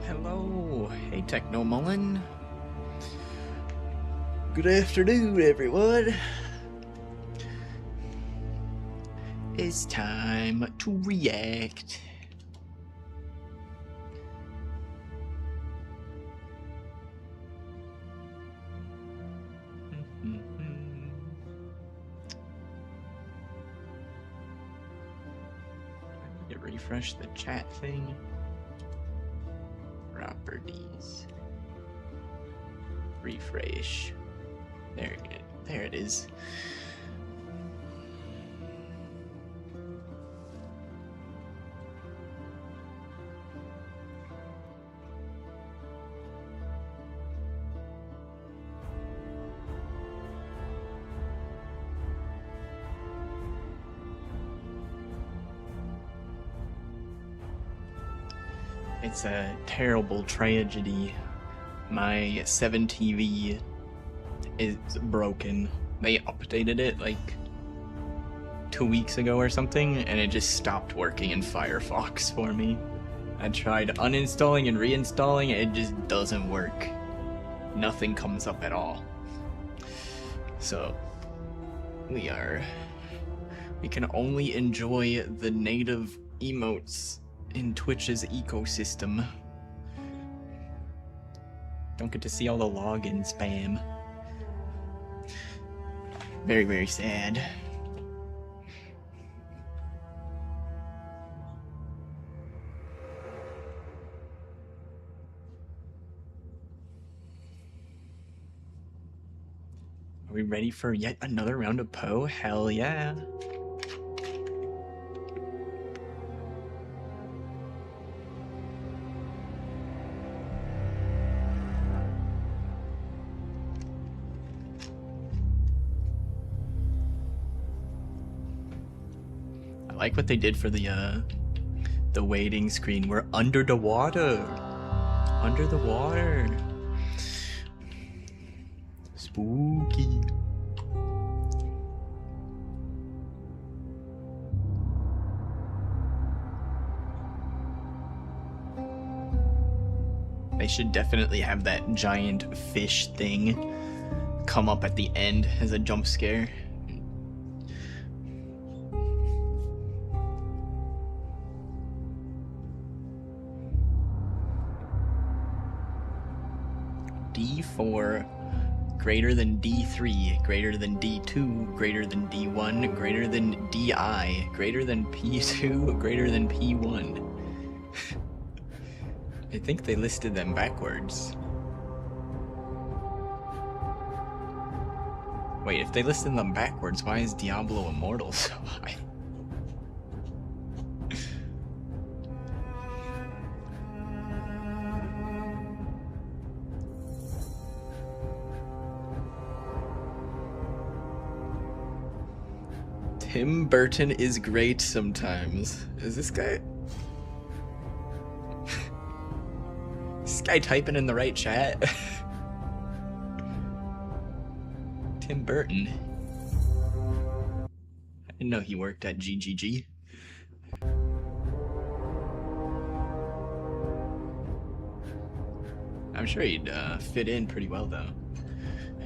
Hello, hey Techno Mullen. Good afternoon, everyone. It's time to react. Refresh the chat thing. Properties. Refresh. There it is. It's a terrible tragedy. My 7 TV is broken. They updated it like 2 weeks ago or something, and it just stopped working in Firefox for me. I tried uninstalling and reinstalling, it just doesn't work. Nothing comes up at all. So, we can only enjoy the native emotes in Twitch's ecosystem. Don't get to see all the login spam. Very, very sad. Are we ready for yet another round of PoE? Hell yeah. I like what they did for the waiting screen. We're under the water. Under the water. Spooky. They should definitely have that giant fish thing come up at the end as a jump scare. D4 greater than D3, greater than D2, greater than D1, greater than DI, greater than P2, greater than P1. I think they listed them backwards. Wait, if they listed them backwards, why is Diablo Immortal so high? Tim Burton is great sometimes. Is this guy? Is this guy typing in the right chat? Tim Burton. I didn't know he worked at GGG. I'm sure he'd fit in pretty well though.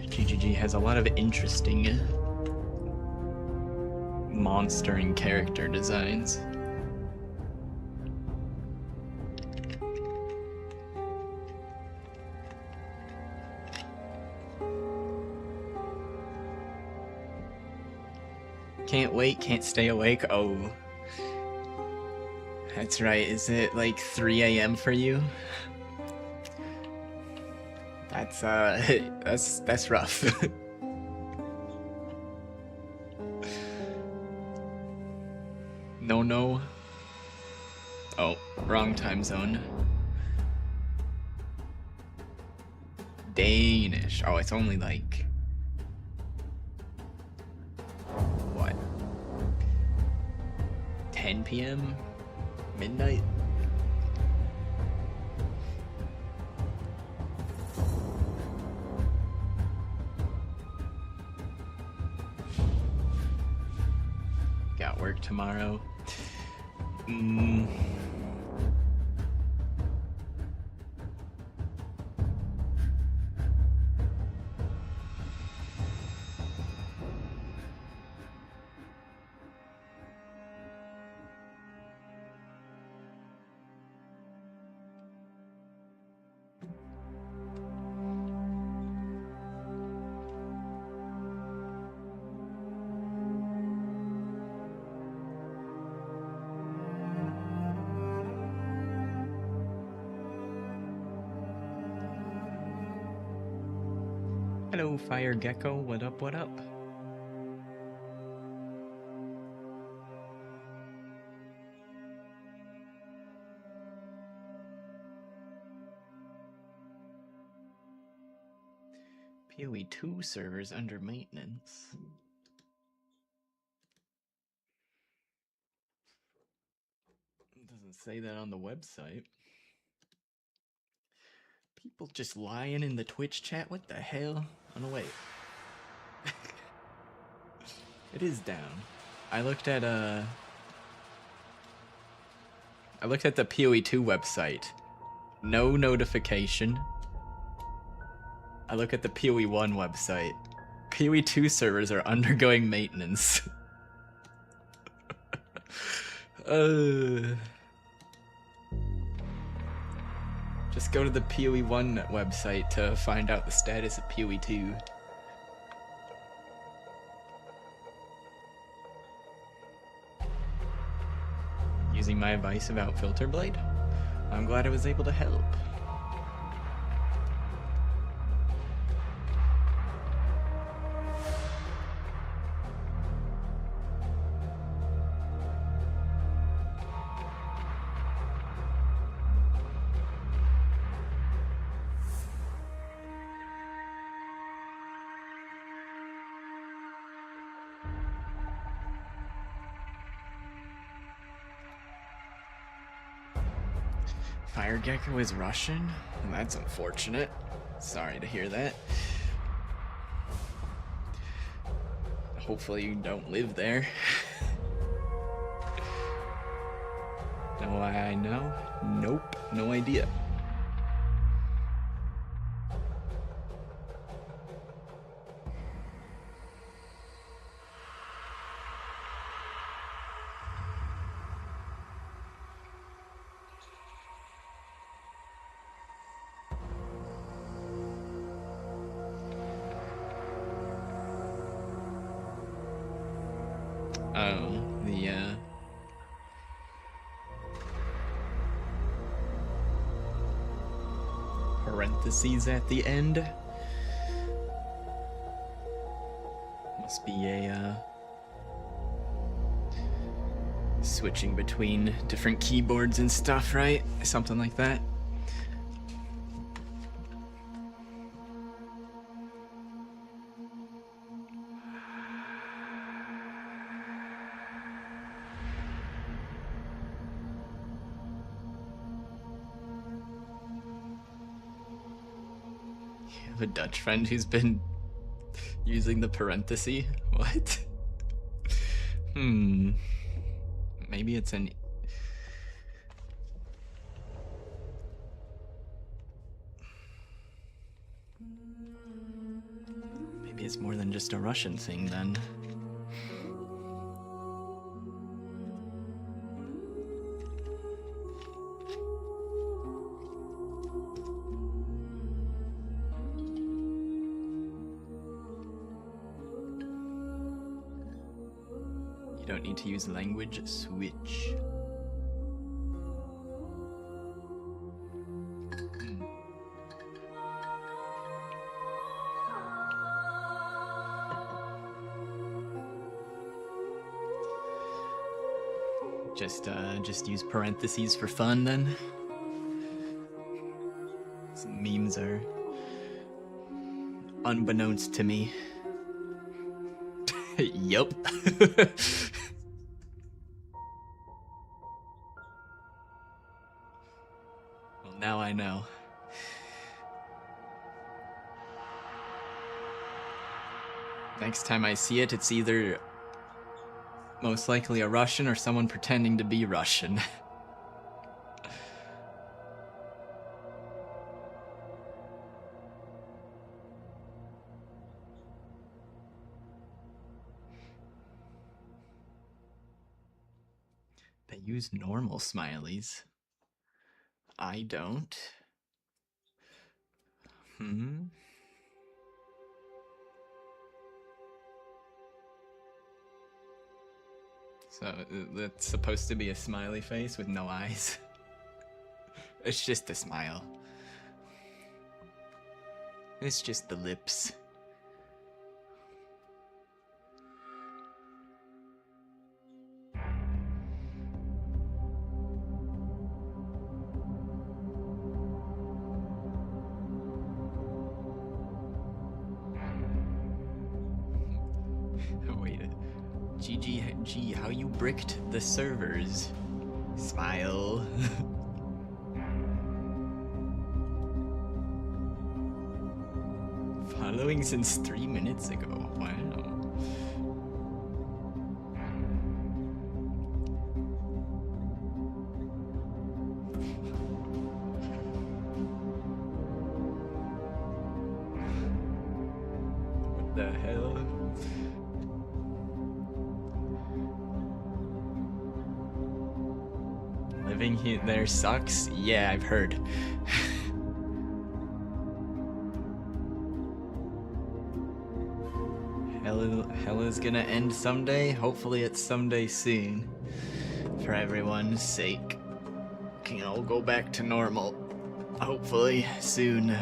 GGG has a lot of interesting monster and character designs. Can't wait, can't stay awake. Oh, that's right. Is it like 3 a.m. for you? That's that's rough. No. Oh, wrong time zone. Danish. Oh, it's only like... what? 10 p.m? Midnight? Got work tomorrow. Hello, Fire Gecko. What up, what up? PoE 2 servers under maintenance. It doesn't say that on the website. People just lying in the Twitch chat? What the hell? Oh no, wait. It is down. I looked at the PoE 2 website. No notification. I look at the PoE 1 website. PoE 2 servers are undergoing maintenance. Just go to the PoE 1 website to find out the status of PoE 2. Using my advice about Filter Blade? I'm glad I was able to help. Fire Gecko is Russian? That's unfortunate. Sorry to hear that. Hopefully you don't live there. Know why I know? Nope, no idea. Oh, the parentheses at the end must be a switching between different keyboards and stuff, right? Something like that. A Dutch friend who's been using the parenthesis? What? Maybe it's an... Maybe it's more than just a Russian thing, then. Don't need to use language switch. Just use parentheses for fun then. Some memes are unbeknownst to me. Yup. Well, now I know. Next time I see it, it's either most likely a Russian or someone pretending to be Russian. They use normal smileys. I don't. So that's supposed to be a smiley face with no eyes. It's just a smile. It's just the lips. Gee, how you bricked the servers. Smile. Following since 3 minutes ago. Wow. What the hell? Living here there sucks? Yeah, I've heard. Hell is gonna end someday. Hopefully it's someday soon. For everyone's sake. Can all go back to normal. Hopefully soon.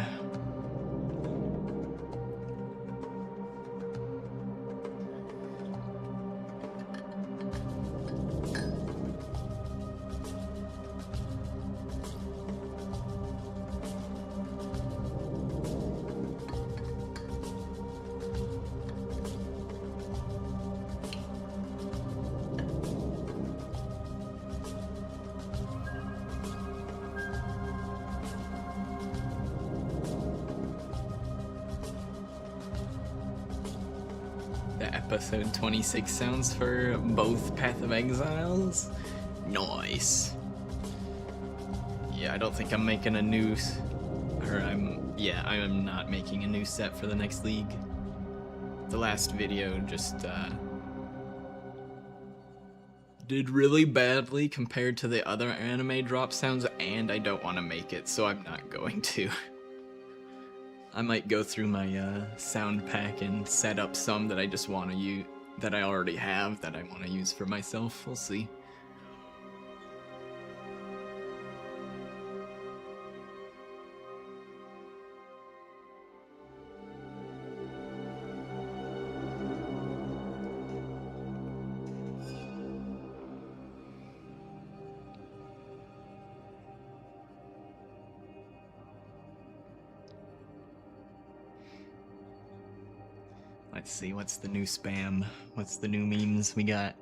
Episode 26 sounds for both Path of Exiles. Nice. Yeah, I don't think I'm making a new... I am not making a new set for the next league. The last video just, did really badly compared to the other anime drop sounds, and I don't want to make it, so I'm not going to. I might go through my sound pack and set up some that I just want to use, that I already have, that I want to use for myself. We'll see. Let's see, what's the new spam? What's the new memes we got?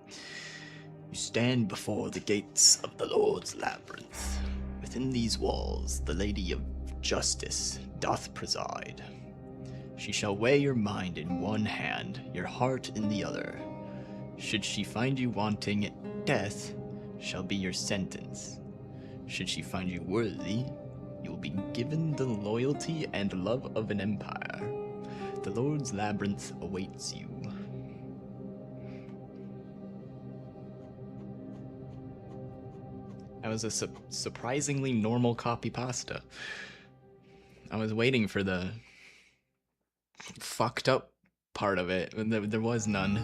You stand before the gates of the Lord's labyrinth. Within these walls, the Lady of Justice doth preside. She shall weigh your mind in one hand, your heart in the other. Should she find you wanting, death shall be your sentence. Should she find you worthy, you will be given the loyalty and love of an empire. The Lord's Labyrinth awaits you. That was a surprisingly normal copy pasta. I was waiting for the fucked up part of it, and there was none.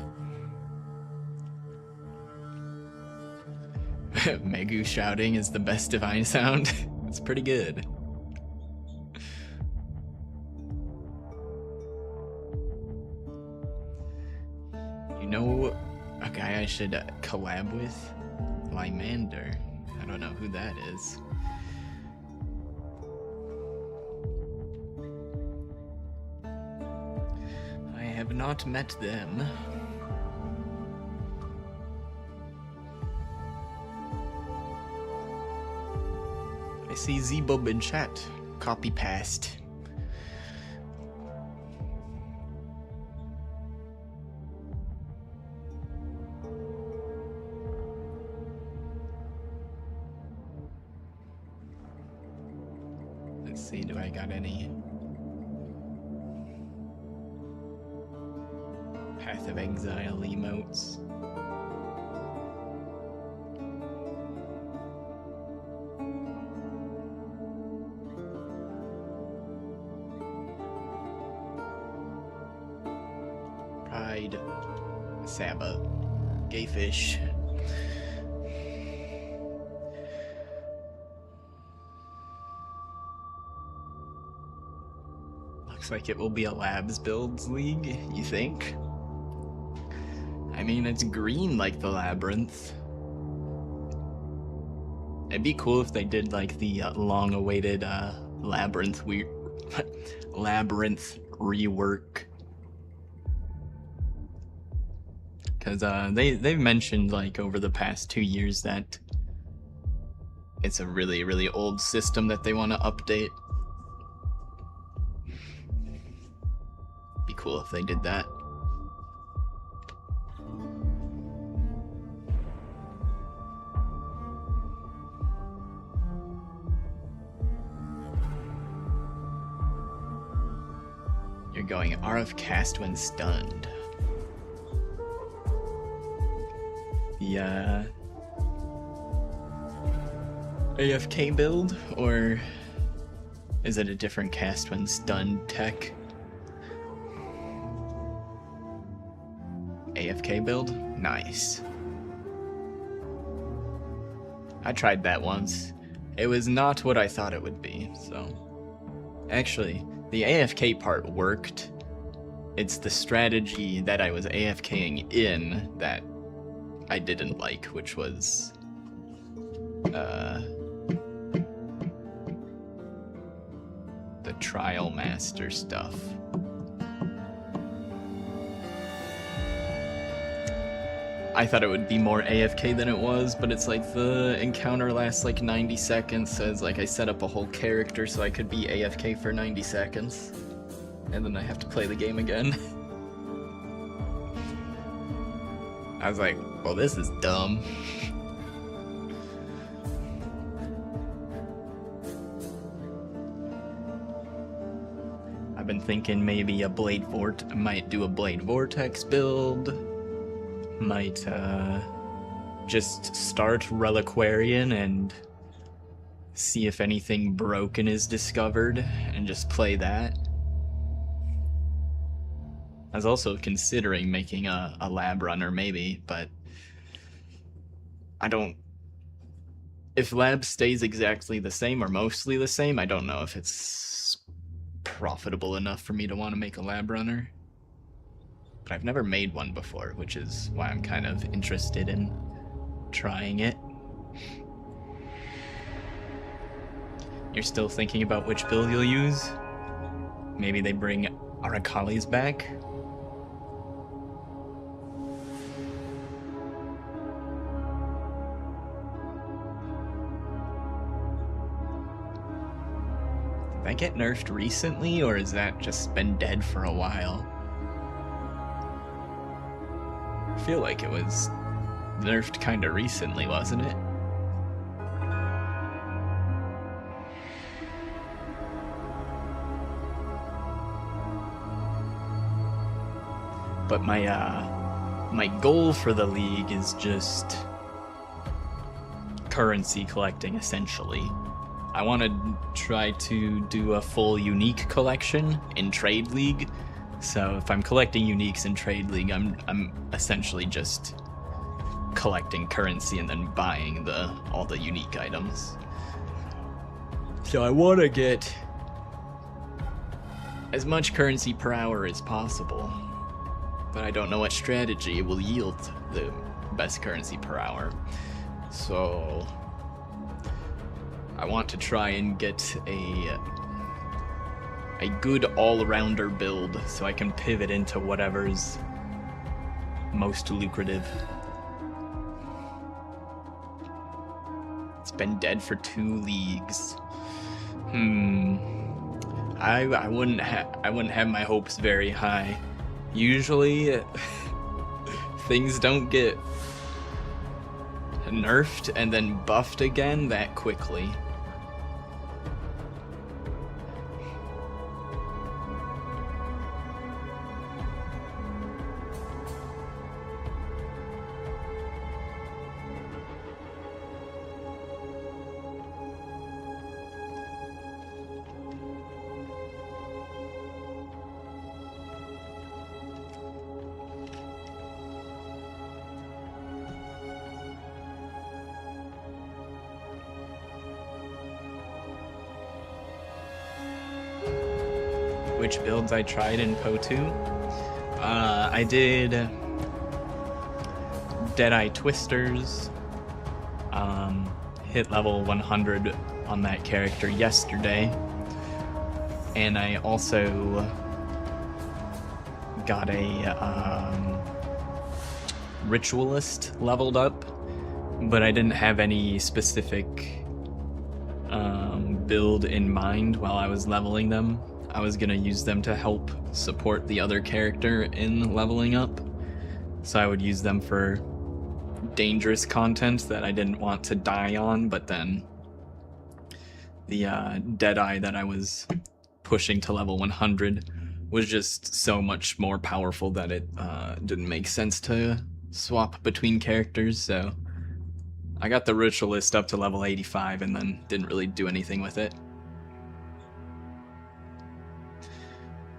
Megu shouting is the best divine sound. It's pretty good. You know a guy I should collab with? Lymander. I don't know who that is. I have not met them. I see Z-Bub in chat. Copy paste. Let's see, do I got any Path of Exile emotes? Pride, Saba, Gayfish. Looks like it will be a Labs Builds League, you think? I mean, it's green like the Labyrinth. It'd be cool if they did like the long-awaited Labyrinth rework. because they've mentioned like over the past 2 years that it's a really, really old system that they want to update. Be cool if they did that. You're going RF cast when stunned. The AFK build, or is it a different cast when stunned tech? AFK build? Nice. I tried that once. It was not what I thought it would be, so... Actually, the AFK part worked. It's the strategy that I was AFKing in that I didn't like, which was... the Trial Master stuff. I thought it would be more AFK than it was, but it's like the encounter lasts like 90 seconds, so it's like I set up a whole character so I could be AFK for 90 seconds. And then I have to play the game again. I was like, well, this is dumb. I've been thinking maybe might do a Blade Vortex build. Might just start Reliquarian and see if anything broken is discovered and just play that. I was also considering making a lab runner maybe, but I don't... If lab stays exactly the same or mostly the same, I don't know if it's profitable enough for me to want to make a lab runner. But I've never made one before, which is why I'm kind of interested in trying it. You're still thinking about which build you'll use? Maybe they bring Arakalis back? Did that get nerfed recently, or has that just been dead for a while? I feel like it was nerfed kind of recently, wasn't it? But my goal for the league is just currency collecting, essentially. I want to try to do a full unique collection in Trade League. So if I'm collecting uniques in Trade League, I'm essentially just collecting currency and then buying all the unique items. So I want to get as much currency per hour as possible, but I don't know what strategy will yield the best currency per hour. So I want to try and get a good all-rounder build so I can pivot into whatever's most lucrative. It's been dead for 2 leagues. I wouldn't have my hopes very high. Usually things don't get nerfed and then buffed again that quickly. Which builds I tried in PoE 2. I did Deadeye Twisters, hit level 100 on that character yesterday, and I also got a Ritualist leveled up, but I didn't have any specific build in mind while I was leveling them. I was gonna use them to help support the other character in leveling up, so I would use them for dangerous content that I didn't want to die on, but then the Deadeye that I was pushing to level 100 was just so much more powerful that it didn't make sense to swap between characters, so I got the Ritualist up to level 85 and then didn't really do anything with it.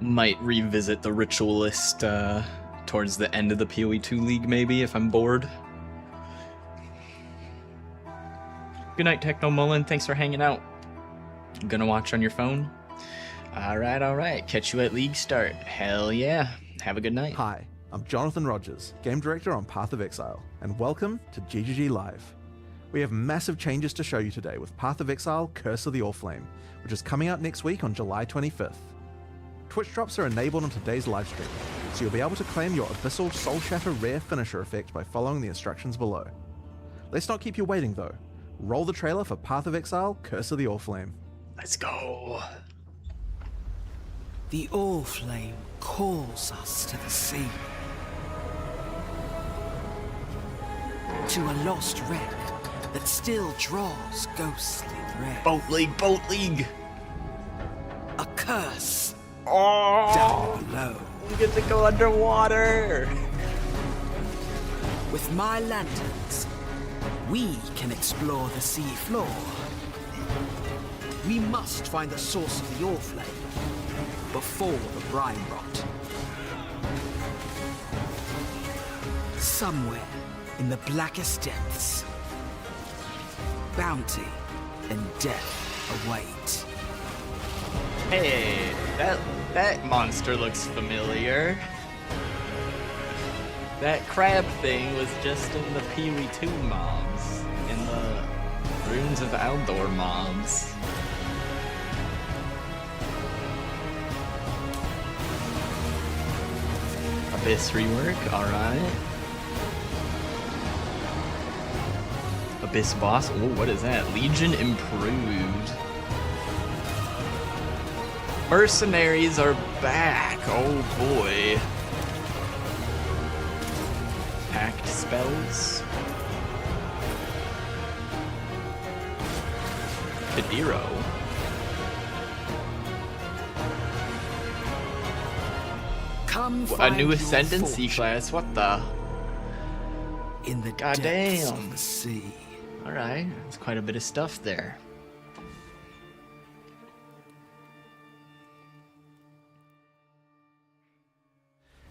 Might revisit the Ritualist towards the end of the PoE 2 League maybe if I'm bored. Good night, Techno Mullen. Thanks for hanging out. Gonna watch on your phone? Alright. Catch you at League start. Hell yeah. Have a good night. Hi, I'm Jonathan Rogers, Game Director on Path of Exile, and welcome to GGG Live. We have massive changes to show you today with Path of Exile Curse of the Allflame, which is coming out next week on July 25th. Twitch drops are enabled on today's livestream, so you'll be able to claim your Abyssal Soul Shatter rare finisher effect by following the instructions below. Let's not keep you waiting though. Roll the trailer for Path of Exile Curse of the Allflame. Let's go. The Allflame calls us to the sea. To a lost wreck that still draws ghostly thread. Boat League. A curse Oh, down below. we get to go underwater. With my lanterns, we can explore the sea floor. We must find the source of the Allflame before the brine rot. Somewhere in the blackest depths, bounty and death await. Hey, that monster looks familiar. That crab thing was just in the PoE 2 mobs, in the Runes of Aldor mobs. Abyss rework, alright. Abyss boss, oh, what is that? Legion improved. Mercenaries are back, oh boy. Pact spells. Kadiro. Come A new find Ascendancy your class, what the? fortune in the God depths damn. of the sea. Alright, that's quite a bit of stuff there.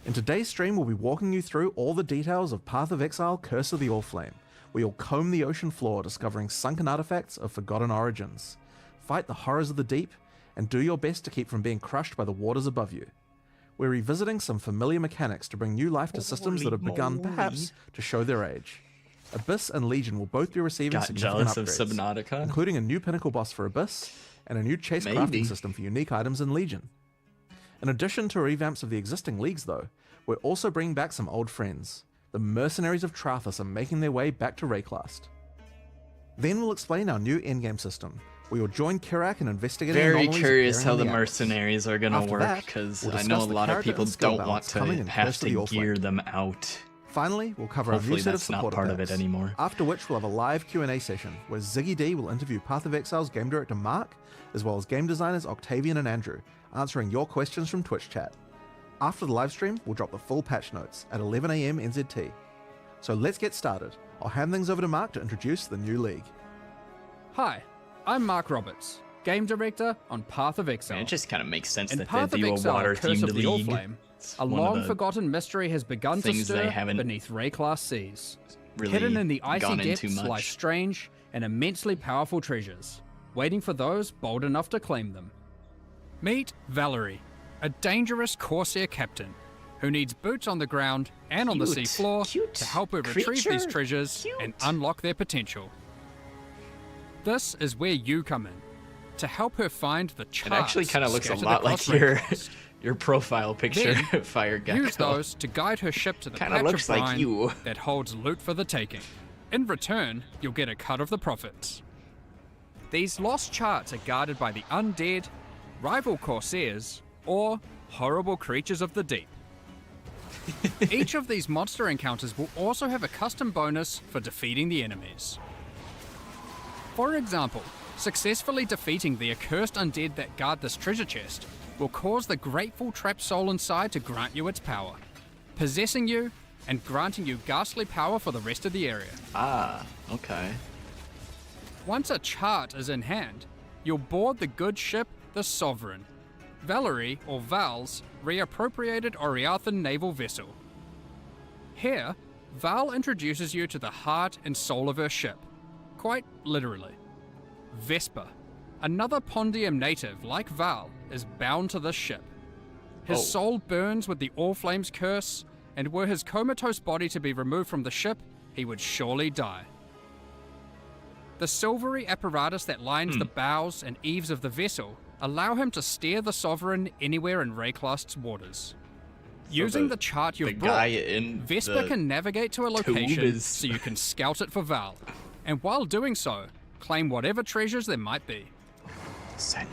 In today's stream, we'll be walking you through all the details of Path of Exile Curse of the Allflame, where you'll comb the ocean floor discovering sunken artifacts of forgotten origins, fight the horrors of the deep, and do your best to keep from being crushed by the waters above you. We're revisiting some familiar mechanics to bring new life to systems that have begun, moly. perhaps, to show their age. Abyss and Legion will both be receiving Got significant jealous of upgrades, Subnautica? including a new pinnacle boss for Abyss, and a new chase Maybe. crafting system for unique items in Legion. In addition to revamps of the existing leagues though, we're also bringing back some old friends. The Mercenaries of Trathus are making their way back to Rayclast. Then we'll explain our new endgame system. We will join Kirak in investigating Very anomalies curious appearing how in the Atlas. mercenaries are gonna After work, that, because we'll I know a discuss the lot of character people and skill don't want balance coming to in have Curse of the to Allflame. gear them out. Finally, we'll cover a new Hopefully set of that's not support part of packs, it anymore. after which we'll have a live Q&A session where Ziggy D will interview Path of Exile's game director Mark, as well as game designers Octavian and Andrew, answering your questions from Twitch chat. After the live stream, we'll drop the full patch notes at 11 AM NZT. So let's get started. I'll hand things over to Mark to introduce the new league. Hi, I'm Mark Roberts, Game Director on Path of Exile. Man, it just kind of makes sense In that Path they of do a Exile, Curse water-themed of the league. Allflame, It's a one of the long-forgotten mystery has begun to things they stir haven't beneath Rayclast seas. really Hidden in the icy gone into depths lie much. strange and immensely powerful treasures, waiting for those bold enough to claim them. Meet Valerie, a dangerous Corsair captain who needs boots on the ground and on the Cute, seafloor cute to help her retrieve creature, these treasures and cute. unlock their potential. This is where you come in, to help her find the It charts actually kind of looks a scattered lot like across your Rayclast. Your profile picture, Then, Fire Gecko. Use those to guide her ship to the Kinda patch looks of like brine you. that holds loot for the taking. In return, you'll get a cut of the profits. These lost charts are guarded by the undead, rival corsairs, or horrible creatures of the deep. Each of these monster encounters will also have a custom bonus for defeating the enemies. For example, successfully defeating the accursed undead that guard this treasure chest will cause the grateful trapped soul inside to grant you its power, possessing you and granting you ghastly power for the rest of the area. Ah, okay. Once a chart is in hand, you'll board the good ship, the Sovereign, Valerie or Val's reappropriated Oriathan naval vessel. Here, Val introduces you to the heart and soul of her ship, quite literally. Vesper, another Pondium native like Val, is bound to this ship. His soul burns with the Allflame's curse, and were his comatose body to be removed from the ship, he would surely die. The silvery apparatus that lines the bows and eaves of the vessel allow him to steer the Sovereign anywhere in Rayclast's waters. Using the chart The you've guy brought, in Vesper the can navigate to a location is- so you can scout it for Val, and while doing so, claim whatever treasures there might be.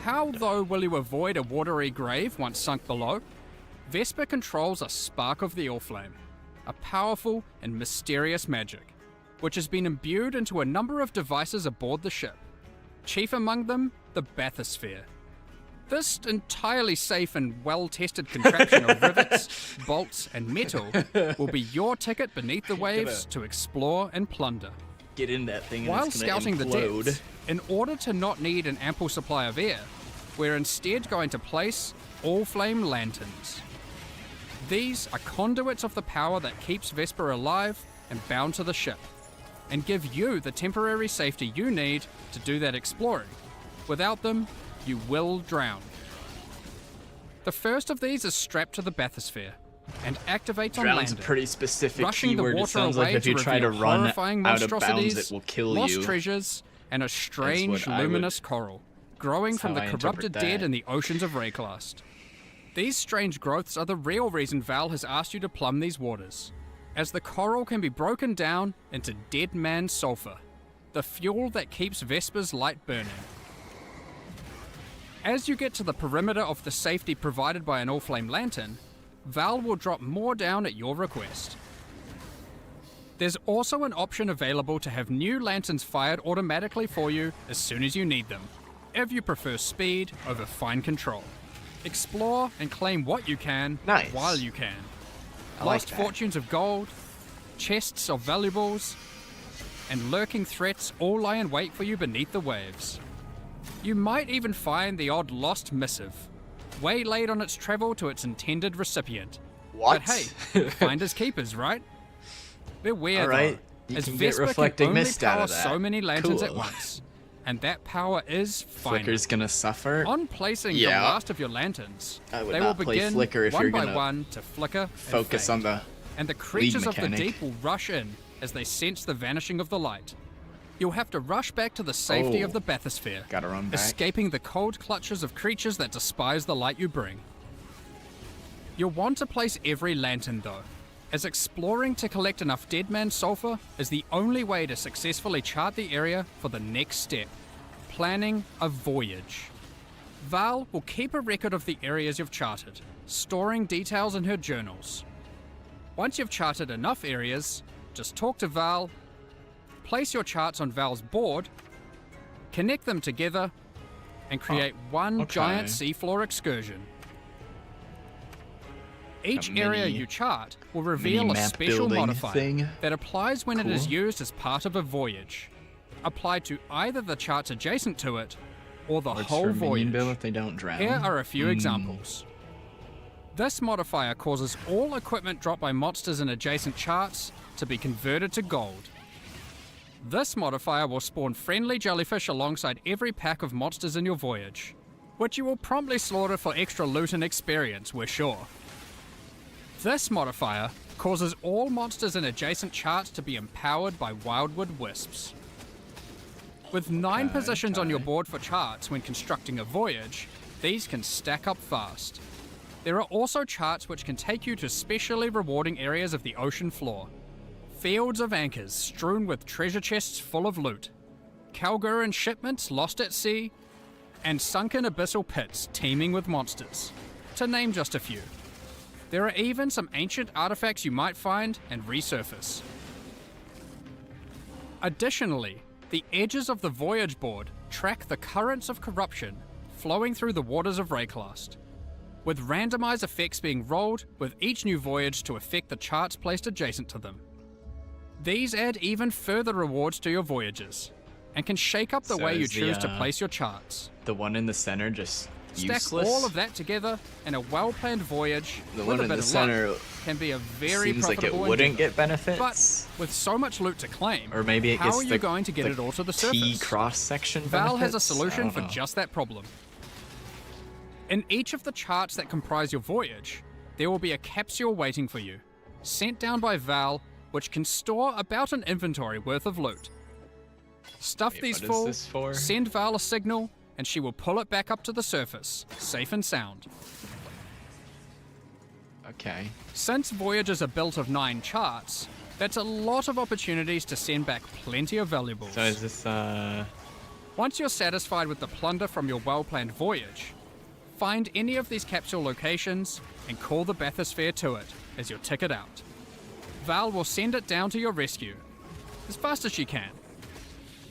How, though, will you avoid a watery grave once sunk below? Vesper controls a spark of the Allflame, a powerful and mysterious magic, which has been imbued into a number of devices aboard the ship. Chief among them, the bathysphere. This entirely safe and well-tested contraption of rivets, bolts, and metal will be your ticket beneath the waves to explore and plunder. Get in that thing and While it's gonna scouting the implode. depths, in order to not need an ample supply of air, we're instead going to place Allflame lanterns. These are conduits of the power that keeps Vesper alive and bound to the ship, and give you the temporary safety you need to do that exploring. Without them, you will drown. The first of these is strapped to the bathysphere and activates on Drown's a landing. pretty specific Rushing the keyword. It water sounds away like if you to try to reveal run horrifying out of bounds, monstrosities, it will kill lost you. treasures, and a strange I would- luminous coral growing That's from how the I corrupted interpret dead that. in the oceans of Rayclast. These strange growths are the real reason Val has asked you to plumb these waters, as the coral can be broken down into dead man sulfur, the fuel that keeps Vesper's light burning. As you get to the perimeter of the safety provided by an Allflame lantern, Val will drop more down at your request. There's also an option available to have new lanterns fired automatically for you as soon as you need them, if you prefer speed over fine control. Explore and claim what you can Nice. while you can. I like Lost that. fortunes of gold, chests of valuables, and lurking threats all lie in wait for you beneath the waves. You might even find the odd lost missive, waylaid on its travel to its intended recipient. What? But hey, finders keepers, right? Beware Alright, though, you as can get Vesper reflecting can only mist out power of that. so many lanterns at Cool. once, and that power is finite. Flicker's gonna suffer. On placing the Yeah. last of your lanterns, I would they not will play begin Flicker if one you're by gonna one to flicker Focus and fade, on the and the creatures of the mechanic. deep will rush in as they sense the vanishing of the light. You'll have to rush back to the safety of the bathysphere, Gotta run back. escaping the cold clutches of creatures that despise the light you bring. You'll want to place every lantern though, as exploring to collect enough dead man sulfur is the only way to successfully chart the area for the next step, planning a voyage. Val will keep a record of the areas you've charted, storing details in her journals. Once you've charted enough areas, just talk to Val, place your charts on Val's board, connect them together, and create one okay. giant seafloor excursion. Each area mini- you chart will reveal a mini-map special building modifier thing. that applies when it is Cool. used as part of a voyage, applied to either the charts adjacent to it or the Or it's whole for minion voyage. build if they don't drown. Here are a few examples. This modifier causes all equipment dropped by monsters in adjacent charts to be converted to gold. This modifier will spawn friendly jellyfish alongside every pack of monsters in your voyage, which you will promptly slaughter for extra loot and experience, we're sure. This modifier causes all monsters in adjacent charts to be empowered by wildwood wisps. With 9 positions on your board for charts when constructing a voyage, these can stack up fast. There are also charts which can take you to specially rewarding areas of the ocean floor. Fields of anchors strewn with treasure chests full of loot, Kalguran shipments lost at sea, and sunken abyssal pits teeming with monsters, to name just a few. There are even some ancient artifacts you might find and resurface. Additionally, the edges of the voyage board track the currents of corruption flowing through the waters of Rayclast, with randomized effects being rolled with each new voyage to affect the charts placed adjacent to them. These add even further rewards to your voyages, and can shake up the So way you is the, choose to place your charts. The one in the center just Stack useless? all of that together, and a well-planned voyage The with one a in bit the of center luck can be a very seems like it profitable wouldn't endeavor. get benefits. But with so much loot to claim, Or maybe it how gets are you the, going to get the it all to the T surface? cross-section Val has a benefits? solution I don't for know. just that problem. In each of the charts that comprise your voyage, there will be a capsule waiting for you, sent down by Val, which can store about an inventory worth of loot. Stuff Wait, these what is full, this for? send Val a signal, and she will pull it back up to the surface, safe and sound. Okay. Since voyages are built of 9 charts, that's a lot of opportunities to send back plenty of valuables. So is this, Once you're satisfied with the plunder from your well-planned voyage, find any of these capsule locations and call the bathysphere to it as your ticket out. Val will send it down to your rescue, as fast as she can.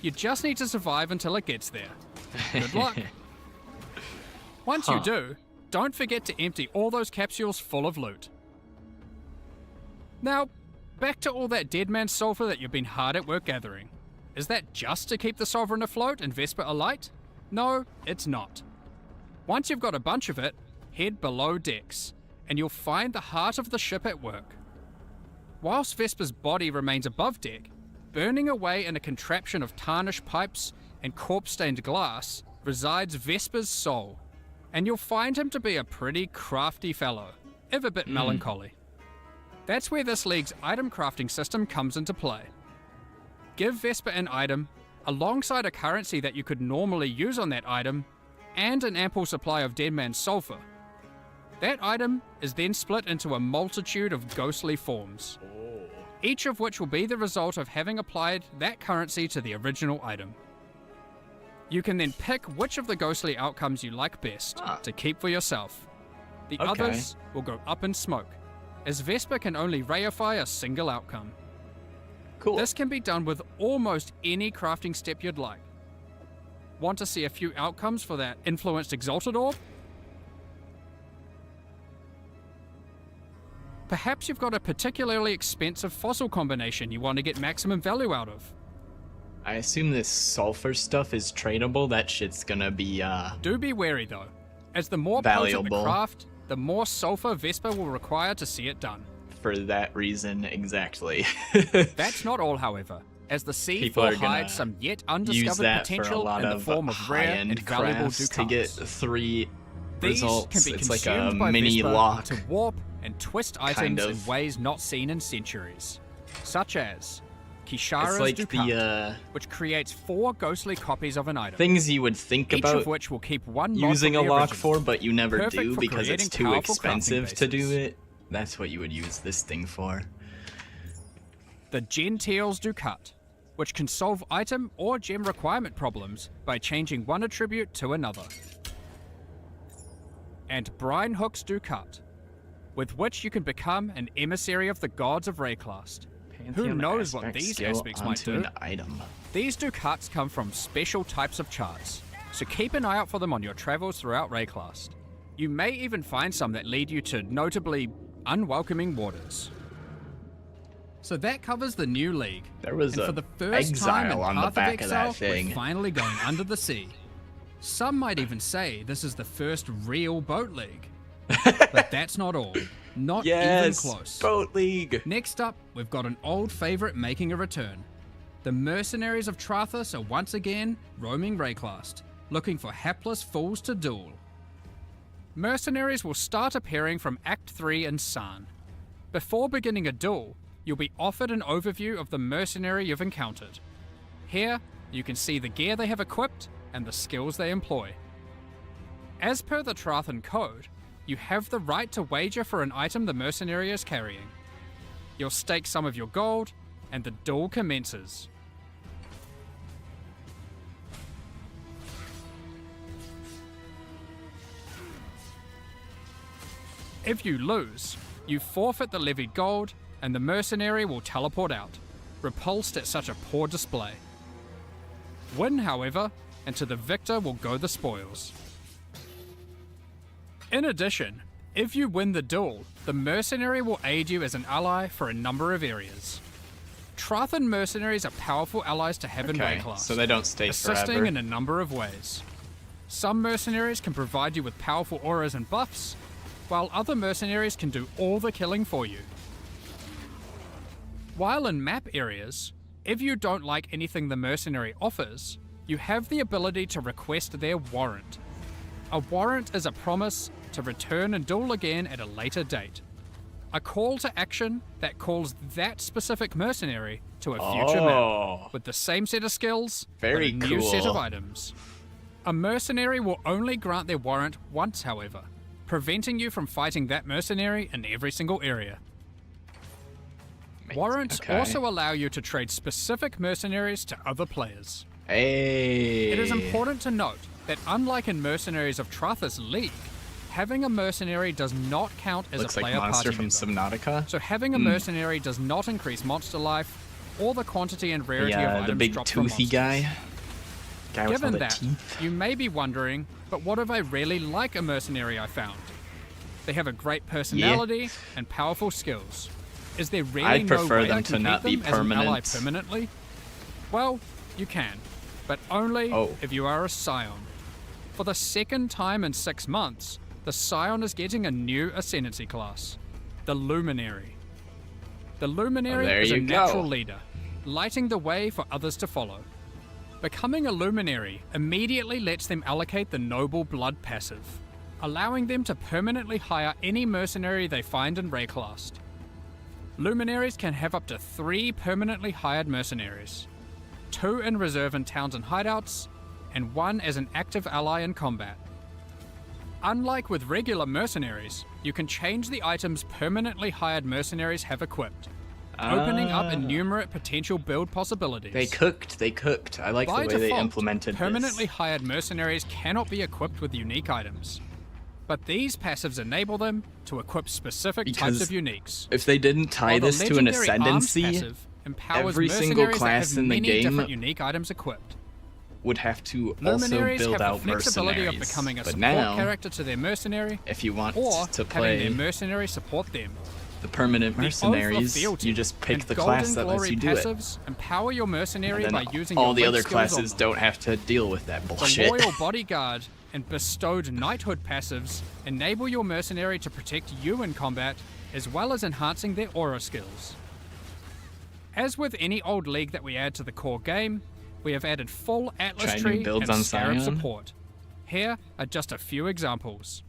You just need to survive until it gets there. Good luck. Once you do, don't forget to empty all those capsules full of loot. Now, back to all that dead man sulfur that you've been hard at work gathering. Is that just to keep the Sovereign afloat and Vesper alight? No, it's not. Once you've got a bunch of it, head below decks, and you'll find the heart of the ship at work. Whilst Vesper's body remains above deck, burning away in a contraption of tarnished pipes and corpse-stained glass resides Vesper's soul, and you'll find him to be a pretty crafty fellow, if a bit melancholy. That's where this league's item crafting system comes into play. Give Vesper an item, alongside a currency that you could normally use on that item, and an ample supply of Dead Man's Sulfur. That item is then split into a multitude of ghostly forms, each of which will be the result of having applied that currency to the original item. You can then pick which of the ghostly outcomes you like best to keep for yourself. The Okay. others will go up in smoke, as Vesper can only reify a single outcome. Cool. This can be done with almost any crafting step you'd like. Want to see a few outcomes for that influenced exalted orb? Perhaps you've got a particularly expensive fossil combination you want to get maximum value out of. I assume this sulfur stuff is tradable. That shit's gonna be, Do be wary though, as the more potent the Valuable. craft, the more sulfur Vesper will require to see it done. for that reason exactly. That's not all, however, as the sea People floor are gonna hides some yet Use undiscovered that for a potential lot in the of form of rare and high-end valuable crafts to get ducats. 3 These results. can be It's like consumed a by mini Vesper lock. to warp and twist items in of. ways not seen in centuries, such as Kishara's It's like Ducat, the which creates 4 ghostly copies of an item, things you would think each about of which will keep one mod using a from the lock original. for, but you never Perfect do for because it's creating too powerful expensive crafting to do bases. it. That's what you would use this thing for. The Gentile's Ducat, which can solve item or gem requirement problems by changing one attribute to another. And Brine Hook's Ducat, with which you can become an emissary of the gods of Rayclast. Who Pantheon knows what aspect these skill aspects might onto do? an item. These Ducats come from special types of charts, so keep an eye out for them on your travels throughout Rayclast. You may even find some that lead you to notably unwelcoming waters. So that covers the new league. There was And a for the first time in Exile on the Path of back of Exile, that thing. we're finally going under the sea. Some might even say this is the first real boat league. But that's not all. Not Yes, even close. Boat League. Next up, we've got an old favorite making a return. The mercenaries of Trathus are once again roaming Rayclast, looking for hapless fools to duel. Mercenaries will start appearing from Act 3 in San. Before beginning a duel, you'll be offered an overview of the mercenary you've encountered. Here, you can see the gear they have equipped and the skills they employ. As per the Trathan code, you have the right to wager for an item the mercenary is carrying. You'll stake some of your gold, and the duel commences. If you lose, you forfeit the levied gold, and the mercenary will teleport out, repulsed at such a poor display. Win, however, and to the victor will go the spoils. In addition, if you win the duel, the mercenary will aid you as an ally for a number of areas. Trathan mercenaries are powerful allies to have in Okay, Rayclast, so they don't stay assisting forever. in a number of ways. Some mercenaries can provide you with powerful auras and buffs, while other mercenaries can do all the killing for you. While in map areas, if you don't like anything the mercenary offers, you have the ability to request their warrant. A warrant is a promise to return and duel again at a later date. A call to action that calls that specific mercenary to a future map, with the same set of skills, Very but a new set cool. of items. A mercenary will only grant their warrant once, however, preventing you from fighting that mercenary in every single area. Warrants Okay. also allow you to trade specific mercenaries to other players. Hey. It is important to note that unlike in Mercenaries of Trathas League, having a mercenary does not count as Looks a like player Monster party from member. Subnautica. So having a mercenary does not increase monster life or the quantity and rarity of items The big dropped from toothy monsters. guy with all Given the that, teeth. you may be wondering, but what if I really like a mercenary I found? They have a great personality and powerful skills. Is there really I'd no prefer way them I to can not keep be them as an ally permanent. permanently? Well, you can, but only if you are a Scion. For the second time in 6 months, the Scion is getting a new Ascendancy class, the Luminary. The Luminary there is a you natural go. leader, lighting the way for others to follow. Becoming a Luminary immediately lets them allocate the Noble Blood passive, allowing them to permanently hire any mercenary they find in Rayclast. Luminaries can have up to 3 permanently hired mercenaries, 2 in reserve in towns and hideouts, and 1 as an active ally in combat. Unlike with regular mercenaries, you can change the items permanently hired mercenaries have equipped, opening up innumerate potential build possibilities. They cooked. I like By the way they default, implemented permanently this. hired mercenaries cannot be equipped with unique items, but these passives enable them to equip specific types of uniques. If they didn't tie While the this to an legendary arms ascendancy, passive empowers every single mercenaries that class have in the many game different unique items equipped. would have to also Luminaries build have out the flexibility mercenaries. of becoming a But support now, character to their mercenary, if you want or to having play their mercenary support them. the permanent The Oath of mercenaries, Fealty you just pick and the Golden class that lets Glory you do it. passives empower your mercenary And by then using all your the weak other skills on classes them. don't have to deal with that The bullshit. Loyal Bodyguard and Bestowed Knighthood passives enable your mercenary to protect you in combat, as well as enhancing their aura skills. As with any old league that we add to the core game, we have added full Atlas Try new tree builds and on Scarab Scion. support. Here are just a few examples.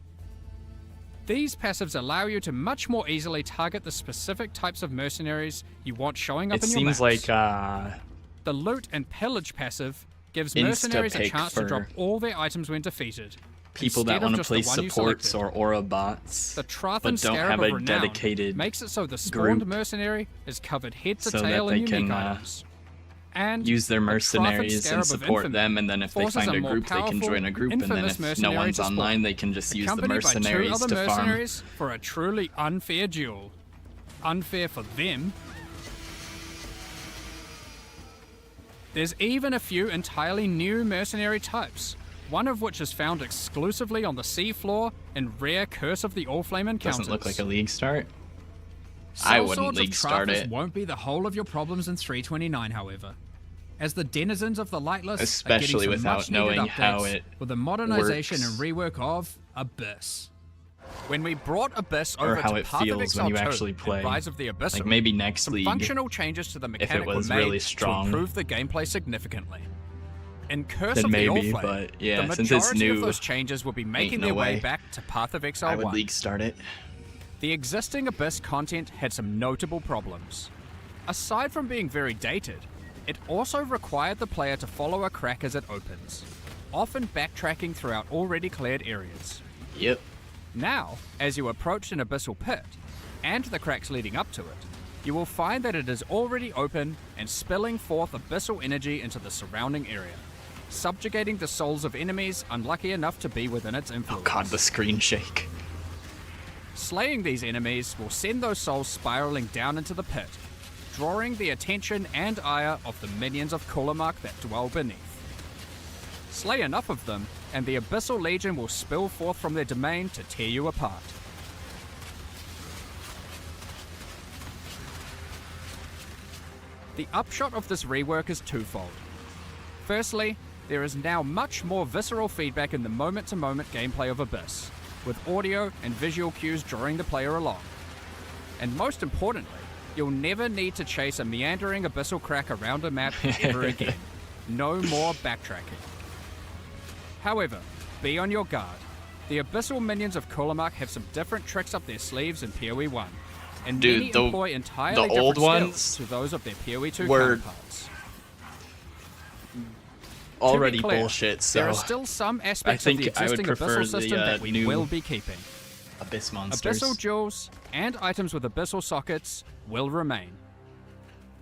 These passives allow you to much more easily target the specific types of mercenaries you want showing up It in your seems maps. like The Loot and Pillage passive gives Insta mercenaries a pick chance to for drop all their items when defeated. people that instead of want to just play the one you supports selected. or aura bots, The Trathan but don't Scarab have of a Renown dedicated makes it so the spawned group mercenary is covered head to so that tail in they unique can, items. And use their the Trathan mercenaries Scarab and of support Infamy them, and then if they forces find a more group, they can powerful, join a group, and then infamous if no mercenary one's to spawn, online, they can just use the accompanied by 2 mercenaries other to farm. mercenaries for a truly unfair duel. Unfair for them. There's even a few entirely new mercenary types, one of which is found exclusively on the seafloor in rare Curse of the Allflame encounters. Doesn't look like a league start. I wouldn't Sellswords of league start Trathas it. won't be the whole of your problems in 329, however, as the denizens of the Lightless Especially are getting some without much-needed knowing updates how it with the modernization works. and rework of Abyss. When we brought Abyss Or over how to it Path of feels Exile when you 2 actually and play. Rise of the Abyss, Like maybe next some league, functional changes to the mechanic was were made really strong, to improve the gameplay significantly. In Curse then of maybe, the Allflame, but yeah, the since majority it's of new, those changes will be making ain't their no way way. back to Path of Exile I would 1. league start it. The existing Abyss content had some notable problems. Aside from being very dated, it also required the player to follow a crack as it opens, often backtracking throughout already cleared areas. Yep. Now, as you approach an abyssal pit, and the cracks leading up to it, you will find that it is already open and spilling forth abyssal energy into the surrounding area, subjugating the souls of enemies unlucky enough to be within its influence. Oh god, the screen shake. Slaying these enemies will send those souls spiraling down into the pit, drawing the attention and ire of the minions of Kulamak that dwell beneath. Slay enough of them, and the Abyssal Legion will spill forth from their domain to tear you apart. The upshot of this rework is twofold. Firstly, there is now much more visceral feedback in the moment-to-moment gameplay of Abyss, with audio and visual cues drawing the player along. And most importantly, you'll never need to chase a meandering abyssal crack around a map ever again. No more backtracking. However, be on your guard. The abyssal minions of Kulamak have some different tricks up their sleeves in PoE 1, and many employ entirely different skills to those of their PoE 2 counterparts. Already bullshit, so there are still some aspects of the existing abyssal system that we will be keeping. Abyss monsters. Abyssal jewels and items with abyssal sockets will remain.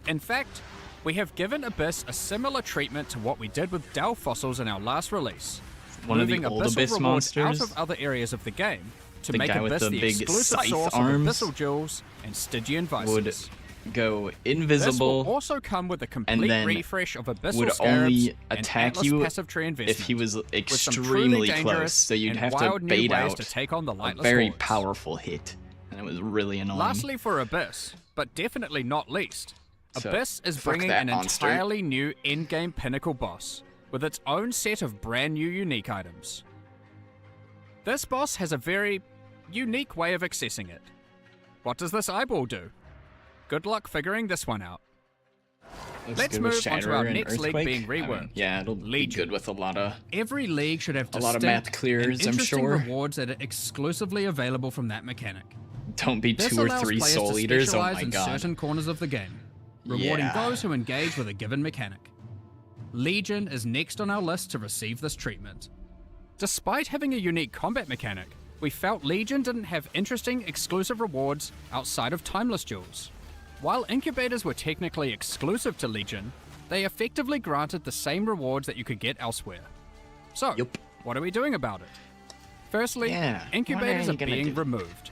In fact, we have given Abyss a similar treatment to what we did with Dell fossils in our last release, One of the moving old abyssal Abyss rewards monsters. out of other areas of the game to The make guy with Abyss the the big exclusive scythe source arms of abyssal jewels and Stygian vices. Would go This invisible will also come with a and complete then refresh of abyssal would scarabs only and attack Atlas you passive tree investment, if he was with some truly extremely dangerous close, so you'd and have to wild new bait ways out to take on the a lightless very hordes. powerful hit, and it was really annoying. Lastly for Abyss, but definitely not least, So, Abyss is fuck bringing that an monster. entirely new endgame pinnacle boss, with its own set of brand new unique items. This boss has a very unique way of accessing it. What does this eyeball do? Good luck figuring this one out. Looks Let's good with move on to Shatter our and next league Earthquake. being I mean, reworked. yeah, it'll be Legion. good with a lot of Every league should have A lot of distinct map clears, and I'm interesting sure. rewards that are exclusively available from that mechanic. Don't be This 2 or allows 3 players soul to eaters. Oh specialize my in god. certain corners of the game, rewarding Yeah. those who engage with a given mechanic. Legion is next on our list to receive this treatment. Despite having a unique combat mechanic, we felt Legion didn't have interesting exclusive rewards outside of timeless jewels. While incubators were technically exclusive to Legion, they effectively granted the same rewards that you could get elsewhere. So, Yup. what are we doing about it? Firstly, Yeah, incubators what are are you gonna being do? removed.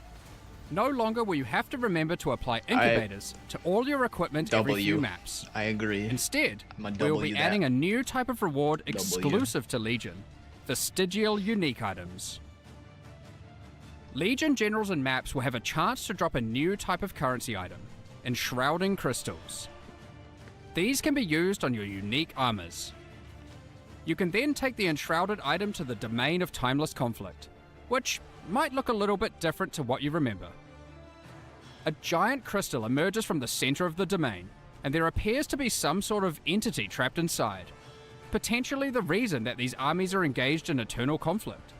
No longer will you have to remember to apply incubators to all your equipment every few W. maps. I agree. Instead, I'm a we will be W adding that. a new type of reward exclusive to Legion, vestigial unique items. Legion generals and maps will have a chance to drop a new type of currency item, enshrouding crystals. These can be used on your unique armors. You can then take the enshrouded item to the domain of timeless conflict, which might look a little bit different to what you remember. A giant crystal emerges from the center of the domain, and there appears to be some sort of entity trapped inside, potentially the reason that these armies are engaged in eternal conflict.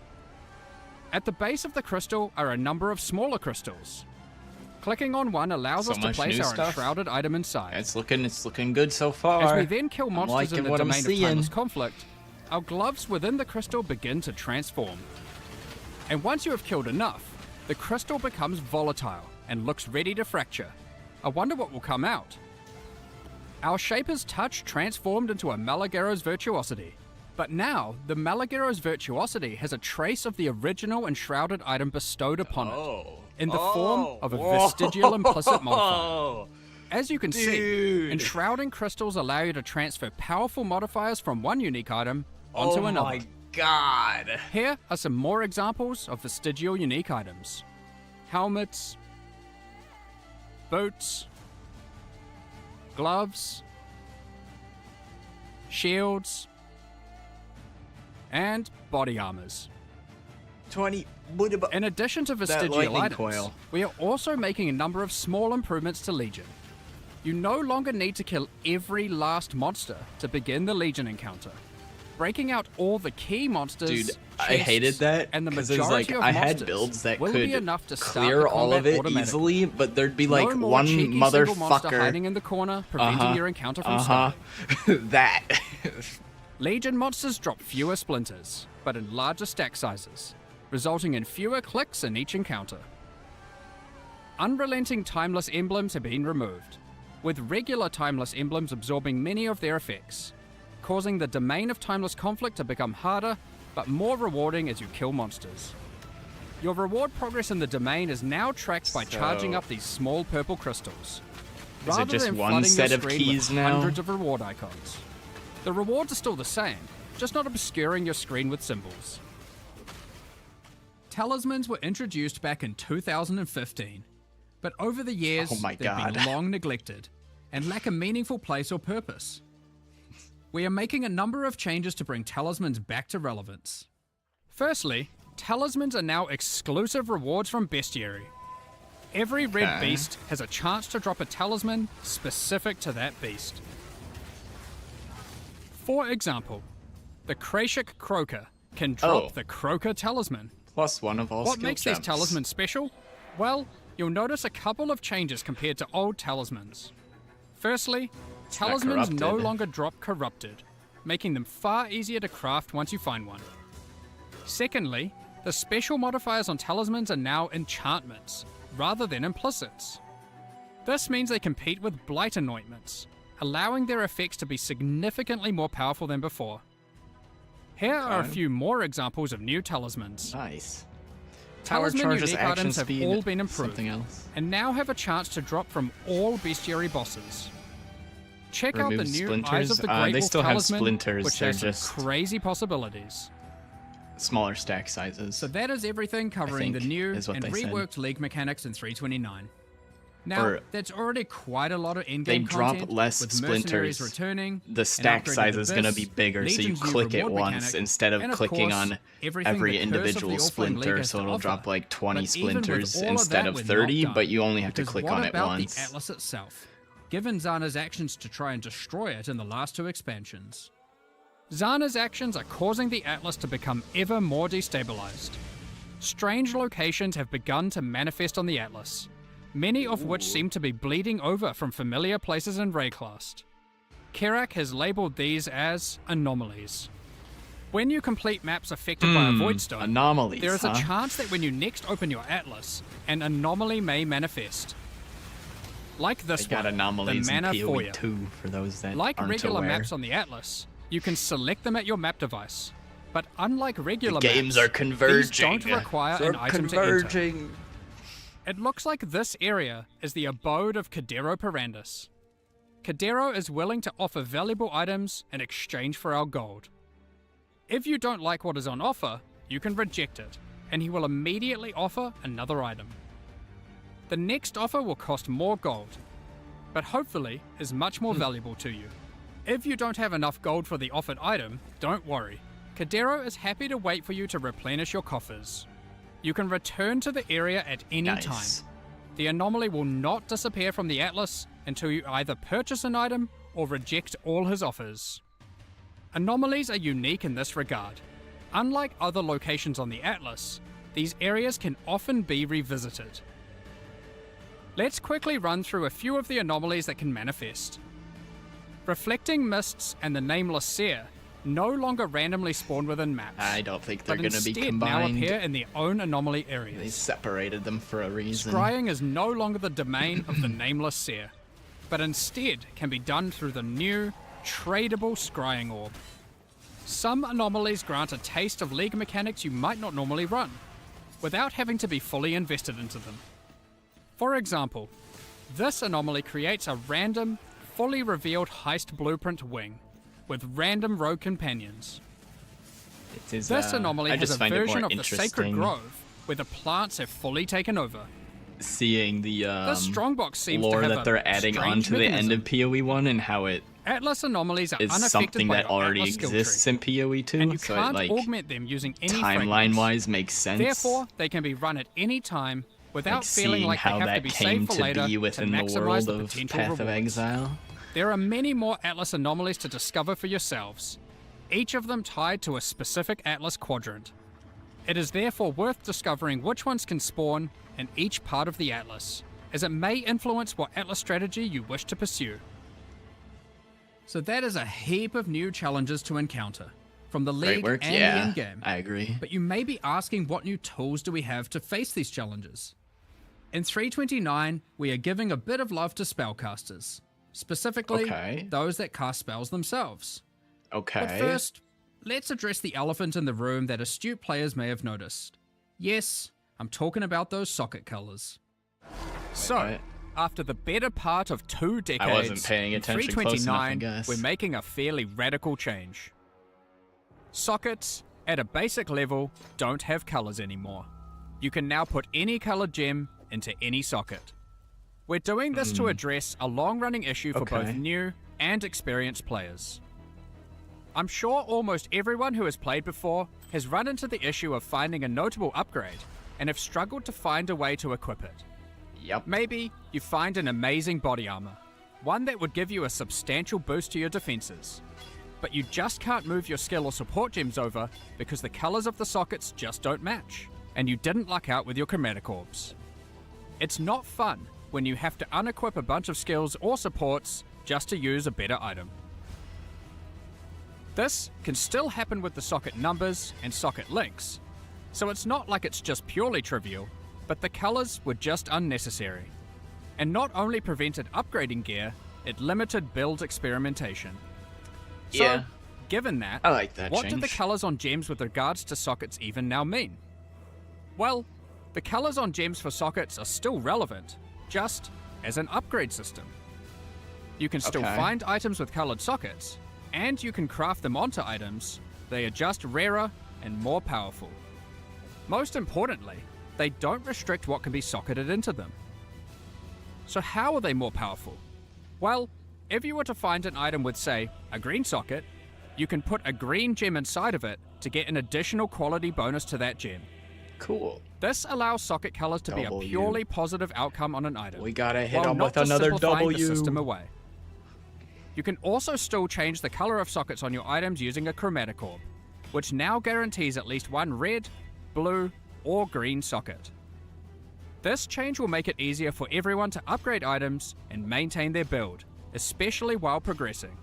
At the base of the crystal are a number of smaller crystals. Clicking on one allows So us to much place new our stuff. enshrouded item inside. It's looking good so far. As we then kill I'm monsters liking in the what I'm domain of seeing. timeless conflict, our gloves within the crystal begin to transform. And once you have killed enough, the crystal becomes volatile and looks ready to fracture. I wonder what will come out. Our Shaper's Touch transformed into a Malagaro's Virtuosity. But now, the Malagaro's Virtuosity has a trace of the original enshrouded item bestowed upon it, in the form of a vestigial implicit modifier. As you can see, enshrouding crystals allow you to transfer powerful modifiers from one unique item onto another. Oh my god. Here are some more examples of vestigial unique items. Helmets, boots, gloves, shields, and body armors. 20. In addition to vestigial lightning items, coil. we are also making a number of small improvements to Legion. You no longer need to kill every last monster to begin the Legion encounter. Breaking out all the key monsters, Dude, I chests, hated that and the because majority it was like of I had monsters builds that will could be enough to start clear the all of combat it automatically. easily, but there'd be like no more one cheeky single monster motherfucker. hiding in the corner, preventing your encounter from starting. That. Legion monsters drop fewer splinters, but in larger stack sizes, resulting in fewer clicks in each encounter. Unrelenting timeless emblems have been removed, with regular timeless emblems absorbing many of their effects, causing the domain of timeless conflict to become harder but more rewarding as you kill monsters. Your reward progress in the domain is now tracked by charging up these small purple crystals, Is it rather just than one flooding set your of screen keys with now? hundreds of reward icons. The rewards are still the same, just not obscuring your screen with symbols. Talismans were introduced back in 2015, but over the years Oh my they've God. been long neglected and lack a meaningful place or purpose. We are making a number of changes to bring talismans back to relevance. Firstly, talismans are now exclusive rewards from Bestiary. Every red Okay. beast has a chance to drop a talisman specific to that beast. For example, the Krashik Croaker can drop Oh. the Croaker talisman. +1 of all What skill makes gems. these talismans special? Well, you'll notice a couple of changes compared to old talismans. Firstly, not talismans no corrupted. longer drop corrupted, making them far easier to craft once you find one. Secondly, the special modifiers on talismans are now enchantments, rather than implicits. This means they compete with blight anointments, allowing their effects to be significantly more powerful than before. Here are a Okay. few more examples of new talismans. Nice. Power Talisman charges, unique action items have speed, all been improved, something else. and now have a chance to drop from all bestiary bosses. Check out the Remove new splinters? Eyes of the Great They Wolf still have talisman, splinters, which they're has some just- crazy possibilities. Smaller stack sizes. So that is everything covering the think new is what and they said. reworked League mechanics in 329. Now, Or- that's already quite a lot of They in-game drop content, less with mercenaries splinters. returning, The and stack upgraded size is going to Abyss, be bigger, so you Legion's new click it reward once mechanic, instead of and clicking course, on everything every the Curse of individual the Allflame League splinter, has so to it'll offer. drop like 20 But even with splinters all of instead that, of we're not 30, done, but you only have to because click what on it about once. the Atlas itself, given Zana's actions to try and destroy it in the last two expansions? Zana's actions are causing the Atlas to become ever more destabilized. Strange locations have begun to manifest on the Atlas, many of which seem to be bleeding over from familiar places in Rayclast. Kerak has labeled these as anomalies. When you complete maps affected by a Voidstone, Anomalies, there is huh? a chance that when you next open your Atlas, an anomaly may manifest. Like this I got one, anomalies the in Mana PoE Foyer. 2 for those that Like aren't regular aware. maps on the Atlas, you can select them at your map device. But unlike regular Games maps, are converging. these don't require an item to enter. converging. It looks like this area is the abode of Cadero Perandus. Cadero is willing to offer valuable items in exchange for our gold. If you don't like what is on offer, you can reject it, and he will immediately offer another item. The next offer will cost more gold, but hopefully is much more valuable to you. If you don't have enough gold for the offered item, don't worry. Cadero is happy to wait for you to replenish your coffers. You can return to the area at any Nice. time. The anomaly will not disappear from the Atlas until you either purchase an item or reject all his offers. Anomalies are unique in this regard. Unlike other locations on the Atlas, these areas can often be revisited. Let's quickly run through a few of the anomalies that can manifest. Reflecting Mists and the Nameless Seer no longer randomly spawn within maps, I don't think they're but going to be instead now combined. appear in their own anomaly They areas. separated them for a reason. Scrying is no longer the domain of the Nameless Seer, but instead can be done through the new, tradable Scrying Orb. Some anomalies grant a taste of League mechanics you might not normally run, without having to be fully invested into them. For example, this anomaly creates a random, fully revealed heist blueprint wing, with random rogue companions. It is, This anomaly I has just a find it version more of the Sacred interesting Grove, where the plants have fully taken over. seeing the This strongbox seems lore to have that they're a adding strange onto the end mechanism. of PoE 1 and how it Atlas anomalies are is unaffected something by that your already Atlas skill exists tree, in PoE 2, and you so can't it like augment them using any timeline fragments. wise makes sense. Therefore, they can be run at any time without like feeling seeing like how they have that to be came saved for to later be within to the maximize world the of potential Path of rewards. Exile. There are many more Atlas anomalies to discover for yourselves, each of them tied to a specific Atlas quadrant. It is therefore worth discovering which ones can spawn in each part of the Atlas, as it may influence what Atlas strategy you wish to pursue. So that is a heap of new challenges to encounter, from the Great league work. and Yeah, the in-game. I agree. But you may be asking, what new tools do we have to face these challenges? In 329, we are giving a bit of love to spellcasters, specifically those that cast spells themselves. Okay. But first, let's address the elephant in the room that astute players may have noticed. Yes, I'm talking about those socket colors. So, after the better part of 2 decades, I wasn't paying attention close enough, I 329, guess. we're making a fairly radical change. Sockets, at a basic level, don't have colors anymore. You can now put any colored gem into any socket. We're doing this to address a long-running issue for both new and experienced players. I'm sure almost everyone who has played before has run into the issue of finding a notable upgrade and have struggled to find a way to equip it. Yep. Maybe you find an amazing body armor, one that would give you a substantial boost to your defenses, but you just can't move your skill or support gems over because the colors of the sockets just don't match, and you didn't luck out with your chromatic orbs. It's not fun when you have to unequip a bunch of skills or supports just to use a better item. This can still happen with the socket numbers and socket links, so it's not like it's just purely trivial, but the colors were just unnecessary, and not only prevented upgrading gear, it limited build experimentation. So, given that, I like that what do the change. colors on gems with regards to sockets even now mean? Well, the colors on gems for sockets are still relevant, just as an upgrade system. You can still find items with colored sockets, and you can craft them onto items. They are just rarer and more powerful. Most importantly, they don't restrict what can be socketed into them. So how are they more powerful? Well, if you were to find an item with, say, a green socket, you can put a green gem inside of it to get an additional quality bonus to that gem. Cool. This allows socket colors to be a purely positive outcome on an item. We gotta hit while him not with just another simplifying W. the system away. You can also still change the color of sockets on your items using a chromatic orb, which now guarantees at least one red, blue, or green socket. This change will make it easier for everyone to upgrade items and maintain their build, especially while progressing.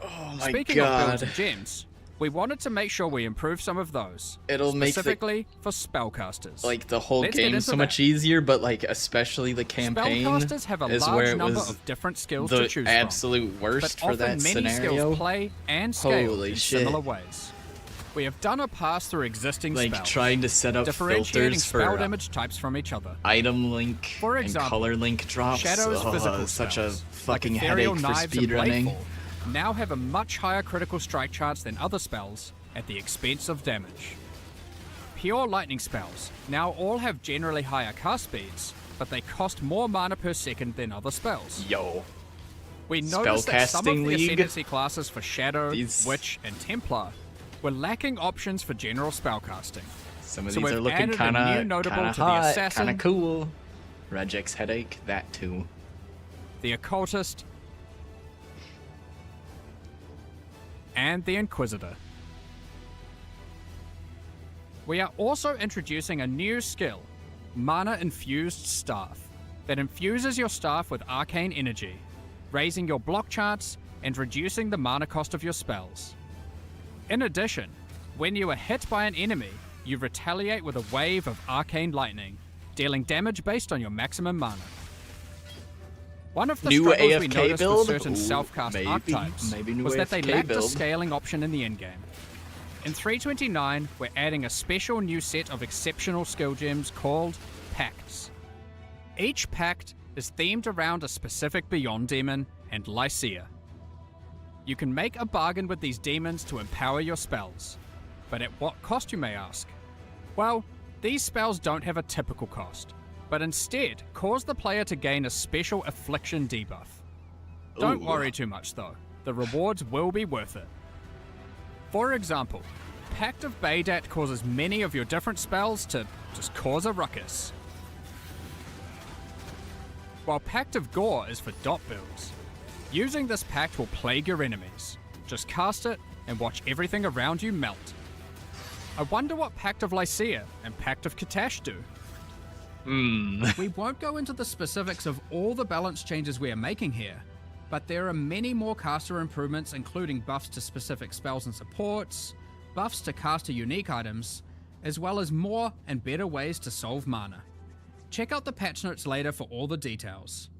Oh my Speaking of god. builds and gems, we wanted to make sure we improve some of those, It'll make specifically for spellcasters. like the whole Let's get game into so much that. easier, but like especially the campaign Spellcasters have a is large where it number was of different skills to the choose absolute from, worst but for often that many scenario. skills play and scale Holy in shit. similar ways. We have done a pass through existing Like spells, trying to set up differentiating filters spell for damage types from each other. item link For and example, color link drops. Shadow's physical such a spells, fucking like Ethereal headache for Knives and speedrunning. Bladefall, now have a much higher critical strike chance than other spells at the expense of damage. Pure lightning spells now all have generally higher cast speeds, but they cost more mana per second than other spells. Yo. We noticed that some of Spellcasting the League? ascendancy classes for Shadow, These- Witch, and Templar were lacking options for general spellcasting. Some of So these we've are looking added a kinda new notable kinda to the hot, Assassin. kinda cool. Regic's headache, that too. The Occultist, and the Inquisitor. We are also introducing a new skill, Mana Infused Staff, that infuses your staff with arcane energy, raising your block chance and reducing the mana cost of your spells. In addition, when you are hit by an enemy, you retaliate with a wave of arcane lightning, dealing damage based on your maximum mana. One of the New struggles we AFK noticed build? with certain Ooh, self-cast maybe- archetypes maybe new was that they AFK lacked a build. scaling option in the endgame. In 329, we're adding a special new set of exceptional skill gems called Pacts. Each pact is themed around a specific Beyond demon and Lycia. You can make a bargain with these demons to empower your spells. But at what cost, you may ask? Well, these spells don't have a typical cost, but instead cause the player to gain a special affliction debuff. Don't Ooh. worry too much though, the rewards will be worth it. For example, Pact of Baydat causes many of your different spells to just cause a ruckus. While Pact of Gore is for dot builds. Using this pact will plague your enemies. Just cast it and watch everything around you melt. I wonder what Pact of Lycia and Pact of Katash do. We won't go into the specifics of all the balance changes we are making here, but there are many more caster improvements, including buffs to specific spells and supports, buffs to caster unique items, as well as more and better ways to solve mana. Check out the patch notes later for all the details.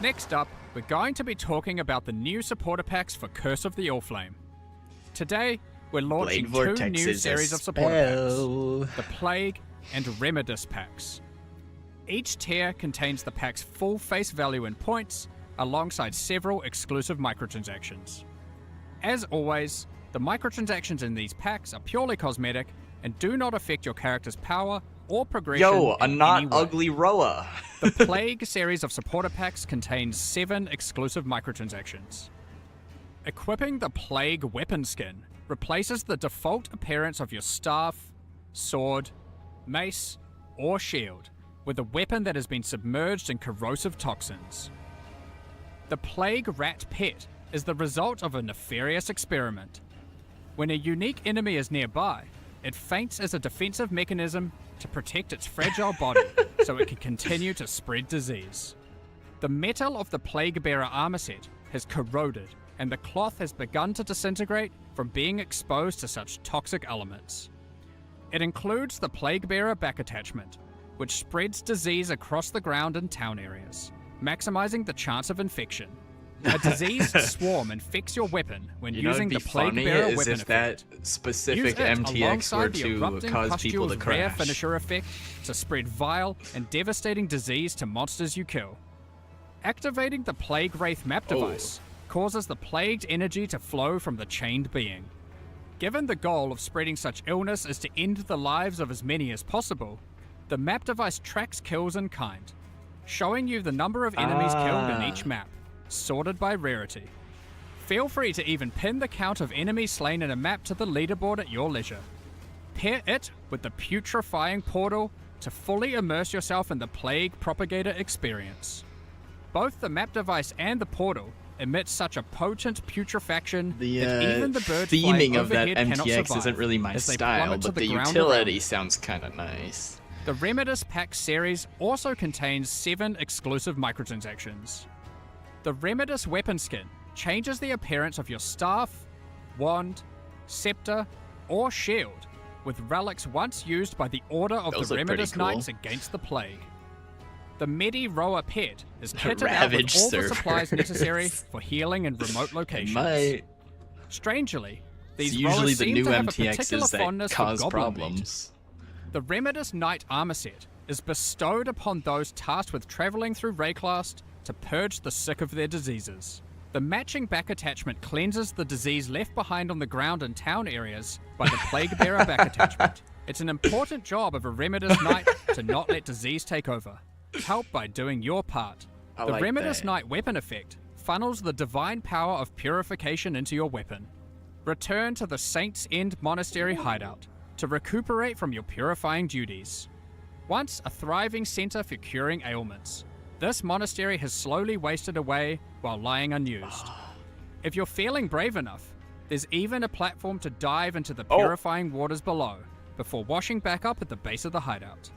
Next up, we're going to be talking about the new supporter packs for Curse of the Allflame. Today, we're launching Blade two Vortex new is a series of supporter spell. packs, the Plague and Remedis packs. Each tier contains the pack's full face value in points, alongside several exclusive microtransactions. As always, the microtransactions in these packs are purely cosmetic and do not affect your character's power or progression Yo, a in not any way. ugly Roa. The Plague series of supporter packs contains 7 exclusive microtransactions. Equipping the Plague weapon skin replaces the default appearance of your staff, sword, mace, or shield with a weapon that has been submerged in corrosive toxins. The Plague rat pet is the result of a nefarious experiment. When a unique enemy is nearby, it faints as a defensive mechanism to protect its fragile body so it can continue to spread disease. The metal of the Plague Bearer armor set has corroded, and the cloth has begun to disintegrate from being exposed to such toxic elements. It includes the Plague Bearer back attachment, which spreads disease across the ground in town areas, maximizing the chance of infection. A disease swarm infects your weapon when You know, using it'd the be Plague funny Bearer is weapon if effect. that specific Use it MTX were alongside the to erupting cause people to pustule's rare crash. finisher effect to spread vile and devastating disease to monsters you kill. Activating the Plague Wraith map device causes the plagued energy to flow from the chained being. Given the goal of spreading such illness is to end the lives of as many as possible, the map device tracks kills in kind, showing you the number of enemies killed in each map, sorted by rarity. Feel free to even pin the count of enemies slain in a map to the leaderboard at your leisure. Pair it with the putrefying portal to fully immerse yourself in the Plague Propagator experience. Both the map device and the portal emit such a potent putrefaction The that even the birds flying theming of that overhead cannot MTX survive isn't really my as they style, plummet to but the ground utility around. sounds kind of nice. The Remedis Pack series also contains 7 exclusive microtransactions. The Remedis weapon skin changes the appearance of your staff, wand, scepter, or shield with relics once used by the Order of Those the look pretty Remedis cool. Knights against the Plague. The Medi Roa pet is kitted out with Ravage all the supplies servers. necessary for healing in remote locations. Might. Strangely, these It's usually Roas the seem new to have a particular MTXs that fondness for cause goblin meat. problems. The Remedis Knight armor set is bestowed upon those tasked with traveling through Rayclast to purge the sick of their diseases. The matching back attachment cleanses the disease left behind on the ground in town areas by the Plague Bearer back attachment. It's an important job of a Remedis Knight to not let disease take over. Help by doing your part. I The like Remedis that. Knight weapon effect funnels the divine power of purification into your weapon. Return to the Saints' End Monastery hideout to recuperate from your purifying duties. Once a thriving center for curing ailments, this monastery has slowly wasted away while lying unused. If you're feeling brave enough, there's even a platform to dive into the purifying waters below before washing back up at the base of the hideout.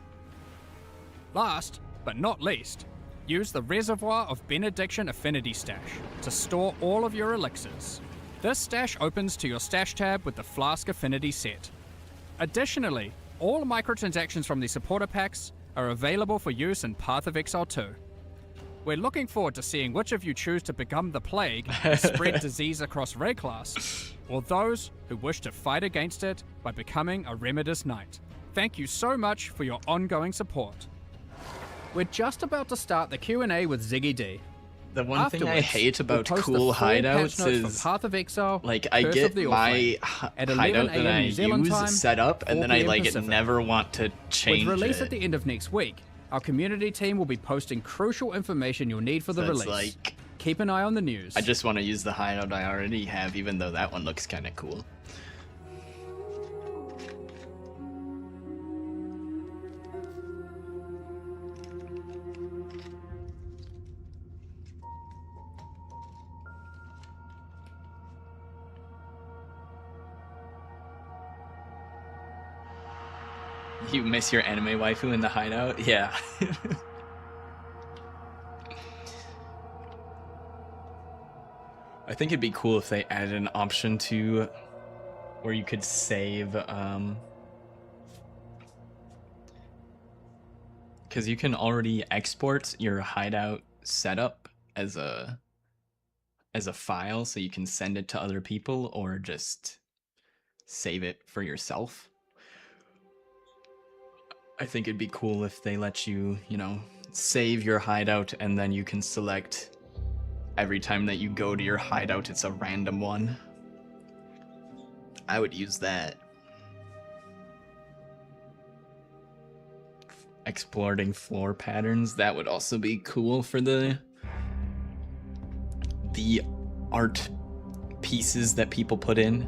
Last, but not least, use the Reservoir of Benediction Affinity Stash to store all of your elixirs. This stash opens to your stash tab with the Flask Affinity set. Additionally, all microtransactions from the supporter packs are available for use in Path of Exile 2. We're looking forward to seeing which of you choose to become the Plague and spread disease across Rayclast, or those who wish to fight against it by becoming a Remedis Knight. Thank you so much for your ongoing support. We're just about to start the Q&A with Ziggy D. The one thing I Afterwards, hate we'll about post the cool full patch hideouts notes for is, Path of Exile, like, I Curse get of the my Allflame at 11 hideout that a.m. I New Zealand use time, set up, and 4 then I p.m. like Pacific. never want to change With release it. at the end of next week, our community team will be posting crucial information you'll need for the So it's release. like, Keep an eye on the news. I just want to use the hideout I already have, even though that one looks kind of cool. You miss your anime waifu in the hideout? Yeah. I think it'd be cool if they added an option to where you could save, because you can already export your hideout setup as a file, so you can send it to other people or just save it for yourself. I think it'd be cool if they let you, you know, save your hideout and then you can select every time that you go to your hideout, it's a random one. I would use that. Exploring floor patterns, that would also be cool for the art pieces that people put in.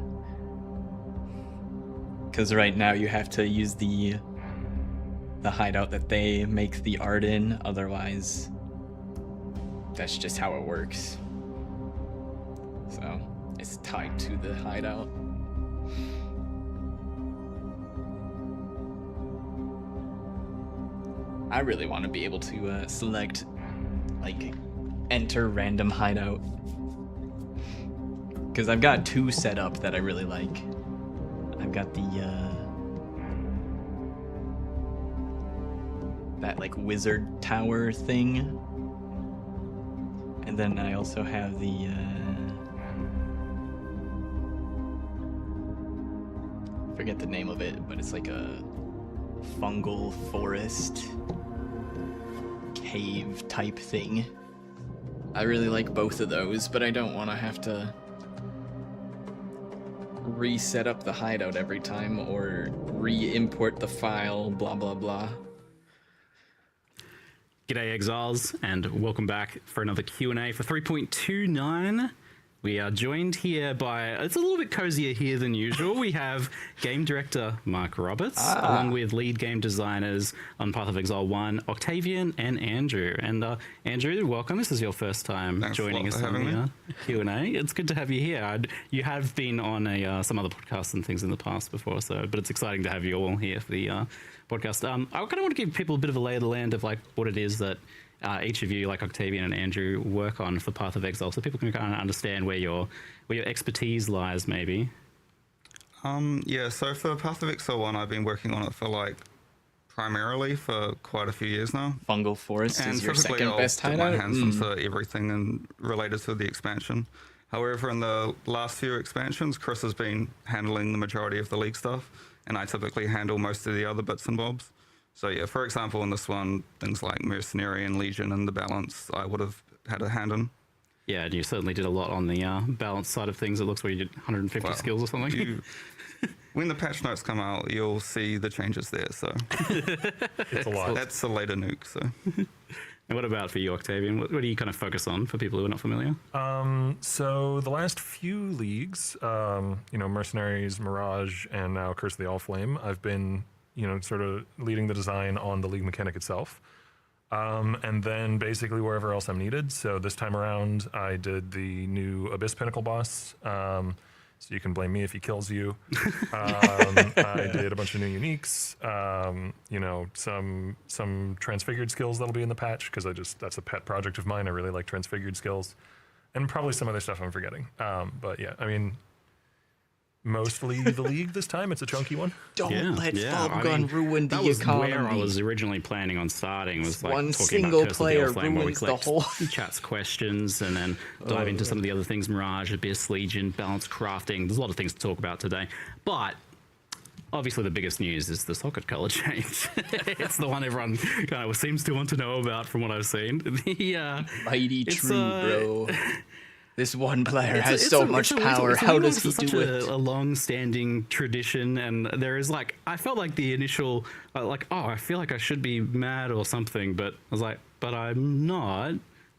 Because right now you have to use the hideout that they make the art in, otherwise that's just how it works. So it's tied to the hideout. I really want to be able to select, like, enter random hideout. Because I've got two set up that I really like. I've got the, that, like, wizard tower thing. And then I also have the, I forget the name of it, but it's like a fungal forest cave type thing. I really like both of those, but I don't want to have to reset up the hideout every time or re-import the file, blah blah blah. G'day Exiles, and welcome back for another Q&A for 3.29. We are joined here by, it's a little bit cozier here than usual. We have game director Mark Roberts, along with lead game designers on Path of Exile 1, Octavian and Andrew. And Andrew, welcome. This is your first time joining us on the Q&A. It's good to have you here. You have been on some other podcasts and things in the past before, but it's exciting to have you all here for the podcast. I kind of want to give people a bit of a lay of the land of like what it is that each of you, like Octavian and Andrew, work on for Path of Exile, so people can kind of understand where your expertise lies, maybe. Yeah, so for Path of Exile 1, I've been working on it for primarily for quite a few years now. Fungal Forest and is your typically second I'll best get my hideout? hands on for everything and related to the expansion. However, in the last few expansions, Chris has been handling the majority of the league stuff, and I typically handle most of the other bits and bobs. So yeah, for example, in this one, things like Mercenary and Legion and the balance, I would have had a hand in. Yeah, and you certainly did a lot on the balance side of things. It looks like you did 150 skills or something. When the patch notes come out, you'll see the changes there, so. It's a lot. That's a later nuke, so. And what about for you, Octavian? What do you kind of focus on for people who are not familiar? So the last few leagues, Mercenaries, Mirage, and now Curse of the Allflame, I've been sort of leading the design on the league mechanic itself. And then basically wherever else I'm needed. So this time around, I did the new Abyss Pinnacle boss. So you can blame me if he kills you. I did a bunch of new uniques, some transfigured skills that'll be in the patch, because that's a pet project of mine. I really like transfigured skills. And probably some other stuff I'm forgetting. But yeah, I mean, mostly the league this time. It's a chunky one. Don't let Foggun ruin the economy. That was where I was originally planning on starting. Was like one talking single about player Curse of the Allflame, where we ruins the collect whole. chat's questions and then dive into some of the other things: Mirage, Abyss, Legion, balance crafting. There's a lot of things to talk about today, but obviously the biggest news is the socket color change. It's the one everyone kind of seems to want to know about from what I've seen. Mighty true, bro. This one player has so much power. How does he do it? A long-standing tradition, and there is I felt like the initial, I feel like I should be mad or something, but I was like, but I'm not.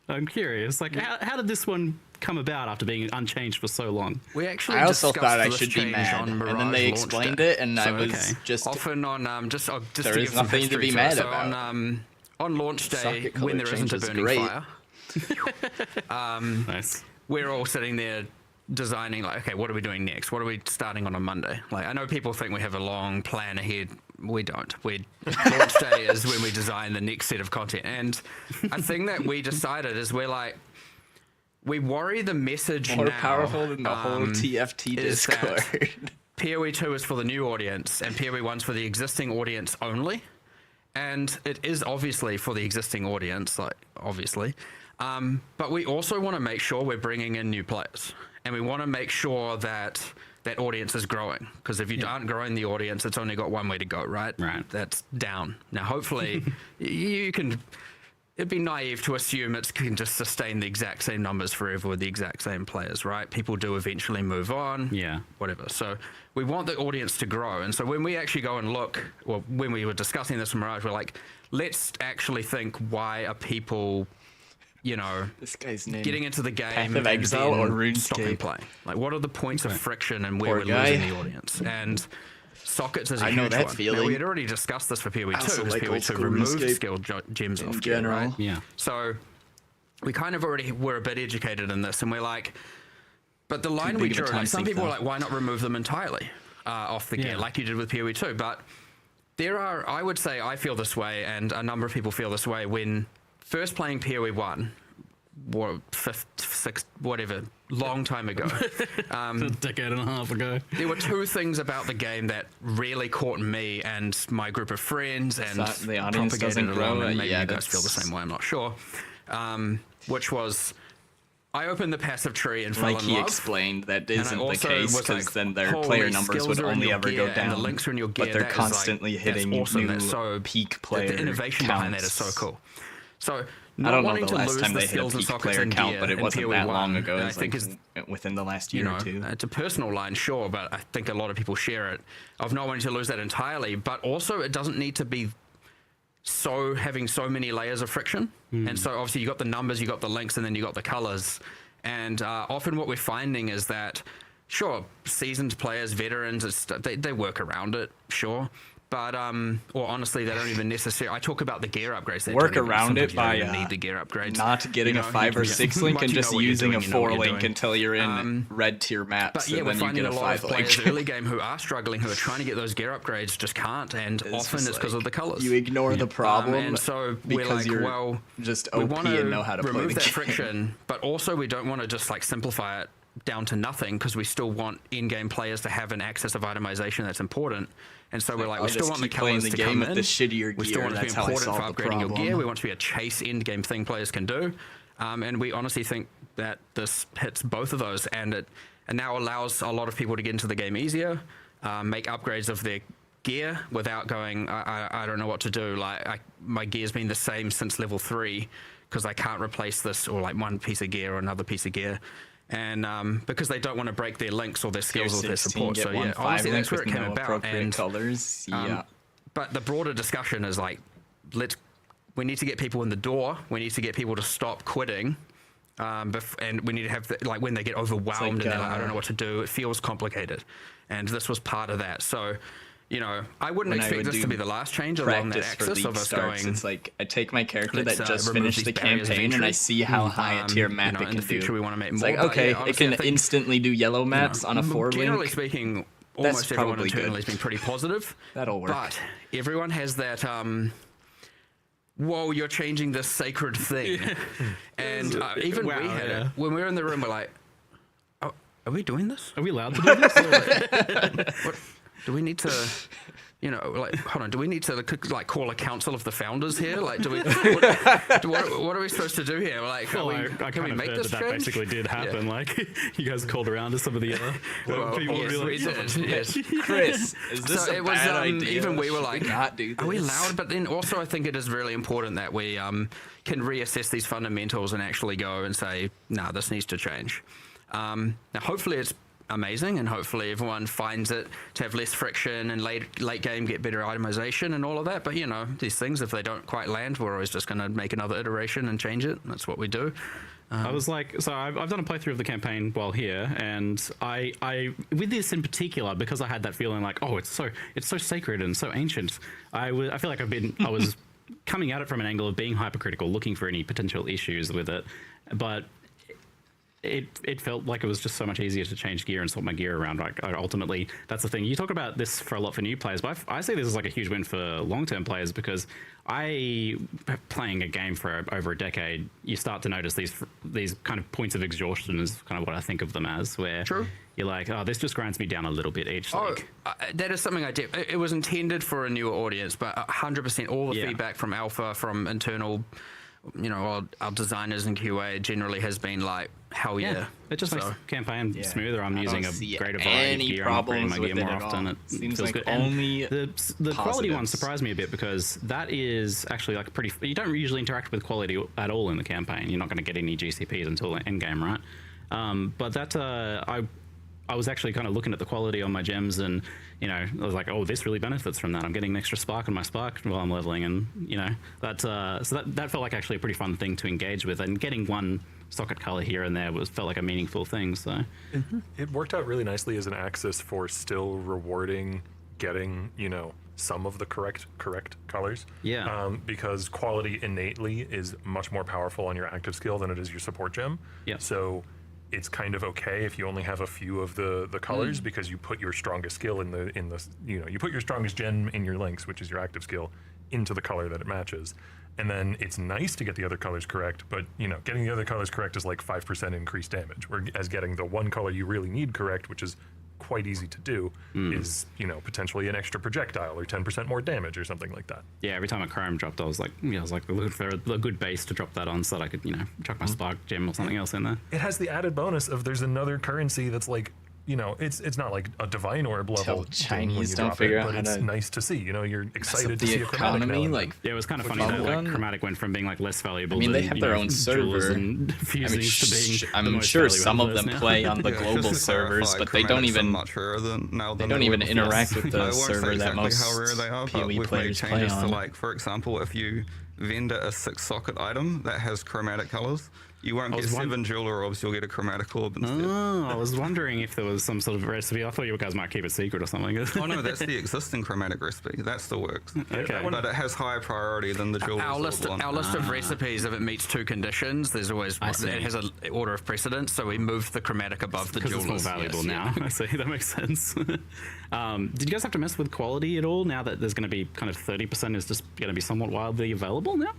I'm curious. How did this one come about after being unchanged for so long? We actually I also thought I this should be change mad, on and then they Mirage explained launch it, and day. I was okay. just often on just there to is give some nothing to history be to mad it. So about. On launch day, Socket color when there isn't a change is burning great. fire, Nice. we're all sitting there designing okay, what are we doing next? What are we starting on a Monday? I know people think we have a long plan ahead. We don't. Launch day is when we design the next set of content. And a thing that we decided is we worry the message More now, powerful than the whole TFT is Discord. PoE 2 is for the new audience, and PoE 1's for the existing audience only. And it is obviously for the existing audience, like obviously. But we also want to make sure we're bringing in new players, and we want to make sure that that audience is growing. Because if you aren't growing the audience, it's only got one way to go, right? Right. That's down. Now, hopefully, you can. It'd be naive to assume it can just sustain the exact same numbers forever with the exact same players, right? People do eventually move on. Yeah. Whatever. So we want the audience to grow. And so when we actually go and look, well, when we were discussing this with Mirage, we're like, let's actually think, why are people, you know, This guy's name. getting into the game Path of and Exile then or stopping RuneScape? playing? Like, what are the points of friction and where Poor we're guy. losing the audience? And sockets is a I know huge that one. feeling. Now, we had already discussed this for PoE 2 also because like PoE old 2 school removed RuneScape skill gems in off gear, general. right? Yeah. So we kind of already were a bit educated in this, and we're like, but the line we big of a drew, time like some sink, people were though. like, why not remove them entirely off the gear, Yeah. like you did with PoE 2? But there are, I would say, I feel this way, and a number of people feel this way when first playing PoE 1, or fifth, sixth, whatever, long time ago. A decade and a half ago. There were two things about the game that really caught me and my group of friends, and So the audience doesn't propagated around, grow? and maybe Yeah, you guys feel the that's- same way, I'm not sure. Which was, I opened the passive tree and fell Like in he love. explained, that And I isn't the also case, was because like, then their holy, player numbers skills would are in only your ever gear, go down. and the links are in your gear. But they're That is, like, constantly that's hitting awesome. new That's so peak player the innovation behind that is so counts. cool. So I not don't know wanting the to last lose time the they hit a skills and peak sockets player in count, gear but it in wasn't PoE that long 1, ago. It I was think like is within the last you year know, or two. it's a personal line, sure, but I think a lot of people share it, of not wanting to lose that entirely. But also, it doesn't need to be so having so many layers of friction. And so obviously you got the numbers, you got the links, and then you got the colors. And often what we're finding is that, sure, seasoned players, veterans, they work around it, sure. But, or honestly, they don't even necessarily. I talk about the gear upgrades. They Work don't even- around it sometimes you by don't even need the gear upgrades. not getting You a know, 5 you or can- 6 link once and you know just what you're using doing, a you know what 4 you're link doing. until you're in red tier maps, But yeah, and we're then you finding get a a lot of 5 players link. early game who are struggling, who are trying to get those gear upgrades, just can't, and It's often just it's because like, of the colors. You ignore the problem, and so we're because like, you're well, just we OP want and know how to play remove the that game. friction, but also we don't want to just like simplify it down to nothing, because we still want in-game players to have an access of itemization that's important. And so we're like, I'll we still just want the keep playing colors the to game come with in. the shittier We still gear. want it to be That's how I important for solve the upgrading your problem. gear. We want it to be a chase end-game thing players can do. And we honestly think that this hits both of those, and now allows a lot of people to get into the game easier, make upgrades of their gear without going, I don't know what to do. Like my gear's been the same since level 3 because I can't replace this, or like one piece of gear or another piece of gear. And because they don't want to break their links or their skills or their 16, support. get So one yeah, 5 honestly, link that's where it with came no about. appropriate And colors. Yeah. but the broader discussion is like, we need to get people in the door. We need to get people to stop quitting. And we need to have, like, when they get overwhelmed and they're like, I don't know what to do, it feels complicated. And this was part of that. So, you know, I wouldn't When I expect would this to do be the last change along that Practice for axis league of us starts. going, It's like I take my character let's, that just remove finished these the barriers of campaign and I entry. see how high a tier map you know, it in can the future do. we want to make It's more. like, but okay, yeah, it honestly, I can think, instantly do yellow maps on a 4 generally link. speaking, That's almost everyone probably internally good. has been pretty positive. That'll work. But everyone has that, whoa, you're changing this sacred thing. And even we had it. When we were in the room, we're like, oh, are we doing this? Are we allowed to do this? What, do we need to, you know, like, hold on, do we need to like call a council of the founders here? Like, do we, what are we supposed to do here? Like, Well, are we, I can we kind of make heard this that change? basically did happen. Like, you guys called around to some of the other people. yes, were we like, did, yes. Chris, is this So a it was, bad idea? even we were Should like, not do this? are we allowed? But then also I think it is really important that we can reassess these fundamentals and actually go and say, nah, this needs to change. Now, hopefully it's amazing, and hopefully everyone finds it to have less friction and late game get better itemization and all of that. But you know, these things, if they don't quite land, we're always just going to make another iteration and change it. That's what we do. I was like, so I've done a playthrough of the campaign while here, and I with this in particular, because I had that feeling like, oh, it's so sacred and so ancient. I feel like I was coming at it from an angle of being hypercritical, looking for any potential issues with it, but it felt like it was just so much easier to change gear and swap my gear around. Like ultimately, that's the thing. You talk about this for a lot for new players, but I see this as like a huge win for long-term players because playing a game for over a decade, you start to notice these kind of points of exhaustion is kind of what I think of them as, where you're like, oh, this just grinds me down a little bit each league. That is something I did. It was intended for a newer audience, but 100% all the feedback from Alpha, from internal, our designers and QA generally has been like, hell yeah. It just makes the campaign smoother. I'm using a greater variety any of gear. I'm upgrading my problems gear with more it at often. all. It Seems feels like good. only And the quality one positives. surprised me a bit because that is actually like pretty. You don't usually interact with quality at all in the campaign. You're not going to get any GCPs until end game, right? But that I was actually kind of looking at the quality on my gems, and I was like, oh, this really benefits from that. I'm getting an extra spark on my spark while I'm leveling, and that felt like actually a pretty fun thing to engage with, and getting one socket color here and there felt like a meaningful thing. So it worked out really nicely as an axis for still rewarding getting some of the correct colors. Yeah. Because quality innately is much more powerful on your active skill than it is your support gem. Yeah. So it's kind of okay if you only have a few of the colors because you put your strongest skill in the you put your strongest gem in your links, which is your active skill, into the color that it matches. And then it's nice to get the other colors correct, but getting the other colors correct is like 5% increased damage. Whereas getting the one color you really need correct, which is quite easy to do, is potentially an extra projectile or 10% more damage or something like that. yeah, every time a chrome dropped, I was like looking for a good base to drop that on so that I could chuck my spark gem or something else in there. It has the added bonus of there's another currency that's like it's not like a divine orb level. Chinese don't figure out but how it's to nice to see. You're excited to the see a chromatic economy. now. Like, Yeah, it was kind of With funny that Bubble like Gun? chromatic went from being like less valuable. I mean, they to, have you their know, own jewels server. and fusings to being. the I'm most sure valuable some of players them now. play on the Yeah, global just to servers, clarify, but they don't chromatics are even much rarer than now they than don't they even were before. interact with I the won't say server that exactly most how rare they are, but PoE we've made players play changes to, on. like, for example, if you vendor a 6-socket item that has chromatic colors, you won't get 7 jeweler orbs, you'll get a chromatic orb instead. Oh, I was wondering if there was some sort of recipe. I thought you guys might keep it secret or something. Oh no, that's the existing chromatic recipe. That still works. Okay. But it has higher priority than the jeweler's Our orb list, one. our list of recipes, if it meets 2 conditions, there's always see. it has an order of precedence. So we moved the chromatic above the Because it's more jewelers. valuable Yes, now. yeah. I see, that makes sense. Did you guys have to mess with quality at all now that there's going to be kind of 30% is just going to be somewhat wildly available now?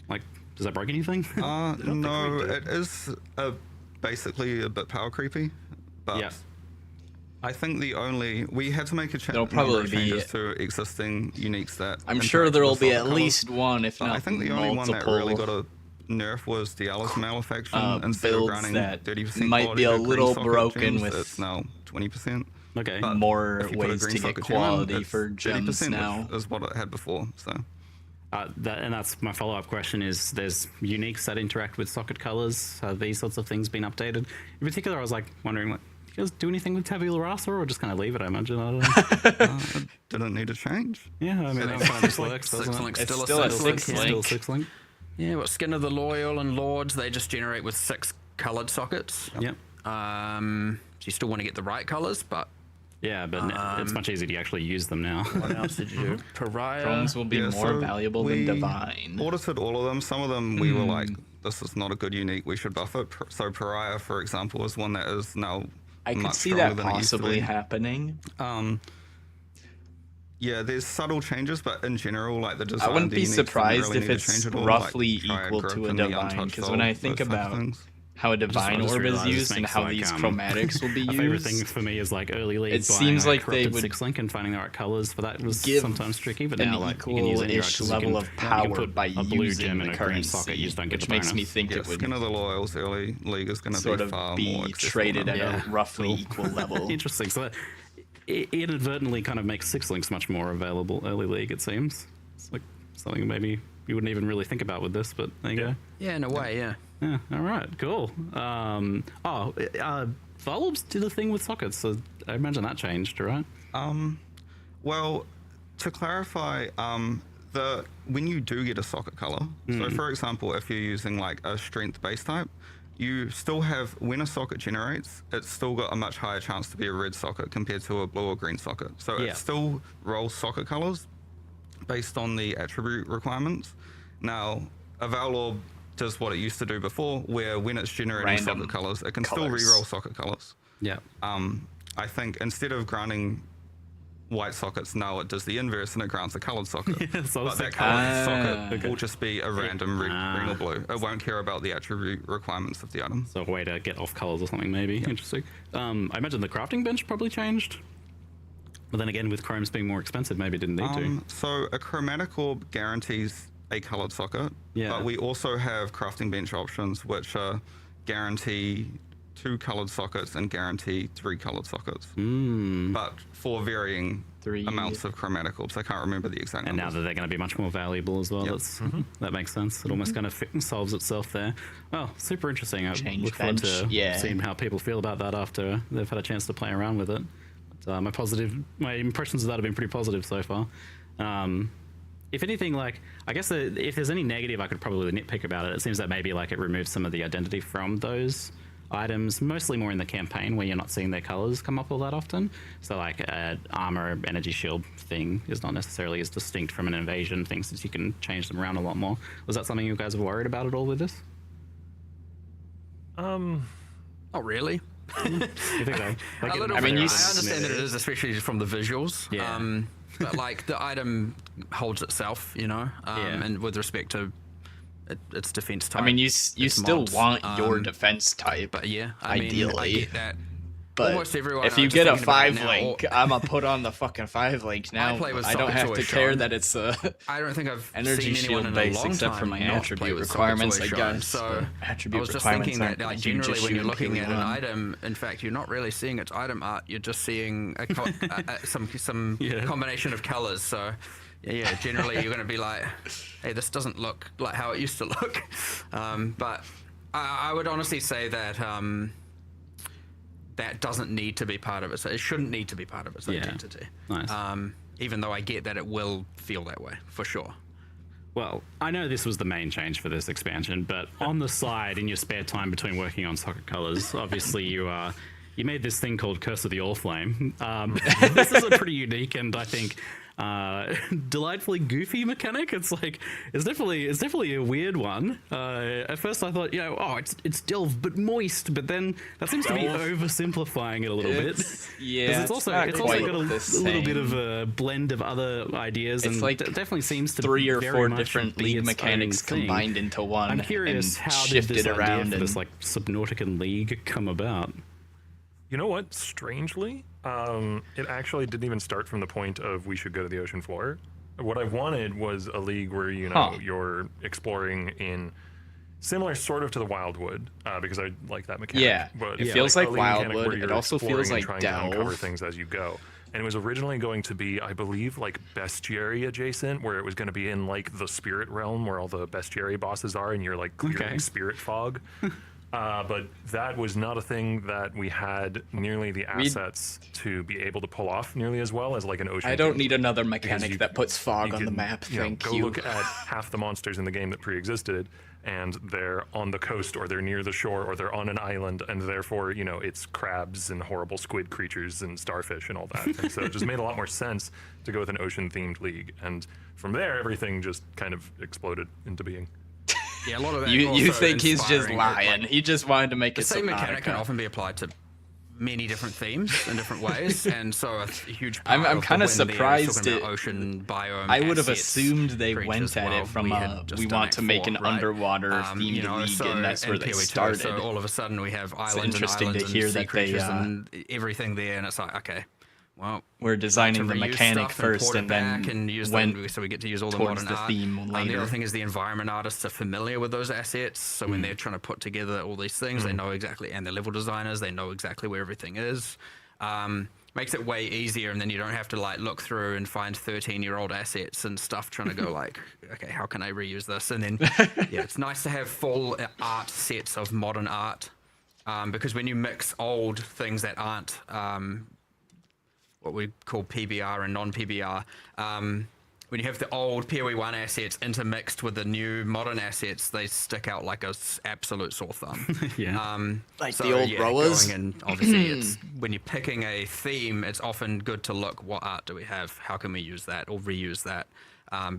Like, does that break anything? No, it is basically a bit power creepy, but Yeah. I think we had to make a There'll probably be- changes to existing uniques that I'm sure interact there will with be solid at colours. least one, if But not I think the only one multiple, that really got a nerf was the Alice Malefaction. Instead of builds running that 30% might quality be a to green little socket broken gems, with it's now 20%. Okay. But more if you put a ways green to get socket gem in, quality it's for gems 30%, now. which is what it had before. So And that's my follow-up question is there's uniques that interact with socket colors. Have these sorts of things been updated? In particular, I was like wondering, like, do you guys do anything with tabula rasa or just kind of leave it, I imagine? I don't know. it didn't need to change. Yeah, I mean, that kind of just works, doesn't Six it? link, It's still still a a 6 6 link. link. Still 6 link. Yeah, what Skin of the Loyal and Lords? They just generate with 6 coloured sockets. Yep. So you still want to get the right colours, but Yeah, but it's much easier to actually use them now. what else did you do? Pariah. Chromes will be Yeah, more so valuable than we divine. audited all of them. Some of them we were like, this is not a good unique, we should buff it. So Pariah, for example, is one that is now I could much see stronger that than it used to possibly be. happening. Yeah, there's subtle changes, but in general, like the design, I wouldn't the be uniques didn't surprised really if need to it's change at all, roughly like Triad equal Grip to a and the divine. Untouched Because when I Soul, think those type of about things. how a I divine just orb is realised this used and makes, how like, these chromatics will be a favorite used, thing for me is like early league. It buying seems a like they corrupted would 6 link and finding the right colors for that was give sometimes tricky. But an now, like, you can use any equal-ish right, 'cause level you of can power put by a blue using gem the in a green socket, you just don't get which the makes me bonus. think Yeah, it would Skin of the Loyals early league is going to sort be of far more be accessible traded now. at Yeah, a roughly cool. equal level. Interesting. So it inadvertently kind of makes 6 links much more available early league, it seems. It's like something maybe you wouldn't even really think about with this, but there you go. Yeah, in a way, yeah. Yeah, all right, cool. Bulbs did a thing with sockets, so I imagine that changed, right? Well, to clarify, when you do get a socket color, so for example, if you're using like a strength base type, you still have, when a socket generates, it's still got a much higher chance to be a red socket compared to a blue or green socket. So Yeah. it still rolls socket colors based on the attribute requirements. Now, a Valor does what it used to do before, where when it's generating Random socket colors, it can still colours. reroll socket colors. Yeah. I think instead of granting white sockets, now it does the inverse and it grants a colored socket. so I was But that thinking- colored socket will just be a random green or blue. It won't care about the attribute requirements of the item. So a way to get off colors or something, maybe. Interesting. I imagine the crafting bench probably changed. But then again, with chromes being more expensive, maybe it didn't need to. So a chromatic orb guarantees a colored socket, Yeah. but we also have crafting bench options which guarantee 2 colored sockets and guarantee 3 colored sockets. But for varying 3 amounts of chromatic orbs. I can't remember the exact And now numbers. that they're going to be much more valuable as well, Yep. that makes sense. It almost kind of solves itself there. Well, super interesting. I Change look forward to bench, yeah. seeing how people feel about that after they've had a chance to play around with it. But, my impressions of that have been pretty positive so far. If anything, like, I guess if there's any negative I could probably nitpick about it, it seems that maybe like it removes some of the identity from those items, mostly more in the campaign where you're not seeing their colors come up all that often. So like armor, energy shield thing is not necessarily as distinct from an invasion thing, since you can change them around a lot more. Was that something you guys were worried about at all with this? Not really. You think so? Like A little I mean, bit. you I s- understand that it is, especially from the visuals. Yeah. But like the item holds itself, you know, Yeah. and with respect to its defense type. I mean, you its still mods, want your defense type, But yeah, I mean, I ideally. get that. But Almost everyone. if I'm you just get a thinking about it 5 now, link, I'm gonna put on the fucking 5 link now. play with I don't sockets have to always care shown. that it's a I don't think I've energy seen anyone shield in base, a long except time for my not play attribute with requirements, sockets I always shown. guess. So The attribute I was just requirements thinking that, aren't like, a huge generally issue when you're in looking at an PoE1. item, in fact, you're not really seeing its item art. You're just seeing some Yeah. combination of colors. So. Yeah, generally you're going to be like, hey, this doesn't look like how it used to look. But I would honestly say that that doesn't need to be part of it. So it shouldn't need to be part of its identity. Nice. Even though I get that it will feel that way, for sure. Well, I know this was the main change for this expansion, but on the side, in your spare time between working on socket colors, obviously you made this thing called Curse of the Allflame. This is a pretty unique and I think delightfully goofy mechanic. It's definitely a weird one. At first I thought, it's delve but moist, but then that seems to be oversimplifying it a little bit. Yeah, Because it's also got a little bit of a blend of other ideas, It's and like it definitely seems to 3 or very 4 much different be league its mechanics own thing. combined into one. I'm curious, and how did shifted this idea around for and this like Subnautica League come about? You know what? Strangely, it actually didn't even start from the point of we should go to the ocean floor. What I wanted was a league where you're exploring in similar sort of to the Wildwood, because I like that mechanic. Yeah, but it feels like a league mechanic Wildwood, where it you're also feels exploring and like trying to uncover Delve. things as you go. And it was originally going to be, I believe, like bestiary adjacent, where it was going to be in like the spirit realm where all the bestiary bosses are, and you're like clearing spirit fog. But that was not a thing that we had nearly the assets to be able to pull off nearly as well as like an ocean. I don't theme. need another Because mechanic that puts fog on the can, map. you know, Thank go you. look at half the monsters in the game that pre-existed, and they're on the coast, or they're near the shore, or they're on an island, and therefore, it's crabs and horrible squid creatures and starfish and all that. And so it just made a lot more sense to go with an ocean-themed league. And from there, everything just kind of exploded into being. Yeah, a lot of that. You also think he's just inspiring, lying? like, He just wanted to make the it same mechanic can Subnautica. often be applied to many different themes in different ways, and so a huge part I'm of the kinda win there is surprised talking about it- ocean biome. I would have assets, assumed they creatures. went at Well, it from had just we done want Act to make 4, an right? underwater themed league, so and that's in where they PoE 2, started. So all of a sudden we have islands interesting and to islands hear and sea that they, creatures and everything there, and it's like, okay, well, We're designing to the reuse mechanic stuff first, port it and then back and use went them, so we get to use all the towards modern the art. theme The later. other thing is the environment artists are familiar with those assets, so when they're trying to put together all these things, they know exactly, and the level designers, they know exactly where everything is. Makes it way easier, and then you don't have to like look through and find 13-year-old assets and stuff trying to go like, okay, how can I reuse this? And then yeah, it's nice to have full art sets of modern art, because when you mix old things that aren't what we call PBR and non-PBR, when you have the old PoE1 assets intermixed with the new modern assets, they stick out like a absolute sore thumb. Yeah. Like the old rowers? Going in, obviously, it's when you're picking a theme, it's often good to look, what art do we have? How can we use that or reuse that?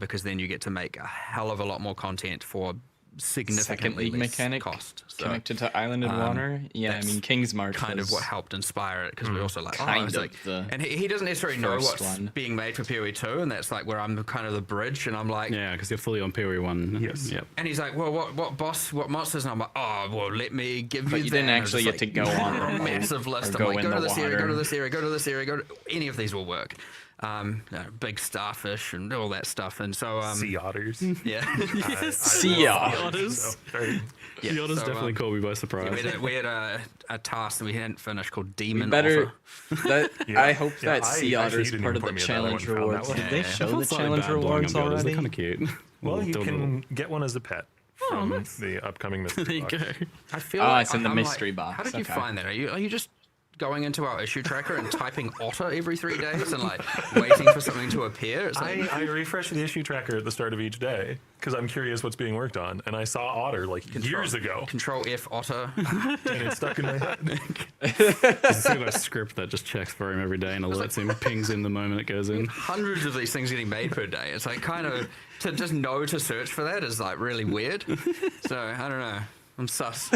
Because then you get to make a hell of a lot more content for significantly second league less mechanic cost. So, connected to Island and Water. Yeah, I that's mean King's March kind was of what helped inspire it because we also like kind it's of like, the and he doesn't necessarily know first what's one. being made for PoE 2, and that's like where I'm kind of the bridge, and I'm like, Yeah, because you're fully on PoE 1. Yes. Yep. and he's like, well, what monsters? And I'm like, oh, well, let me give But you. you that. didn't And it's actually just get to go on a the massive boat list. or I'm go like, in go to the this area, go to water. this area, go to this area, go to any of these will work. Big starfish and all that stuff, and so Sea otters. yeah. Sea otters. So, very, Yeah, The otters so, definitely caught me by surprise. we had a task that we hadn't finished called We Demon better. Offer. That, Yeah. I hope Yeah, that I- sea actually, otter's you didn't part of even the point me at that. I challenge wouldn't have found rewards. that Did one. they Yeah, show I feel the slightly challenge bad blowing rewards up otters. already? They're kind of cute. Well, you Don't know. can get one as a pet from the upcoming mystery There you box. go. I feel Oh, like it's in the I'm mystery like, box, How did you okay. find that? Are you just going into our issue tracker and typing otter every 3 days and like waiting for something to appear? It's like, I refresh the issue tracker at the start of each day because I'm curious what's being worked on, and I saw otter like years ago, Control F otter. and it stuck in my head. It's a script that just checks for him every day and alerts him, pings him the moment it goes in. Hundreds of these things getting made per day. It's like kind of to just know to search for that is like really weird. So I don't know. I'm sus.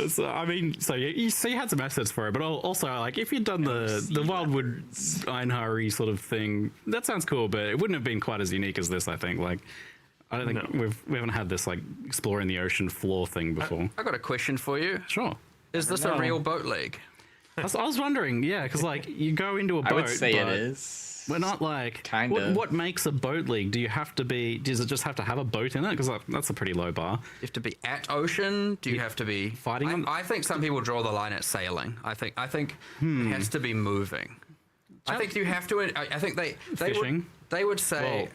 So, I mean, so you had some assets for it, but also like if you'd done the Wildwood Einhari sort of thing, that sounds cool, but it wouldn't have been quite as unique as this. I think. Like, I don't think we haven't had this like exploring the ocean floor thing before. I got a question for you. Sure. Is this a real boat league? I was wondering, yeah, because like you go into a boat. I would say it but is. We're not like Kinda. What makes a boat league? Do you have to be? Does it just have to have a boat in it? Because that's a pretty low bar. You have to be at ocean? Do you have to be Fighting them? I think some people draw the line at sailing. I think it has to be moving. I think you have to. I think they Fishing? They would say.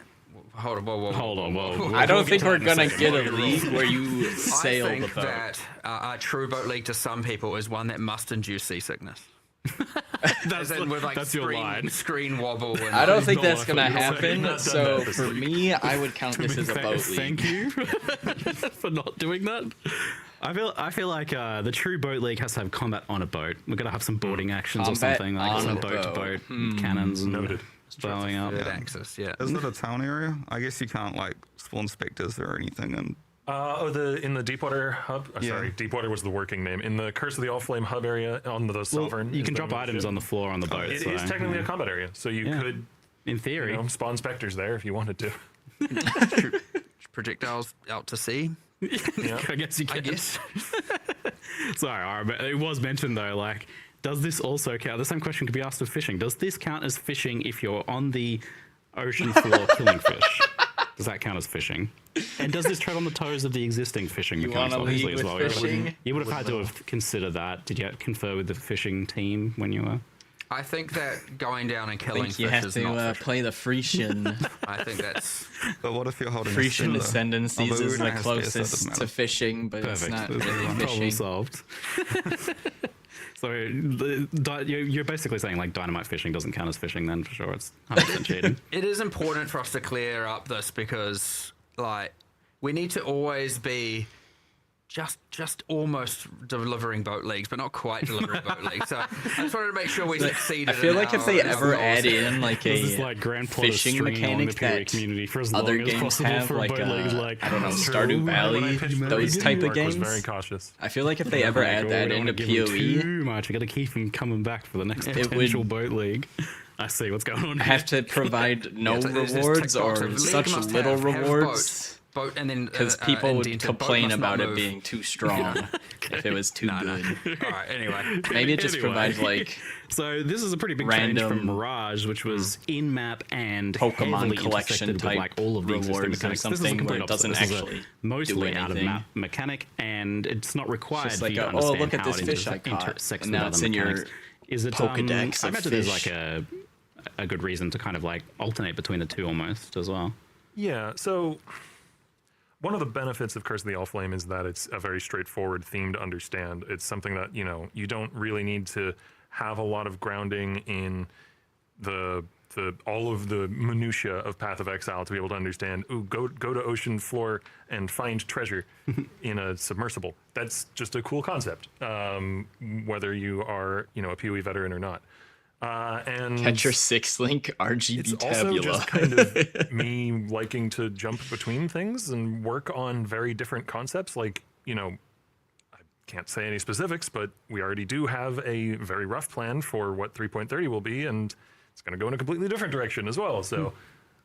Hold on, whoa. I don't think we're get to that in a gonna get a second. league where you sail I the think boat. that a true boat league to some people is one that must induce seasickness. That's, As in with like that's your line. screen wobble. And I don't think not that's like gonna what you're saying. happen. Not done So that this for week. me, I would count this as a boat league. Thank you for not doing that. I feel like the true boat league has to have combat on a boat. We're gonna have some boarding actions Combat or something like on some a boat to boat. boat cannons and Noted. blowing up. Third axis, yeah. Isn't it a town area? I guess you can't like spawn specters or anything. And In the Deepwater hub. Sorry, Deepwater was the working name. In the Curse of the Allflame hub area on the Sovereign. You is can the drop items ship. on the floor on the boat. It so, is technically a combat area, so you Yeah. could in theory. spawn specters there if you wanted to. Projectiles out to sea. I guess you can. I guess. Sorry, it was mentioned though, like, does this also count? The same question could be asked of fishing. Does this count as fishing if you're on the ocean floor killing fish? Does that count as fishing? And does this tread on the toes of the existing fishing You mechanics, want a obviously, league as with well? fishing? You would have had to have considered that. Did you confer with the fishing team when you were? I think that going down and I killing think you fish have is to not fishing. play the Frisian. I think that's but what if you're holding Frisian a cylinder? ascendancies Although is we the don't have space, so it doesn't closest matter. to fishing, but it's Perfect. not There's really problem fishing. solved. So you're basically saying like dynamite fishing doesn't count as fishing then, for sure. It's 100% cheating. it is important for us to clear up this because like we need to always be just almost delivering boat leagues, but not quite delivering boat leagues. So I just wanted to make sure we succeeded. I feel like if they in our ever goals. add in like This is a like grand plot of fishing stringing along the mechanic PoE that community for as other long as games possible have, for a like, boat league. Like, I don't know, True. Stardew When I Valley, pitched for those League, type of Mark was games. very cautious. I feel like if they ever add that we don't into wanna give him PoE, too much. We got to keep him coming back for the next It potential would- boat league. I see what's going on. I have to provide no Yeah, so there's this rewards tick box of or league such must little have rewards. boat and then Because people would indented, boat complain must not about it move. being too strong if it was too good. All right. Anyway, Maybe it just Anyway. provides like So this is a pretty big change from random Mirage, which was in-map and Pokemon heavily collection intersected with type like all of the existing rewards or mechanics. This is something the where complete it doesn't opposite. This is a actually mostly do out of anything. map mechanic, and it's not required just for like you to oh, understand look at how this it fish I caught, intersects and with now other it's in your mechanics. Is it Pokedex I of imagine there's fish. like a good reason to kind of like alternate between the two almost as well. Yeah, so one of the benefits of Curse of the Allflame is that it's a very straightforward theme to understand. It's something that, you don't really need to have a lot of grounding in the all of the minutia of Path of Exile to be able to understand, go to ocean floor and find treasure in a submersible. That's just a cool concept, whether you are, a PoE veteran or not. And Catch your 6-link RGB it's tabula. also just kind of me liking to jump between things and work on very different concepts. Like, I can't say any specifics, but we already do have a very rough plan for what 3.30 will be, and it's going to go in a completely different direction as well. So,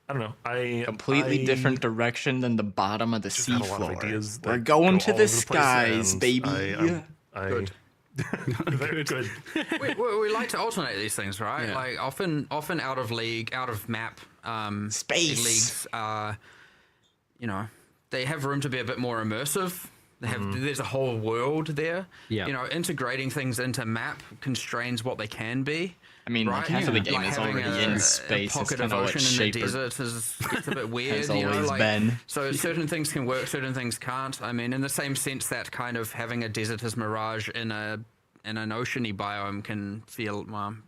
I don't know. Completely different direction than the bottom of the just had a lot of seafloor. ideas We're that going go to all the over the place, skies, and baby. Good. Very good. we like to alternate these things, right? Yeah. Like often out of league, out of map, Space. leagues are, they have room to be a bit more immersive. They have there's a whole world there. Yeah. Integrating things into map constrains what they can be. I mean, like, right? half of the game Like is having already in space. A It's pocket kind of of what ocean in the Shaper desert gets a bit weird. has always been. So certain things can work, certain things can't. I mean, in the same sense that kind of having a desert as Mirage in an oceany biome can feel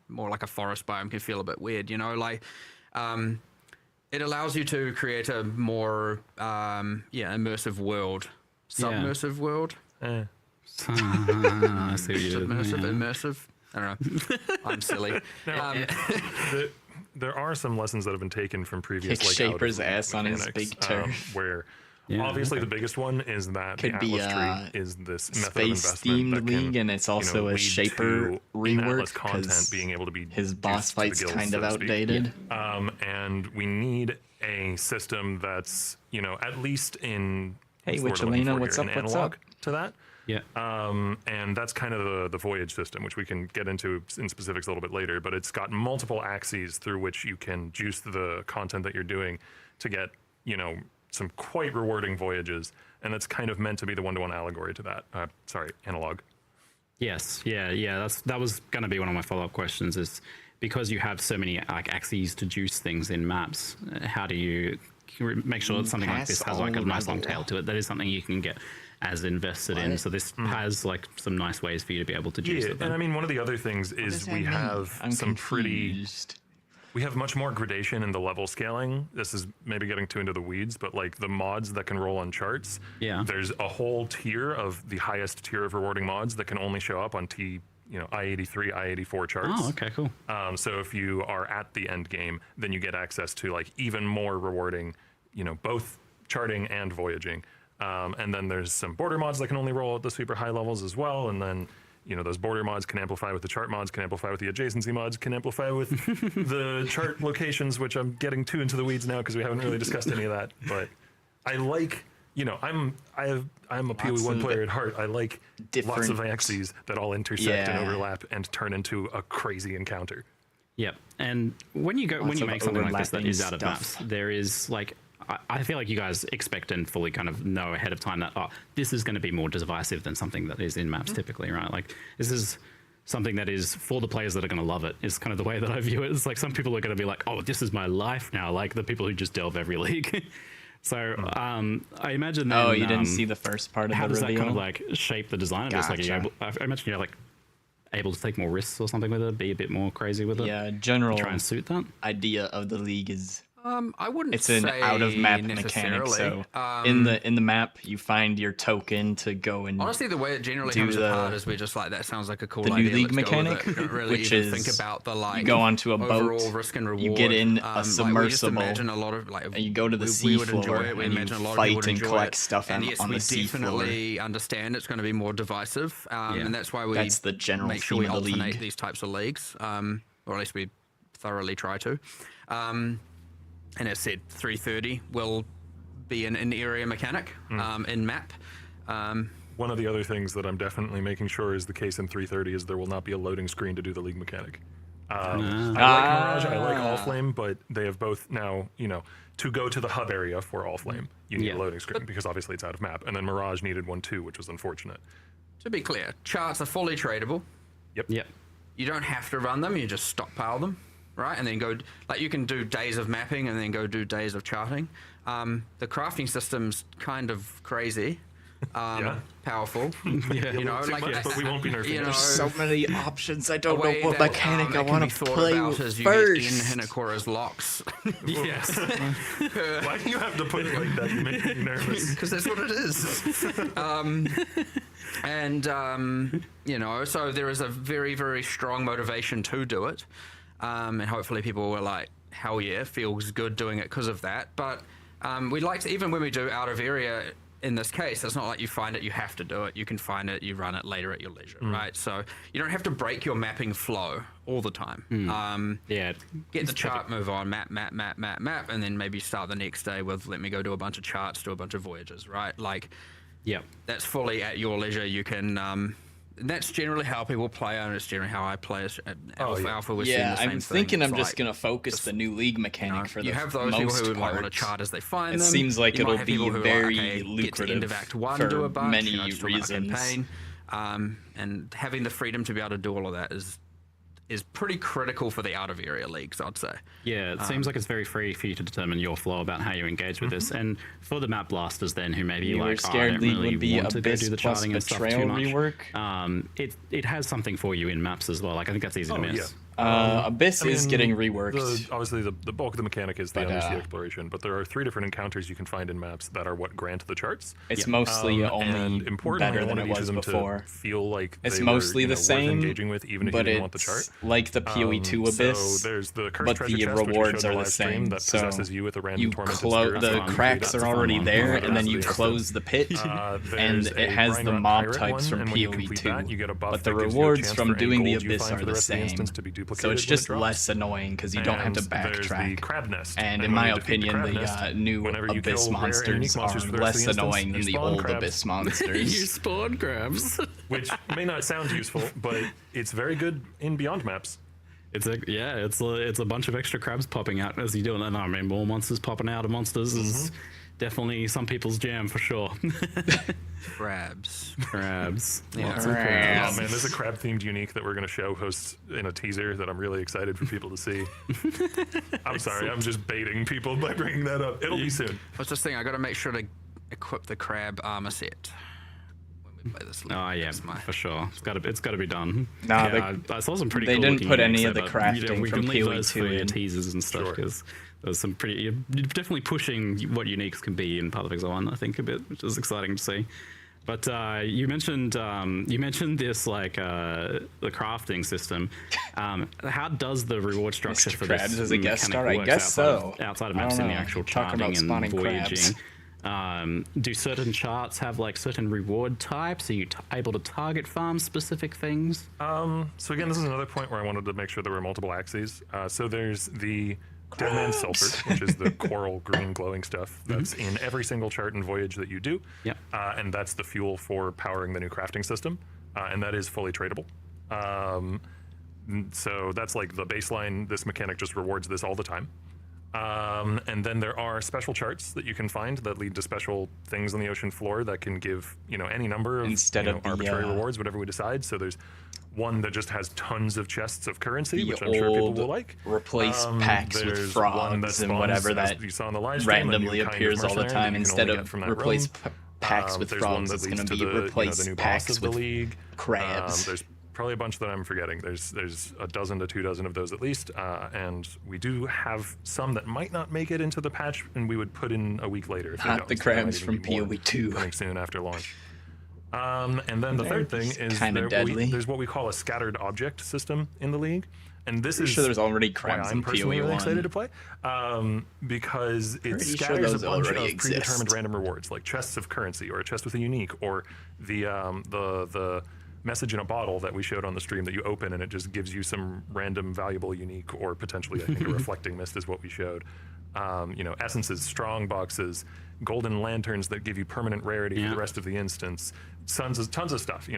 more like a forest biome can feel a bit weird. It allows you to create a more immersive world, submersive world. I see what you did. Immersive. I don't know. I'm silly. There are some lessons that have been taken from previous Kick like Shaper's out-of-league ass on his mechanics, big turf. where Yeah, obviously the biggest one is that Could the be, Atlas tree is this method of Space investment themed that can, league, and it's also a lead Shaper to rework in-Atlas content because being able to be his juiced boss to the fight's gills, kind of so to speak. outdated. And we need a system that's at least in Hey, what's the word I'm looking Witchelina, for what's here? up, An what's analog up? to that. Yeah. And that's kind of the voyage system, which we can get into in specifics a little bit later. But it's got multiple axes through which you can juice the content that you're doing to get, some quite rewarding voyages. And that's kind of meant to be the one-to-one allegory to that. Analog. Yes. Yeah. That was going to be one of my follow-up questions. Is because you have so many axes to juice things in maps. How do you make sure that something like this has like a nice long tail to it? That is something you can get as invested in. So this has like some nice ways for you to be able to juice it. And I mean, one of the other things is we have some we have much more gradation in the level scaling. This is maybe getting too into the weeds, but like the mods that can roll on charts. Yeah. There's a whole tier of the highest tier of rewarding mods that can only show up on I-83, I-84 charts. Oh, okay, cool. So if you are at the end game, then you get access to like even more rewarding, both charting and voyaging. And then there's some border mods that can only roll at the super high levels as well. And then, those border mods can amplify with the chart mods, can amplify with the adjacency mods, can amplify with the chart locations, which I'm getting too into the weeds now because we haven't really discussed any of that. But I like, I'm a PoE 1 player at heart. I like lots of axes that all intersect and overlap and turn into a crazy encounter. Yep. And when you make something like this that is out of stuff. maps, there is like, I feel like you guys expect and fully kind of know ahead of time that, this is going to be more divisive than something that is in maps typically, right? Like this is something that is for the players that are going to love it is kind of the way that I view it. It's like some people are going to be like, oh, this is my life now. Like the people who just delve every league. So I imagine then, you didn't see the first part of how the does reveal? that kind of like shape the design of this? Like, Gotcha. I imagine you're like able to take more risks or something with it, be a bit more crazy with it. Yeah, general Try and suit that. idea of the league is I wouldn't it's say an out of map mechanic. necessarily. So in the map, you find your token to go and Honestly, the way it generally do comes the- apart is we're just like, that sounds like a cool the new idea. league let's go with mechanic, it. We don't really which even is think about the like you go onto a boat, overall risk and reward. you get in a Like, we just submersible, imagine a lot of like and you go to the we would enjoy seafloor it. We and you imagine a lot of fight people would and enjoy collect it. stuff and on- yes, on we the seafloor. definitely understand it's going to be more divisive, and that's why we That's the general make sure theme we of the alternate league. these types of leagues, or at least we thoroughly try to. And as said, 330 will be an area mechanic in map. One of the other things that I'm definitely making sure is the case in 330 is there will not be a loading screen to do the league mechanic. I like Mirage, I like Allflame, but they have both now, to go to the hub area for Allflame, you need a loading screen because obviously it's out of map. And then Mirage needed one too, which was unfortunate. To be clear, charts are fully tradable. Yep. You don't have to run them, you just stockpile them, right? And then go, like you can do days of mapping and then go do days of charting. The crafting system's kind of crazy, powerful. But we won't be nerfing it. so many options. I don't know way what that, mechanic I it can want be to thought play about with as you first. get in Hinakora's locks. Yes. Why do you have to put it like that? You make me nervous. Because that's what it is. So there is a very, very strong motivation to do it. and hopefully people were like, hell yeah, feels good doing it because of that. But we like to, even when we do out of area, in this case, it's not like you find it, you have to do it. You can find it, you run it later at your leisure, right? So you don't have to break your mapping flow all the time. Get the chart, move on, map, and then maybe start the next day with, let me go do a bunch of charts, do a bunch of voyages, right? Like, that's fully at your leisure. You can, that's generally how people play, and it's generally how I play. Alpha was seeing the same I'm thing. thinking It's I'm just like, gonna focus the new league mechanic for the you have those people most who might want to part. chart as they find It them. seems like You might it'll have be people who are very like, okay, get to end of lucrative Act 1, for do a bunch, many just talk about the reasons. campaign. And having the freedom to be able to do all of that is pretty critical for the out of area leagues, I'd say. Yeah, it seems like it's very free for you to determine your flow about how you engage with this. And for the map blasters then, who maybe You were like, scared I don't League really would be want to go Abyss do the plus charting and stuff Betrayal too much. rework? It has something for you in maps as well. Like I think that's easy to miss. Abyss is getting The, reworked. obviously, the bulk of the mechanic is the But, undersea exploration, but there are 3 different encounters you can find in maps that are what grant the charts. It's mostly and only importantly, better I than wanted it each of was them before. to feel like It's they mostly were, the worth same, engaging with, even if you but didn't want the it's chart. like the PoE2 Abyss, So there's the cursed but treasure the chest, which we rewards showed in are the the live stream, same. that So possesses you with a random you tormented spirit. the fun. cracks That's are a fun already one. there, Right, and then that's you the close the pit, and There's it a has the Brine mob Pirate types one, from and when you complete that, PoE2, you get a buff but the that gives you a rewards chance from for any doing the gold you Abyss find are for the rest of same. instance to be So duplicated it's when it just drops. less annoying because you don't have to And there's the backtrack. crab nest. And in when my you defeat opinion, crab the nest, new whenever you Abyss kill rare and unique monsters are monsters for the rest of less the instance, annoying than you the spawn old crabs. Abyss You monsters. spawn crabs. Which may not sound useful, but it's very good in Beyond maps. It's a bunch of extra crabs popping out as you do it. And I mean, more monsters popping out of monsters is definitely some people's jam for sure. Crabs. Crabs. Yeah. Lots of Oh crabs. man, there's a crab themed unique that we're going to show hosts in a teaser that I'm really excited for people to see. I'm sorry, I'm just baiting people by bringing that up. It'll be soon. What's this thing? I got to make sure to equip the crab armor set when we play this league. Oh yeah, That's my- for sure. It's got to be done. Nah, yeah, I saw some pretty. they cool didn't looking put uniques any of there, the but, crafting we from can leave those for PoE2 your in. teasers and stuff Sure. because there's some pretty. You're definitely pushing what uniques can be in Path of Exile 1, I think, a bit, which is exciting to see. But you mentioned this like the crafting system. How does the reward structure Mr. for Krabs this is a guest mechanic star? I works guess so. outside of I maps don't and the know. actual Talk about charting and spawning voyaging. crabs. Do certain charts have like certain reward types? Are you able to target farm specific things? So again, this is another point where I wanted to make sure there were multiple axes. So there's the Dead Man Sulfur, which is the coral green glowing stuff that's in every single chart and voyage that you do. Yep. And that's the fuel for powering the new crafting system. And that is fully tradable. So that's like the baseline. This mechanic just rewards this all the time. And then there are special charts that you can find that lead to special things on the ocean floor that can give, any number of Instead of the, arbitrary rewards, whatever we decide. So there's one that just has tons of chests of currency, The which I'm sure people old will like. replace packs with There's one that frogs and spawns, whatever as that you saw on the live stream, a new randomly kind of appears all the mercenary that time. you can Instead only get of from that replace realm. packs with There's one frogs, that it's leads going to to be the, replace the new packs boss of the with league. crabs. There's probably a bunch that I'm forgetting. There's a dozen to 2 dozen of those at least, and we do have some that might not make it into the patch, and we would put in a week later. If they Not don't. the So there might crabs even from be more PoE2. coming soon after launch. And then the third thing is kinda deadly. there's what we call a scattered object system in the league, and this is sure there's already why crabs I'm in personally PoE really 1. excited to play, because it Pretty sure scatters those a bunch already of predetermined exist. random rewards, like chests of currency or a chest with a unique, or the message in a bottle that we showed on the stream that you open and it just gives you some random valuable unique, or potentially I think a reflecting mist is what we showed. Essences, strong boxes, golden lanterns that give you permanent rarity for the rest of the instance, tons of stuff.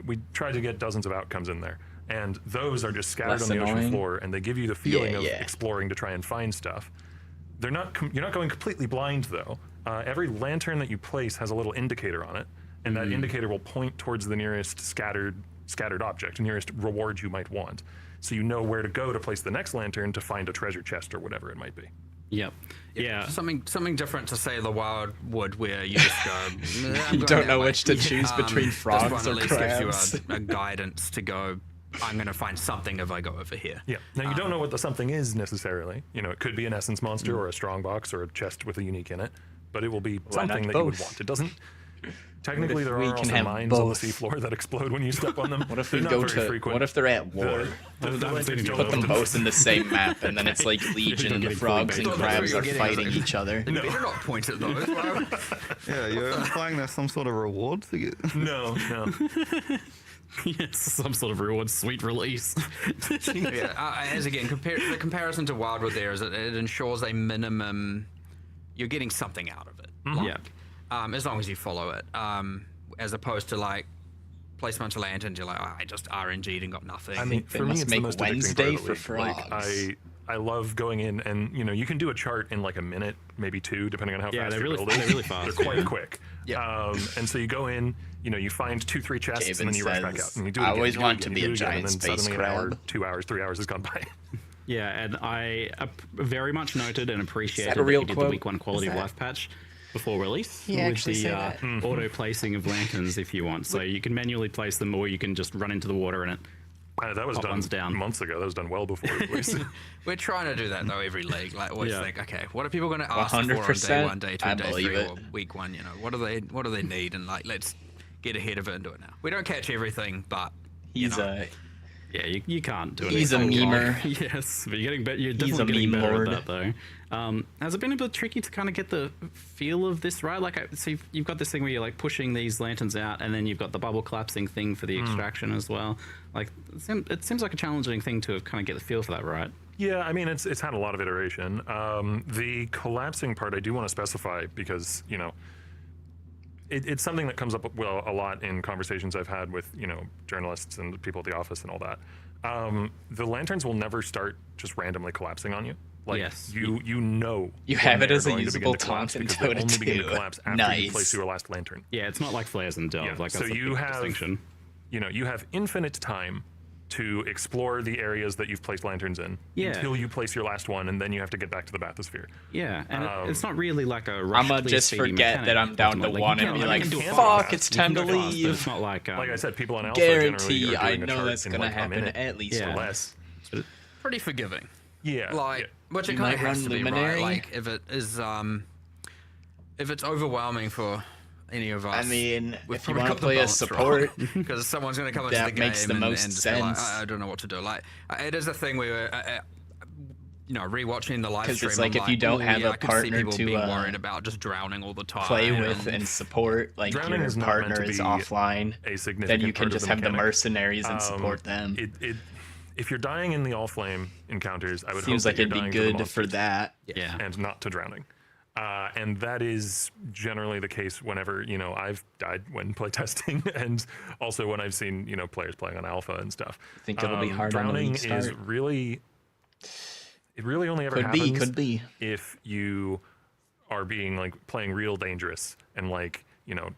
We tried to get dozens of outcomes in there, and those are just scattered Less on the ocean annoying. floor, and they give you the feeling of yeah. exploring to try and find stuff. You're not going completely blind though. Every lantern that you place has a little indicator on it, and that indicator will point towards the nearest scattered object, nearest reward you might want. So you know where to go to place the next lantern to find a treasure chest or whatever it might be. Yep. Yeah. Something different to say the Wildwood, where you just go. You don't know which to choose between this frogs one or at least crabs. gives you a guidance to go. I'm going to find something if I go over here. Yeah. Now you don't know what the something is necessarily. It could be an essence monster or a strong box or a chest with a unique in it, but it will be something that you would both? want. It doesn't Technically, there we are can also have mines on the both? seafloor that explode when you step on them. What if They're we not go very to? frequent. What if they're at war? The lanterns don't Put them often- both in the same map, and then it's like Legion and the getting frogs and fully crabs baked. are fighting each other. You better not point at those. Yeah, you're implying there's some sort of reward to get. No. Yes, some sort of reward, sweet release. Yeah, as again, the comparison to Wildwood there is that it ensures a minimum. You're getting something out of it. Yeah. As long as you follow it. As opposed to like place a bunch of lanterns, you're like, oh, I just RNG'd and got nothing. I mean, They for me, must it's the make most Wednesday addicting part for of the league. frogs. I love going in and you can do a chart in like a minute, maybe two, depending on how Yeah, fast they're you really- build it. they're really fast, They're quite yeah. quick. Yeah. And so you go in, you find 2-3 chests, Javen and then you rush back says, out, and you do it "I again, always you do it want again, to you be do a it again, giant and then space suddenly an hour, crab." 2 hours, 3 hours has gone by. Yeah, and I very much noted and appreciated a that real you did quote? the week 1 quality Is of that- life patch before release He with actually the said that? auto placing of lanterns if you want. So you can manually place them, or you can just run into the water and it. That was Pop one's done down. months ago. That was done well before release. We're trying to do that though every league. Like always Yeah. think, okay, what are people going to ask for on day 100%, 1, day 2, I day believe 3, it. or week 1? What do they need? And like, let's get ahead of it and do it now. We don't catch everything, but He's Yeah, you can't do it. He's a memer. Yes, but you're getting better. You're He's definitely a getting meme better lord. at that, though. Has it been a bit tricky to kind of get the feel of this right? Like, so you've got this thing where you're like pushing these lanterns out, and then you've got the bubble collapsing thing for the extraction as well. Like, it seems like a challenging thing to kind of get the feel for that, right? Yeah, I mean, it's had a lot of iteration. The collapsing part, I do want to specify because, it's something that comes up a lot in conversations I've had with, journalists and people at the office and all that. The lanterns will never start just randomly collapsing on you. Like, Yes. you know. You when have it they're as a going to begin usable to collapse taunt in because they Dota only begin to 2. collapse after you Nice. place your last lantern. Yeah, it's not like flares and delve. Yeah, Like, so that's the you big have, distinction. you have infinite time to explore the areas that you've placed lanterns in Yeah. until you place your last one, and then you have to get back to the bathysphere. Yeah, and it's not really like a rush. I'ma clear just speedy forget mechanic, that I'm down to ultimately. one You and can- be you like, can do it fuck, fast. it's You can time go to fast, but leave. It's not like Like I said, people on Alpha generally Guarantee, are I doing a know chart that's in gonna like a happen minute at least Yeah. or once. less. pretty forgiving. Yeah, Like, yeah. which it You kind of might has run to be, right? Luminary. Like, if it is, if it's overwhelming for any of us, I mean, we've if you probably want to got the play a balance support, because someone's going to come into that the game makes the and, most and just be like, sense. I don't know what to do. Like, it is a thing where, rewatching the live 'Cause stream, it's like I'm if you don't "Ooh, have yeah, a I could see partner people to, being worried about just drowning all the time. play with and support, like Drowning your is not meant partner to is be offline, a significant then you part can of just the have the mechanic. mercenaries and support them. If you're dying in the Allflame encounters, I would Seems hope like that it'd you're be dying to the good for monsters that. Yeah. and not to drowning. And that is generally the case whenever, I've died when playtesting and also when I've seen, players playing on Alpha and stuff. Think it'll be hard on the drowning league is start? it really only ever Could happens be. if you are being playing real dangerous and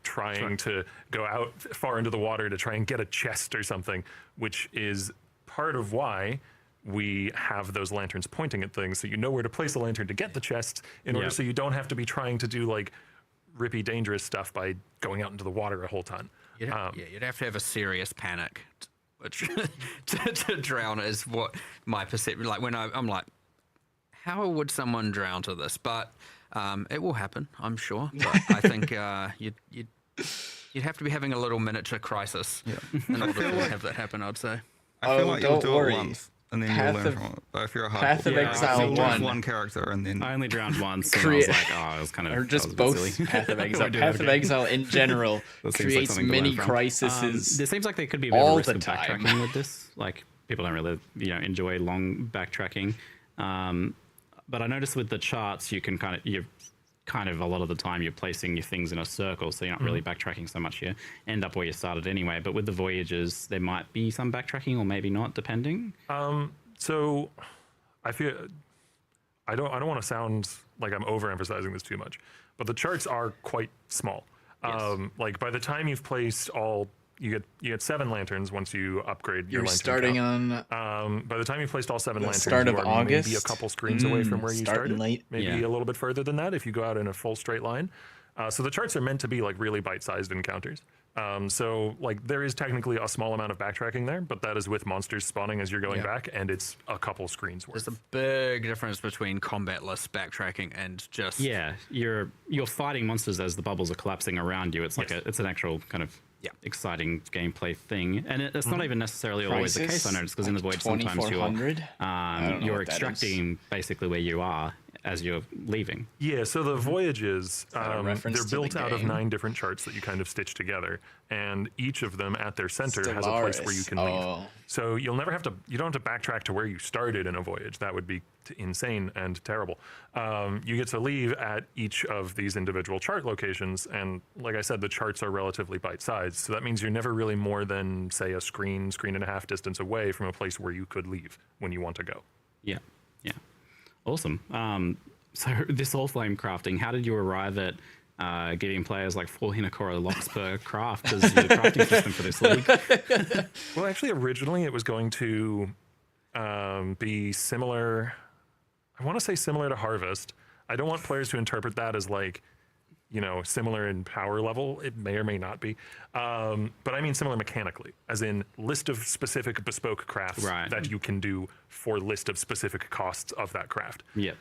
trying to go out far into the water to try and get a chest or something, which is part of why we have those lanterns pointing at things, so you know where to place the lantern to get the chest in order Yep. so you don't have to be trying to do rippy dangerous stuff by going out into the water a whole ton. You'd have to have a serious panic, which to drown is what my perception. Like when I'm like, how would someone drown to this? But it will happen, I'm sure. But I think you'd have to be having a little miniature crisis in order to have that happen. I'd say. I feel Oh, like you'll don't do worry. it once, and then Path you'll learn of- from it. But if you're a Path of hardcore player, Exile you'll just 1. one character, and then I only drowned once, and I Create- was like, oh, it was kind of. Or that was just a bit both silly. Path of Exile. We do Path that of again. Exile in general That seems like creates something to learn mini from. crises. There seems like there could be a bit all of a risk the of time. backtracking with this. Like people don't really, enjoy long backtracking. But I noticed with the charts, you can kind of a lot of the time you're placing your things in a circle, so you're not really backtracking so much. You end up where you started anyway. But with the voyages, there might be some backtracking, or maybe not, depending. So I feel I don't want to sound like I'm overemphasizing this too much, but the charts are quite small. Yes. By the time you've placed all, you get 7 lanterns once you upgrade your You're lantern starting count. on By the time you placed all 7 lanterns, start you of are maybe a August. couple screens away from where you starting started. late. Maybe Yeah. a little bit further than that if you go out in a full straight line. So the charts are meant to be really bite-sized encounters. So like there is technically a small amount of backtracking there, but that is with monsters spawning as you're going Yeah. back, and it's a couple screens worth. There's a big difference between combatless backtracking and just Yeah, you're fighting monsters as the bubbles are collapsing around you. It's like Yes. it's an actual kind of Yeah. exciting gameplay thing, and it's not even necessarily always the case. I noticed because in the void sometimes 2400. I don't know you're what that is. extracting basically where you are as you're leaving. Yeah, so the voyages, that a reference they're to the built out of game? 9 different charts that you kind of stitch together, and each of them at their center has a place where you Stellaris. can leave. Oh. So you don't have to backtrack to where you started in a voyage. That would be insane and terrible. You get to leave at each of these individual chart locations, and like I said, the charts are relatively bite-sized, so that means you're never really more than, say, a screen and a half distance away from a place where you could leave when you want to go. Yeah, yeah, awesome. So this Allflame crafting, how did you arrive at giving players like 4 Hinakora locks per craft as the crafting system for this league? Well, actually, originally it was going to be similar. I want to say similar to Harvest. I don't want players to interpret that as like, similar in power level. It may or may not be. But I mean similar mechanically, as in list of specific bespoke crafts that you can do for list of specific costs of that craft. Yeah.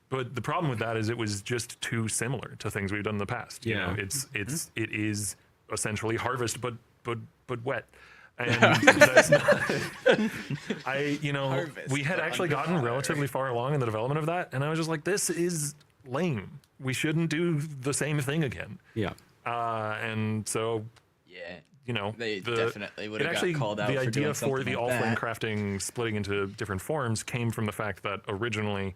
But the problem with that is it was just too similar to things we've done in the past. You know, it is essentially Harvest, but wet. And that's not, Harvest, we had but actually gotten underwater. relatively far along in the development of that, and I was just like, this is lame. We shouldn't do the same thing again. Yeah. And so, Yeah. They definitely would it have actually, got called out the for idea doing for something the like Allflame that. crafting splitting into different forms came from the fact that originally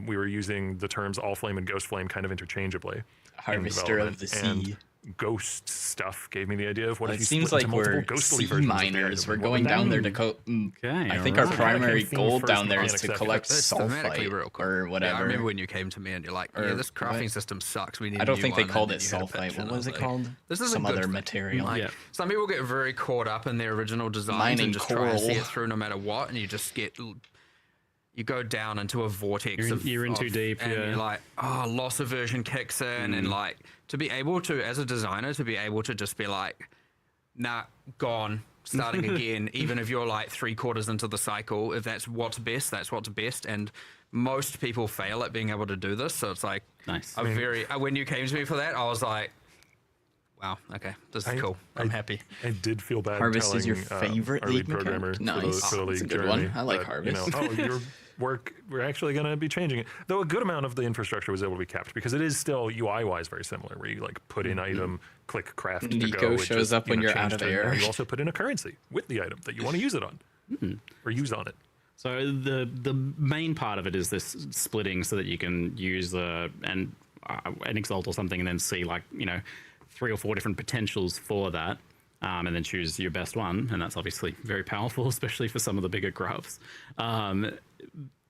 we were using the terms Allflame and Ghostflame kind of interchangeably. in Harvester of the development, Sea. and ghost stuff gave me the idea of what Well, if it you seems split like into multiple we're ghostly sea versions of the miners. item. We're What going would that down there to mean? Okay. I think alright. our primary Theme goal first, down there is mechanics to second. collect That's thematically real sulfite cool. or Yeah, whatever. I remember when you came to me and you're like, Or yeah, this crafting what? system sucks. We need I a don't new think they one," called and it then you had a sulfite. pitch, What and I was it like, called? This is Some a good other thing. material. Like, Yeah. some people get very caught up in their original designs Mining and just try and see coral. it through no matter what, and you just get you go down into a vortex You're in too deep, and yeah. you're like, oh, loss aversion kicks in, and like to be able to, as a designer, to be able to just be like, nah, gone, starting again, even if you're like 3/4 into the cycle, if that's what's best, that's what's best, and most people fail at being able to do this, so it's like, Nice. when you came to me for that, I was like, wow, okay, this is cool, I'm happy. I did feel bad. Harvest is your telling, favorite our lead league mechanic? programmer Nice. for the That's a league, good one. Jeremy, I like that, Harvest. oh, your work, we're actually going to be changing it. Though a good amount of the infrastructure was able to be kept because it is still UI-wise very similar, where you like put in item, click craft to Nico go. It shows just, up when you're changed out of to- air. and you also put in a currency with the item that you want to use it on, or use on it. So the main part of it is this splitting so that you can use an exalt or something and then see 3 or 4 different potentials for that, and then choose your best one, and that's obviously very powerful, especially for some of the bigger crafts.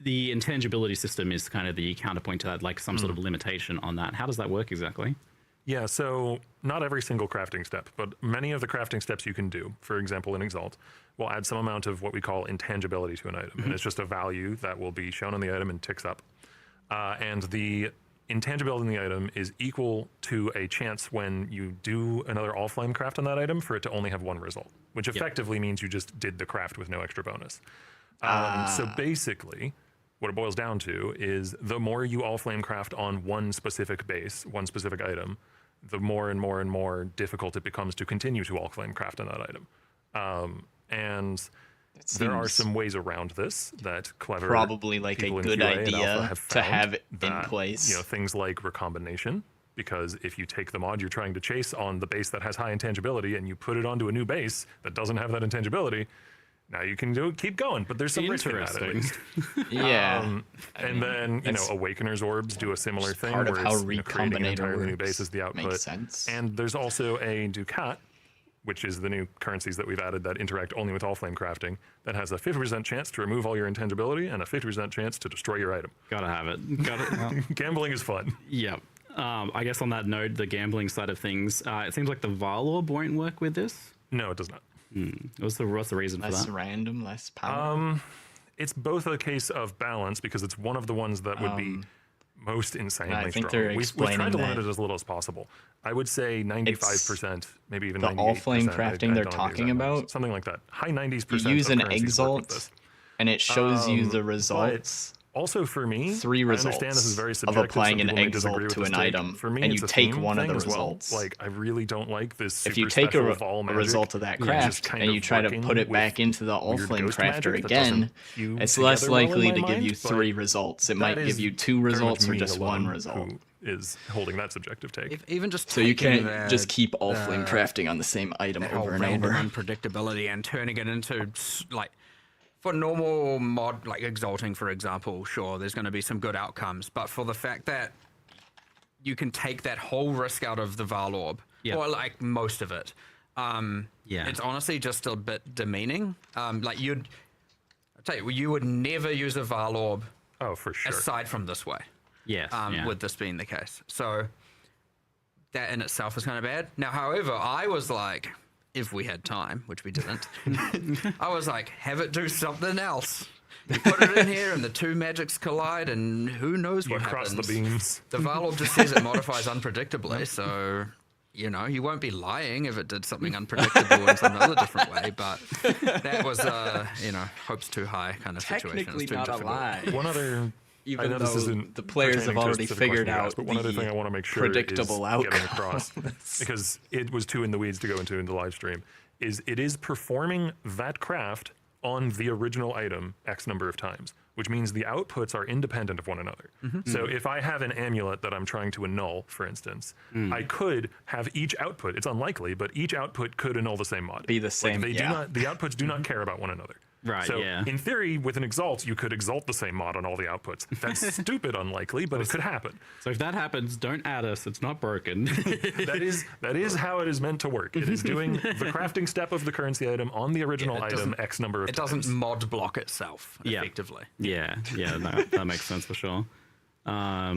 The intangibility system is kind of the counterpoint to that, like some sort of limitation on that. How does that work exactly? Yeah, so not every single crafting step, but many of the crafting steps you can do, for example, in Exalt, will add some amount of what we call intangibility to an item. And it's just a value that will be shown on the item and ticks up. And the intangibility in the item is equal to a chance when you do another Allflame craft on that item for it to only have 1 result, which effectively means you just did the craft with no extra bonus. So basically, what it boils down to is the more you Allflame craft on one specific base, one specific item, the more and more and more difficult it becomes to continue to Allflame craft on that item. And there are seems some ways around this that clever probably like a people in good QA and idea Alpha have to found have it in that, place. Things like recombination, because if you take the mod you're trying to chase on the base that has high intangibility and you put it onto a new base that doesn't have that intangibility, now you can keep going, but there's some risk in that at least. Yeah. And then, Awakener's orbs do a similar thing part of where how it's creating an Recombinator entirely new works. base as the output. Makes sense. And there's also a Ducat, which is the new currencies that we've added that interact only with Allflame crafting, that has a 50% chance to remove all your intangibility and a 50% chance to destroy your item. Gotta have it. Gambling is fun. Yeah. I guess on that note, the gambling side of things, it seems like the Varlor won't work with this. No, it does not. What's the reason for Less that? random, less power. It's both a case of balance because it's one of the ones that would be most insanely I think strong. they're We've tried explaining to limit that it as little as possible. I would say 95%, maybe even the 98%. Allflame I crafting they're don't use talking that much. about. Something like that. High 90s You percent use of an currencies work with exalt, this. and it shows you the But results. also for me, 3 I understand this is results very of subjective. applying Some an people may disagree exalt with to this an take. item, For me, and it's you a take theme one of thing the as well. results. Like, I really don't like this super If you take special a Vol magic result of that which is craft kind and of you try to working put it with back into the weird Allflame ghost crafter magic that again, doesn't hew it's less together well in likely my to give mind, you but 3 results. It that might give is you 2 very much results or me just 1 alone result. who is holding that subjective take. Even just So you taking can't just keep Allflame the- crafting on the same item that whole over and random over. unpredictability and turning it into like for normal mod like exalting, for example, sure, there's going to be some good outcomes, but for the fact that you can take that whole risk out of the Val Orb, Yep. or like most of it, Yeah. it's honestly just a bit demeaning. Like I tell you, you would never use a Val Orb Oh, for sure. aside from this way. Yes. Yeah. With this being the case. So that in itself is kind of bad. Now, however, I was like, if we had time, which we didn't, I was like, have it do something else. You put it in here and the 2 magics collide and who knows You what cross happens. the beams. The Val Orb just says it modifies unpredictably, so, you know, you won't be lying if it did something unpredictable in some other different way, but that was, you know, hopes too high kind of situation. Technically It's too not a difficult. lie. One other, I Even know this though isn't the players have pertaining to a already specific figured question you out asked, but one other thing I want to make sure predictable is getting outcome. across, because it was too in the weeds to go into in the live stream, is it is performing that craft on the original item X number of times, which means the outputs are independent of one another. So if I have an amulet that I'm trying to annul, for instance, I could have each output, it's unlikely, but each output could annul the same mod. Be the same, Like they do yeah. not, the outputs do not care about one another. Right, So yeah. in theory, with an exalt, you could exalt the same mod on all the outputs. That's stupid unlikely, but it could happen. So if that happens, don't add us. It's not broken. That is how it is meant to work. It is doing the crafting step of the currency item on the original it item doesn't- X number of It times. doesn't mod block itself, Yeah. effectively. yeah. No, that makes sense for sure.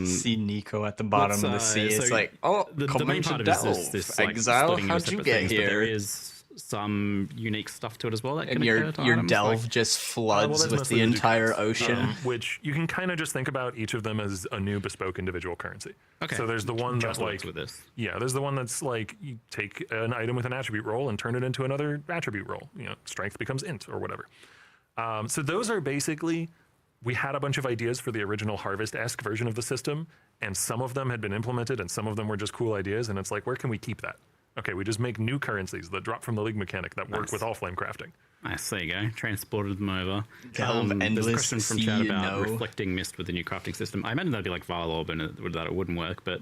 See Nico at the bottom of the sea. It's so like, oh, the come main into part of it is Delve. this like, Exile, splitting into how'd you separate get things, but there here? is some unique stuff to it as well. That And can your occur to your items, delve like- just Well, floods that's with mostly the the entire ducats, ocean. which you can kind of just think about each of them as a new bespoke individual currency. Okay. So there's the one Just that's works like, with this. yeah, there's the one that's like you take an item with an attribute roll and turn it into another attribute roll. You know, strength becomes int or whatever. So those are basically, we had a bunch of ideas for the original Harvest-esque version of the system, and some of them had been implemented and some of them were just cool ideas, and it's like, where can we keep that? Okay, we just make new currencies that drop from the League mechanic that work with Allflame crafting. Nice, there you go. Transported them over. Delve There's a endless question from sea, chat about no. reflecting mist with the new crafting system. I imagine that'd be like Val Orb and that it wouldn't work, but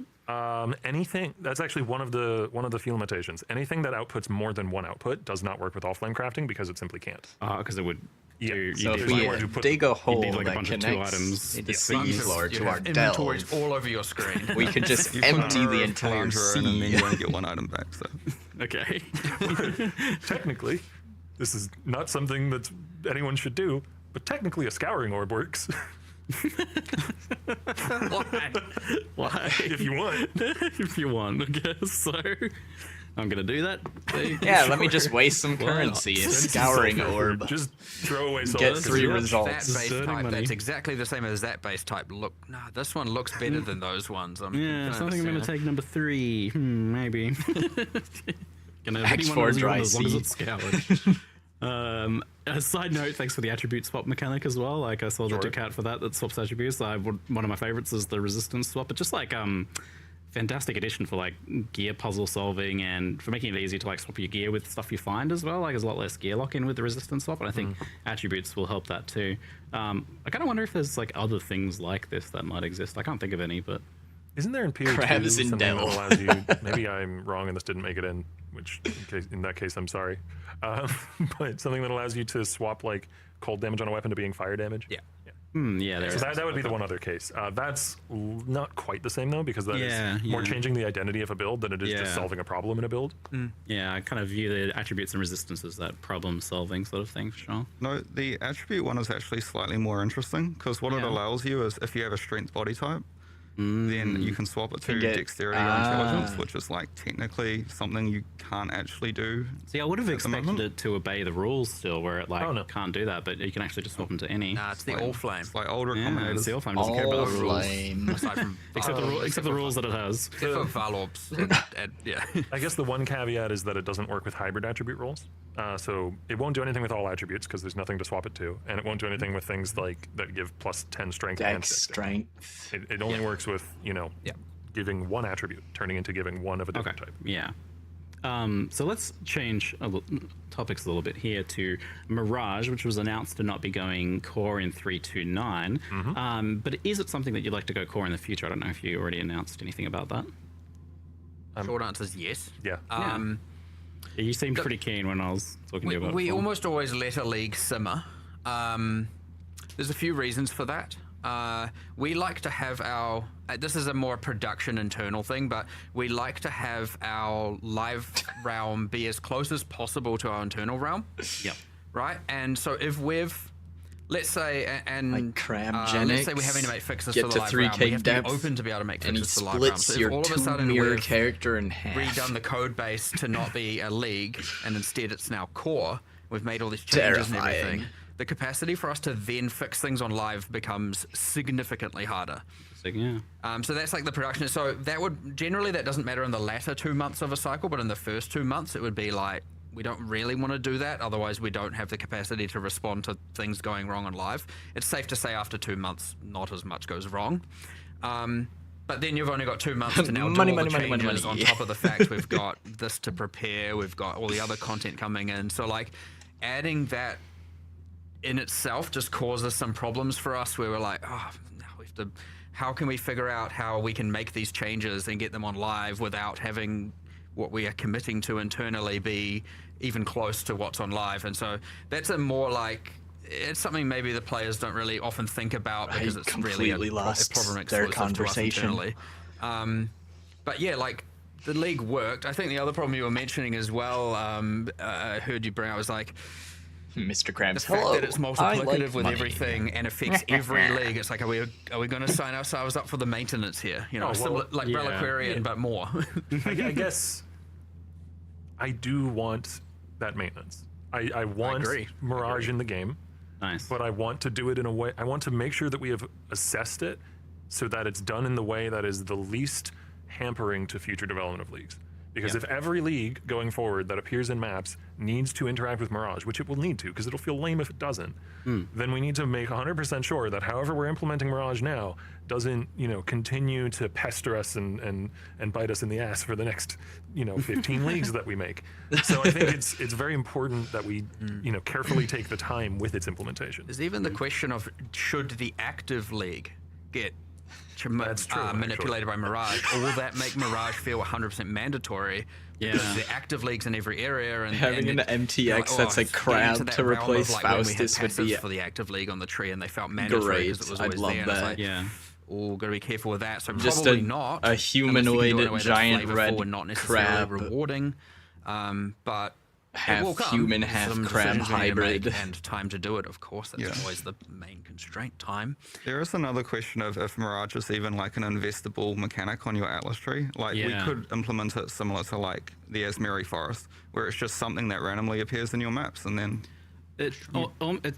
Anything that's actually one of the few limitations. Anything that outputs more than one output does not work with Allflame crafting because it simply can't. because it would. Yeah, do, So you'd if need there's we nowhere to put dig a hole like a that bunch of two connects items. the Yeah, sea floor You to our have inventories delve, all over your screen. we could just You put empty a the entire plunger in and then sea. you only get one item back. So Okay. Technically, this is not something that anyone should do, but technically a scouring orb works Why? Why? if you want. If you want, I guess. So I'm gonna do that. Yeah, let me just waste some Why currency. not? A scouring orb. Just throw away some. Get of it. 3 That results. base Dirty type, money. that's exactly the same as that base type. Look, no, this one looks better than those ones. Yeah, can so I think I'm gonna understand. take number 3. Maybe. Gonna X anyone for knows dry as long as sea. it's scoured. A side note, thanks for the attribute swap mechanic as well. Like I saw the Ducat for that swaps attributes. One of my favorites is the resistance swap. But just like fantastic addition for like gear puzzle solving and for making it easy to like swap your gear with stuff you find as well. Like there's a lot less gear lock in with the resistance swap, and I think attributes will help that too. I kind of wonder if there's like other things like this that might exist. I can't think of any, but Isn't there in PoE Crabs in something that Devil. allows you? Maybe I'm wrong and this didn't make it in. Which in that case I'm sorry. But something that allows you to swap like cold damage on a weapon to being fire damage. Yeah. yeah, there So is. that would be the one other case. That's not quite the same though, because that is more Yeah. changing the identity of a build than it is just Yeah. solving a problem in a build. Yeah, I kind of view the attributes and resistance as that problem solving sort of thing for sure. no, the attribute one is actually slightly more interesting because what it Yeah. allows you is if you have a strength body type, then you can swap it to get- dexterity or intelligence, which is like technically something you can't actually do. See, I would have at the expected moment. it to obey the rules still, where it like Oh, no. can't do that, but you can actually just swap them to any. Nah, it's the Allflame. It's like older Yeah, combinators. it's the Allflame doesn't care about the rules. Allflame. Aside from Except the rules that it has. Except for Valorbs. Yeah. I guess the one caveat is that it doesn't work with hybrid attribute rules. So it won't do anything with all attributes because there's nothing to swap it to, and it won't do anything with things like that give plus 10 strength and Dex six dex. strength. It only works with giving one attribute, turning into giving one of a different type. Yeah. So let's change topics a little bit here to Mirage, which was announced to not be going core in 3.2.9. But is it something that you'd like to go core in the future? I don't know if you already announced anything about that. Short answer is yes. Yeah. You seemed pretty keen when I was talking to you about it. We before. almost always let a league simmer. There's a few reasons for that. We like to have our... this is a more production internal thing, but we like to have our live realm be as close as possible to our internal realm. Yep. Right? And so if we've... Let's say, Like Crabgenics, let's say we're having to make fixes get to the to live 3K realm. We have to depth, be open to be able to make and he fixes to the live realm. splits So if your all of a two sudden mirror we've character in half. redone the code base to not be a league, and instead it's now core. We've made all these changes and everything. Terrifying. The capacity for us to then fix things on live becomes significantly harder. So, yeah. So that's like the production. So that would generally that doesn't matter in the latter 2 months of a cycle, but in the first 2 months it would be like we don't really want to do that. Otherwise, we don't have the capacity to respond to things going wrong on live. It's safe to say after 2 months, not as much goes wrong. But then you've only got 2 months to now do all the changes on top of the fact we've got this to prepare. We've got all the other content coming in. So like adding that in itself just causes some problems for us where we're like, oh, now we have to. How can we figure out how we can make these changes and get them on live without having what we are committing to internally be even close to what's on live? And so that's a more like, it's something maybe the players don't really often think about because it's really a lost problem their exclusive to us conversation. internally. But yeah, like the league worked. I think the other problem you were mentioning as well, I heard you bring out was like, Mr. the Krabs, fact hello. that it's I multiplicative like with money. everything and affects every league. It's like, are we going to sign ourselves up for the maintenance here? You know, Oh, similar, well, like yeah. Reliquarian, but more. I guess I do want that maintenance. I want agree. Mirage in the game, Nice. but I want to do it in a way. I want to make sure that we have assessed it so that it's done in the way that is the least hampering to future development of leagues. Because if every league going forward that appears in maps needs to interact with Mirage, which it will need to, because it'll feel lame if it doesn't, then we need to make 100% sure that however we're implementing Mirage now doesn't, continue to pester us and bite us in the ass for the next, 15 leagues that we make. So I think it's very important that we, carefully take the time with its implementation. There's even the question of should the active league get That's true, actually. manipulated by Mirage, or will that make Mirage feel 100% mandatory? Because Yeah. the active leagues in every area and Having and an MTX that's a it's getting crab that to realm of, replace like, when we had Faustus would passives be for the active league on the tree, and they felt mandatory great. because it was I'd always love there. And it's that. like, Yeah. oh, gotta be careful with that. So Just probably a not. a unless you can do it in humanoid a way that's giant flavorful red and not necessarily crab. rewarding. But Half it will come. human, half Some crab decisions we need to make hybrid. and time to do it. Of course, that's Yeah. always the main constraint. Time. There is another question of if Mirage is even like an investable mechanic on your Atlas tree. Like we Yeah. could implement it similar to like the Asmeri Forest, where it's just something that randomly appears in your maps, and then It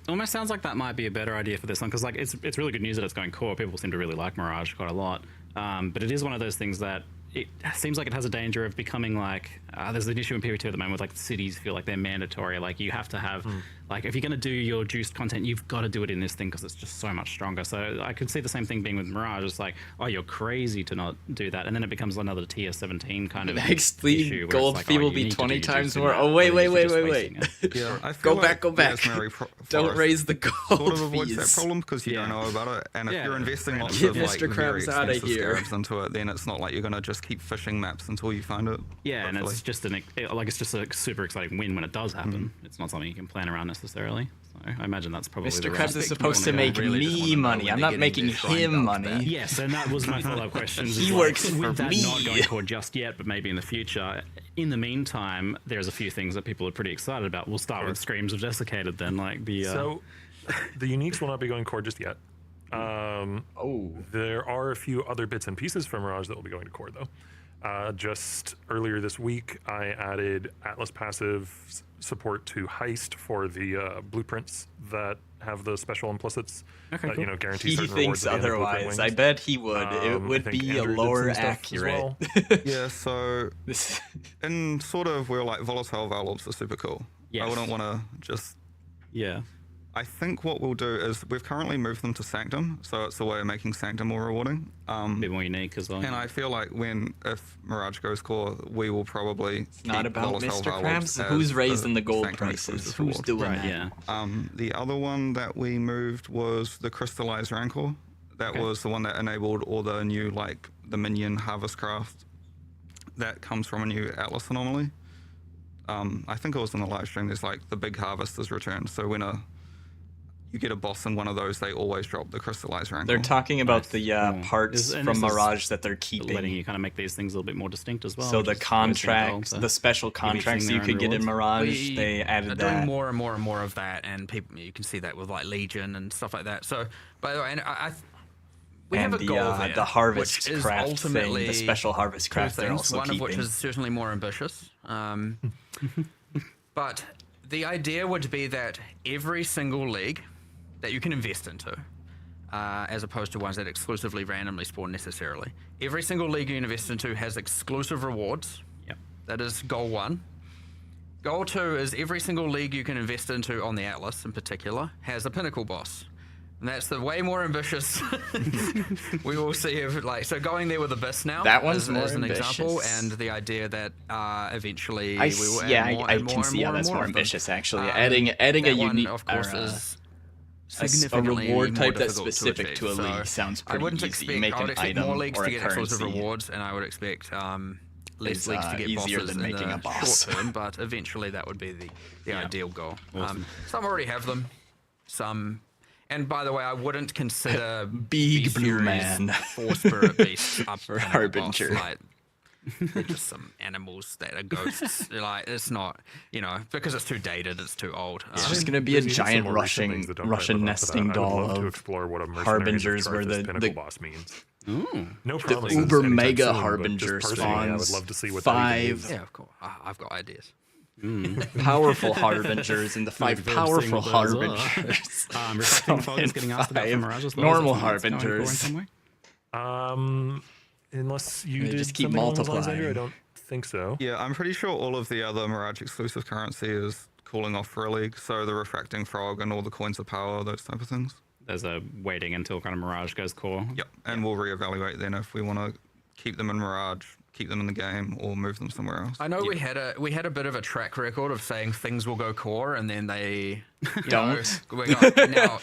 almost sounds like that might be a better idea for this one, because like it's really good news that it's going core. People seem to really like Mirage quite a lot, but it is one of those things that it seems like it has a danger of becoming like there's an issue in PvP at the moment with like the cities feel like they're mandatory. Like you have to have like if you're going to do your juiced content, you've got to do it in this thing because it's just so much stronger. So I could see the same thing being with Mirage. It's like, oh, you're crazy to not do that, and then it becomes another tier 17 kind of Next issue league where gold it's like, fee oh, will you be need to 20 do your times juice in more. that, Oh, wait, or wait, you're wait, just wait, wasting wait. it. yeah, I feel Go back, go the back. Asmeri Don't Forest raise the sort gold of avoids that fees. problem because you Yeah. don't know about it, and if Yeah. you're investing lots Get of like Mr. very Krabs outta expensive here. scarabs into it, then it's not like you're gonna just keep fishing maps until you find it. Yeah, and hopefully. it's just it's just a super exciting win when it does happen. It's not something you can plan around necessarily. So I imagine that's probably Mr. the Krabs right is thing supposed to wanna make go. really just wanna me know money. when I'm they're not getting making their shrine him dumped money. back. Yes, and that was my follow-up question. He works for with that me. not going forward just yet, but maybe in the future. In the meantime, there's a few things that people are pretty excited about. We'll start with Screams of Desiccated then, like the... So the uniques will not be going core just yet. There are a few other bits and pieces from Mirage that will be going to core, though. Just earlier this week, I added Atlas passive support to Heist for the blueprints that have the special implicits that, you know, guarantee He certain rewards thinks at the end of blueprint otherwise. wings. I bet he would. It I would think be a Andrew did lore some stuff as accurate. well. Yeah, so This- in sort of we're like volatile valves are super cool. Yes. I wouldn't want to just. Yeah. I think what we'll do is we've currently moved them to Sanctum, so it's a way of making Sanctum more rewarding. A bit more unique as well. And I feel like if Mirage goes core, we will probably It's not keep about volatile Mr. valves Krabs. as Who's raising the gold Sanctum prices? exclusive Who's reward. doing Right, that? yeah. The other one that we moved was the Crystallized Rancor. That was the one that enabled all the new, like, the minion harvest craft that comes from a new Atlas anomaly. I think it was in the live stream. There's like the big harvest is returned. So when you get a boss in one of those, they always drop the Crystallized Rancor. They're talking about Nice. the Yeah. parts And from this is Mirage that they're letting keeping. you kind of make these things a little bit more distinct as well. So which the is always been a goal, contracts, so the special contracts their you own could get in rewards. Mirage, they added are that. doing more and more and more of that, and people you can see that with like Legion and stuff like that. So, by the way, and we and have a goal there, the harvest which is craft thing, ultimately the special harvest two craft they're things, also one keeping. of which is certainly more ambitious. But the idea would be that every single league that you can invest into, as opposed to ones that exclusively randomly spawn necessarily, every single league you invest into has exclusive rewards. Yep. That is goal one. Goal two is every single league you can invest into on the Atlas in particular has a pinnacle boss. And that's the way more ambitious. We will see if so going there with Abyss now. That one's as, more as an example, ambitious. and the idea that eventually I we will add yeah, more I and more can and see more how and that's more more of them. ambitious actually. Adding a That one, unique, of course, or, is a significantly reward more type that's difficult specific achieve. to a So league sounds I pretty wouldn't easy. expect, You make I would an expect item more leagues or to a get exclusive currency. rewards, and I would expect less Is, leagues to get easier bosses than in making the a boss. short term, but eventually that would be the ideal goal. Awesome. Some already have them, some. And by the way, I wouldn't consider Big Blue B-series Man. for Spirit Beasts up For pinnacle Harbinger. boss, like, they're just some animals that are ghosts. Like it's not, because it's too dated, it's too old. It's just gonna be a There's even some giant more recent things that don't quite Russian live up to that. nesting I would doll love to of explore what a mercenaries harbingers of where Charthus the pinnacle boss means. Ooh. No the promises uber anytime mega soon, but harbinger just personally, I would spawns love to see what that even 5 means. yeah, of course. I've got ideas. powerful harbingers and the 5 Look forward to seeing powerful what those are. harbingers. Reflecting Fog is getting asked about from 5 Mirage as well. normal Is that something that's going harbingers. forward somewhere? Unless you They did just keep something along those lines, multiplying. Andrew, I don't think so. Yeah, I'm pretty sure all of the other Mirage exclusive currency is cooling off for a league. So the refracting frog and all the coins of power, those type of things. There's a waiting until kind of Mirage goes core. Yep, and we'll reevaluate then if we want to keep them in Mirage, keep them in the game, or move them somewhere else. I know we had a bit of a track record of saying things will go core and then they Don't.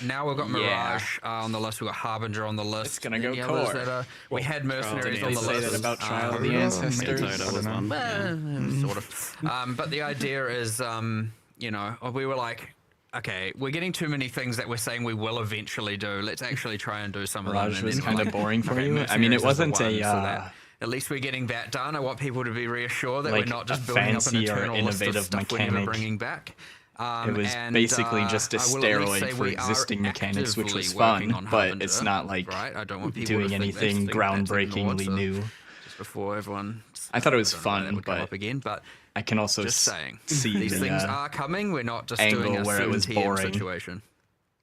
Now we've got Yeah. Mirage on the list. We've got Harbinger on the list. It's gonna and go the others core. that are- we had Mercenaries Trial on of the the Say list. that about Trial of the maybe Ancestors. Daytona was one. Sort of. But the idea is, we were like, okay, we're getting too many things that we're saying we will eventually do. Let's actually try and do some of them. Mirage And was then, kinda like, boring for okay, you? I mean, it Mercenaries is the wasn't a, one, so that at least we're getting that done. I want people to be reassured that like we're not just a building up an fancy or internal list of innovative stuff we're never mechanic. bringing back. It was And, basically just a I will at least steroid say for we are existing mechanics, which was actively fun, working on but Harbinger, it's not like right? I don't want people doing to think anything that's ignored, groundbreakingly so new. Just before everyone, I thought it was don't know why that fun, would come but up again, but I can also just saying, see these the, things are coming. We're not just angle doing a where it was 7 PM boring. situation.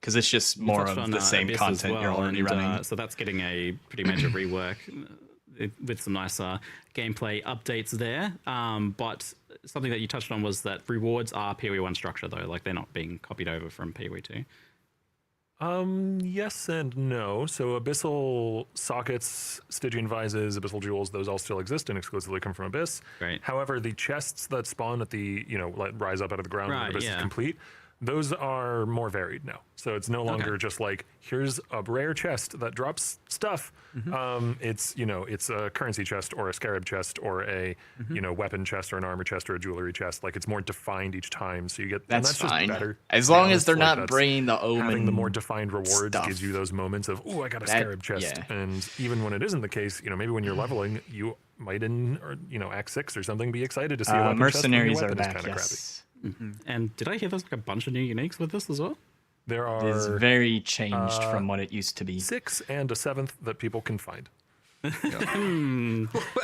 because it's just more Touched of on, the same Abyss as content you're well, already and, running. so that's getting a pretty major rework with some nice gameplay updates there. But something that you touched on was that rewards are PoE 1 structure, though. Like, they're not being copied over from PoE 2. Yes and no. So Abyssal sockets, Stygian vises, Abyssal jewels, those all still exist and exclusively come from Abyss. Great. However, the chests that spawn at the, like rise up out of the ground when Right, Abyss yeah. is complete, those are more varied now. So it's no longer just like, here's a rare chest that drops stuff. It's, it's a currency chest or a scarab chest or a, weapon chest or an armor chest or a jewelry chest. Like, it's more defined each time. So you get, and That's just fine. better. As to be long as honest. they're Like, not that's- bringing the omen. having the more defined rewards stuff. gives you those moments of, oh, I got a That- scarab chest. yeah. And even when it isn't the case, maybe when you're leveling, you might Act 6 or something be excited to see a weapon Mercenaries chest are when your weapon back, is kind of yes. And did I hear there's like a bunch of new uniques with this as well? There It's are very changed from what it used to be. 6 and a 7th that people can find.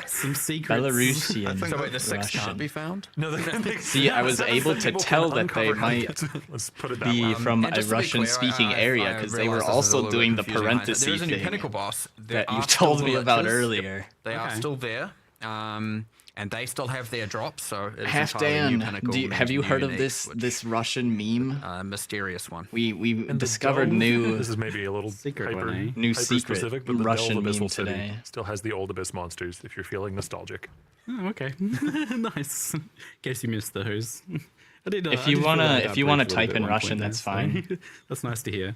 Some secrets. Belarusian. think So wait, the six can't Russian. be found? No, See, I was able to tell that they might Let's put it that be way. from And a just to be Russian-speaking clear, area I because they were realise this is a also little bit doing the confusing behind it. parenthesis There is a new thing pinnacle boss. There that you are told still me the about lichens. earlier. They are Okay. still there. And they still have their drops, so it's Half entirely new Dan, pinnacle. have you new heard of unique, this which, Russian meme? mysterious one? We And the discovered Delve- new This is maybe a little Secret hyper, one, eh? New hyper secret specific, but the Russian Delve Abyssal meme City today. still has the old Abyss monsters. If you're feeling nostalgic, Oh, okay. Nice. In case you missed those. I did, If I you did wanna- fill that if out you wanna briefly type at in one Russian, point there, that's so fine. That's nice to hear.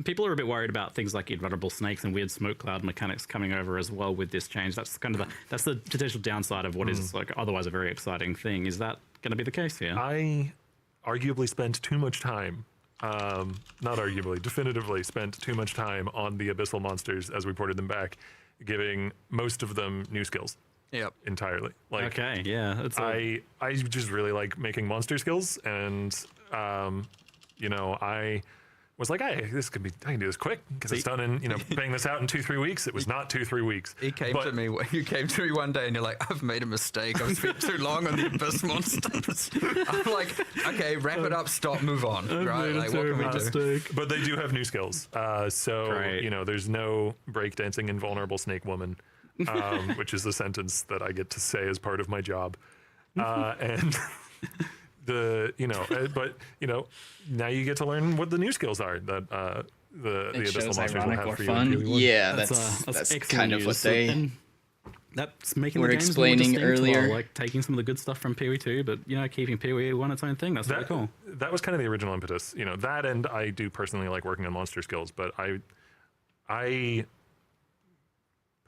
People are a bit worried about things like invulnerable snakes and weird smoke cloud mechanics coming over as well with this change. That's kind of that's the potential downside of what is like otherwise a very exciting thing. Is that going to be the case here? I arguably spent too much time. Not arguably, definitively spent too much time on the abyssal monsters as we ported them back, giving most of them new skills Yep. entirely. Like, Okay, yeah. It's a, I just really like making monster skills, and I was like, hey, I can do this quick because it's done in bang this out in 2-3 weeks. It was not 2-3 weeks. He came But- to me. You came to me one day, and you're like, "I've made a mistake. I've spent too long on the abyss monsters." I'm like, "Okay, wrap it up. Stop. Move on." Right? Like, what can we do? But they do have new skills. So Great. there's no breakdancing invulnerable snake woman, which is the sentence that I get to say as part of my job, and. Now you get to learn what the new skills are that the It abyssal shows monsters will ironic have or for you. fun. in PoE1. Yeah, that's that's excellent kind of what news. they. And that's making were the games explaining more distinct earlier. while, like taking some of the good stuff from PoE2, but keeping PoE1 its own thing. That's really cool. That was kind of the original impetus. That, and I do personally like working on monster skills, but I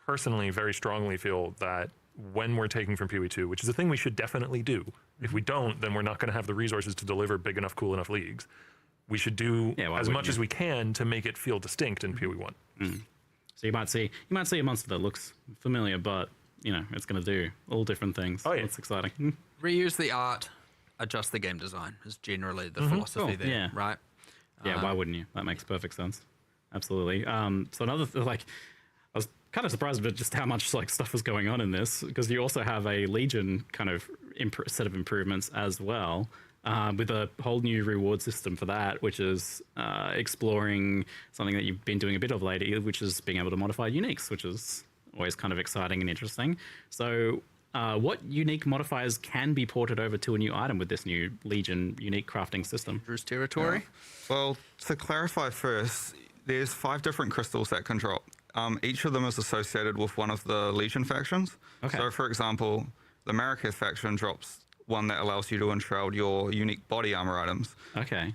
personally very strongly feel that when we're taking from PoE2, which is a thing we should definitely do. If we don't, then we're not going to have the resources to deliver big enough, cool enough leagues. We should do why as wouldn't much you? as we can to make it feel distinct in PoE1. So you might see a monster that looks familiar, but it's going to do all different things. Oh, yeah. That's exciting. Reuse the art, adjust the game design is generally the philosophy Cool, there, yeah. right? Yeah, why wouldn't you? That makes perfect sense. Absolutely. So another I was kind of surprised about just how much stuff was going on in this, because you also have a Legion kind of set of improvements as well, with a whole new reward system for that, which is exploring something that you've been doing a bit of lately, which is being able to modify uniques, which is always kind of exciting and interesting. So what unique modifiers can be ported over to a new item with this new Legion unique crafting system? Drew's territory. Well, to clarify first, there's 5 different crystals that can drop. Each of them is associated with one of the Legion factions. Okay. So, for example, the Marrakech faction drops one that allows you to enshroud your unique body armor items. Okay.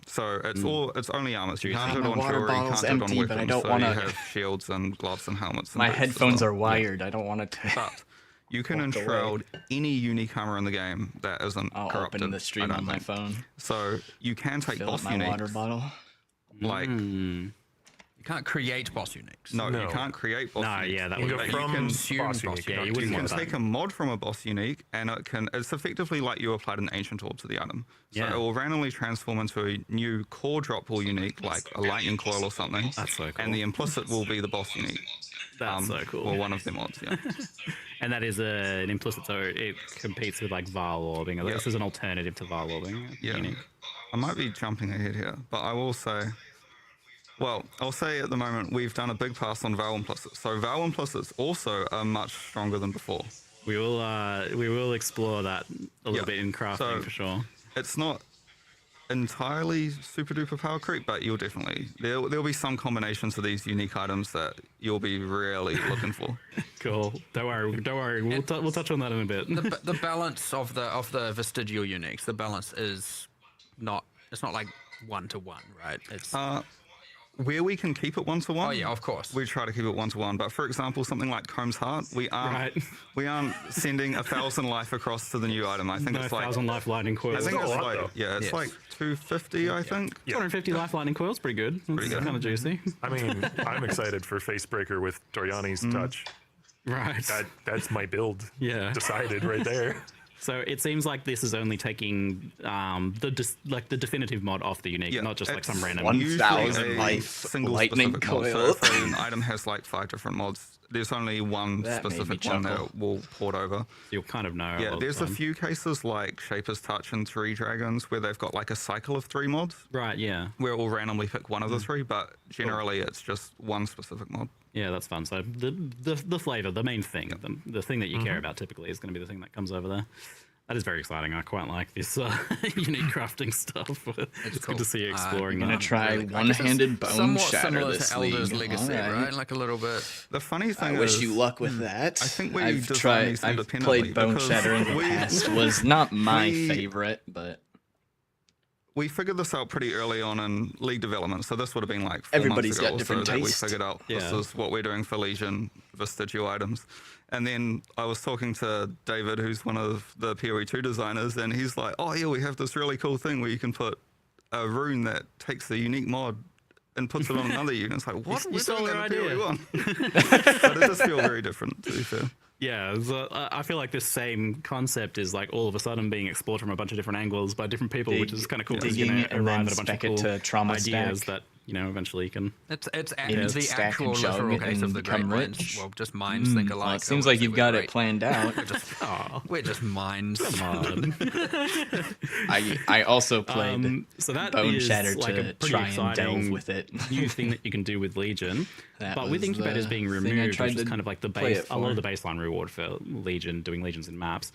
So it's only armors. You can't God, do it my on water jewelry, you bottle's can't do it on empty, weapons. but I don't so wanna- you have shields and gloves and helmets. And My boots as headphones well. are wired. I don't want it to. But you can Walk away. enshroud any unique armor in the game that isn't I'll corrupted. open the stream I don't on my think. phone. So you can take Fill up boss my water uniques. bottle. Like You can't create boss uniques. no, No. you can't create boss No, uniques. yeah, that You would can go be. you from can consume boss boss unique. Yeah, you uniques. wouldn't You can want that. take a mod from a boss unique, and it's effectively like you applied an ancient orb to the item. So Yeah. it will randomly transform into a new core droppable unique, like a lightning coil or something. That's so cool. And the implicit will be the boss unique. That's so cool. Or one of the mods, yeah. And that is an implicit, so it competes with Val orbing. Yeah. This is an alternative to Val orbing. Yeah. Unique. I might be jumping ahead here, but I will say, well, I'll say at the moment we've done a big pass on Val implicits. So Val implicits also are much stronger than before. We will explore that a little Yeah. bit in crafting So- for sure. It's not entirely super duper power creep, but you'll definitely there'll be some combinations of these unique items that you'll be really looking for. Cool. Don't worry. We'll touch on that in a bit. The balance of the vestigial uniques, the balance is not. It's not like 1-to-1, right? It's Where we can keep it 1-to-1. oh yeah, of course. We try to keep it 1-to-1, but for example, something like Comb's Heart, we aren't Right. we aren't sending 1,000 life across to the new item. I think No it's like 1,000 life lightning I coils. think That's it's a lot, like though. yeah, it's Yes. like 250, I think. 250 life lightning coils, pretty good. That's good. kind of juicy. I mean, I'm excited for Facebreaker with Doriani's touch. Right. That's my build. Yeah. Decided right there. So it seems like this is only taking the definitive mod off the unique, not just like some random. 1,000 life single lightning specific mod. So coil. if an item has like 5 different mods, there's only one That made me specific one chuckle. that will port over. You'll kind of know. Yeah, there's a few cases like Shaper's Touch and 3 Dragons where they've got like a cycle of 3 mods. Right. Yeah. Where it will randomly pick one of the 3, but generally it's just one specific mod. Yeah, that's fun. So the flavor, the main thing, the thing that you care about typically is going to be the thing that comes over there. That is very exciting. I quite like this unique crafting stuff. It's cool. good to see you exploring I'm gonna that. try one-handed bone Somewhat shatter similar this to Elder's league. Legacy, Alright. right? Like a little bit. The funny thing I is, wish you luck with that. I think we I've design these I've independently played Bone because Shatter in the we- past. Was not my we- favorite, but we figured this out pretty early on in League development, so this would have been like 4 Everybody's months ago got or different so that we taste. figured out this Yeah. is what we're doing for Legion vestigial items. And then I was talking to David, who's one of the PoE 2 designers, and he's like, oh yeah, we have this really cool thing where you can put a rune that takes the unique mod and puts it on another unit. It's like, what? You We're stole doing our that in idea. PoE 1. But it does feel very different, to be fair. Yeah, so I feel like this same concept is like all of a sudden being explored from a bunch of different angles by different people, which is kind of cool. 'cause digging you and then arrive at a bunch of spec it cool to trauma ideas stack. that eventually you can. It's Maybe the stack actual a jug literal case of and the become great minds. rich. Well, just minds think alike. well, it seems I like would you've say got we're it planned out. We're just minds. Come on. I also played So that Bone is Shatter like a to pretty try and delve exciting with it. new thing that you can do with Legion. That But with was incubators the being thing I removed, tried which is to kind of like the play base, it a lot of for. the baseline reward for Legion, doing Legions in maps.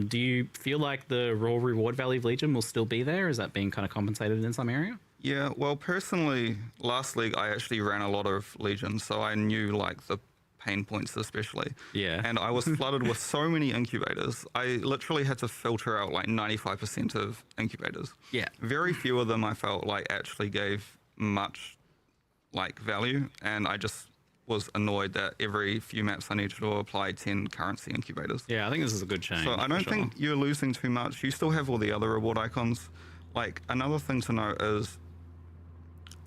Do you feel like the raw reward value of Legion will still be there? Is that being kind of compensated in some area? Yeah, well, personally, last league I actually ran a lot of Legions, so I knew like the pain points especially. Yeah. And I was flooded with so many incubators. I literally had to filter out like 95% of incubators. Yeah. Very few of them I felt like actually gave much like value, and I just was annoyed that every few maps I needed to apply 10 currency incubators. Yeah, I think this is a good change. So I don't think you're losing too much. You still have all the other reward icons. Like, another thing to note is,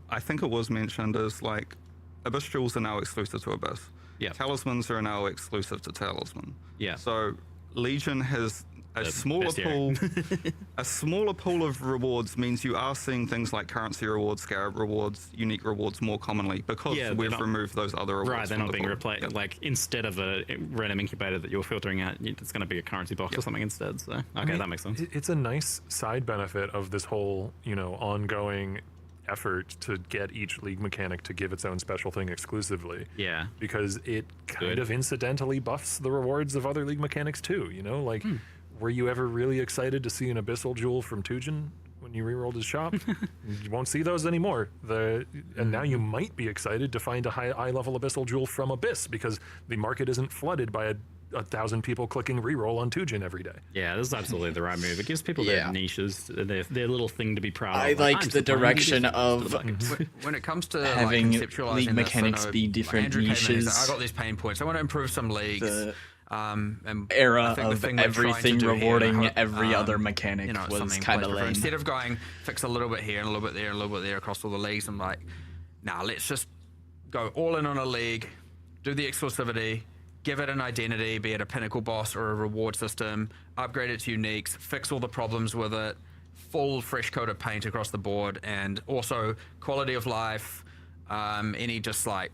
I think it was mentioned, is like, Abyss Jewels are now exclusive to Abyss. Yeah. Talismans are now exclusive to Talisman. Yeah. So Legion has a smaller bestiary. pool. A smaller pool of rewards means you are seeing things like currency rewards, scarab rewards, unique rewards more commonly because Yeah, they're we've not- removed those other rewards. Right, they're from not the being pool. replaced. Yep. Like, instead of a random incubator that you're filtering out, it's going to be a currency box or something instead. So, okay, I mean, that makes sense. It's a nice side benefit of this whole, ongoing effort to get each league mechanic to give its own special thing exclusively. Yeah. Because it kind Good. of incidentally buffs the rewards of other league mechanics too, Like, were you ever really excited to see an Abyssal Jewel from Tujin when you rerolled his shop? You won't see those anymore. And now you might be excited to find a high level Abyssal Jewel from Abyss because the market isn't flooded by a 1,000 people clicking reroll on Tujin every day. Yeah, this is absolutely the right move. It gives people Yeah. their niches, their little thing to be proud I of. like I'm the supplying direction this to the of bucket. When it comes to having like, conceptualizing league this, mechanics I know, be different Andrew came in and he niches. said, I got these pain points. I want to improve some leagues. The And era I think the of thing we're trying to everything do here, and I rewarding hope, every other mechanic was something kind of plays prefer. lame. Instead of going fix a little bit here and a little bit there and a little bit there across all the leagues, I'm like, nah, let's just go all in on a league, do the exclusivity, give it an identity, be it a pinnacle boss or a reward system, upgrade it to uniques, fix all the problems with it, full fresh coat of paint across the board, and also quality of life, any just like,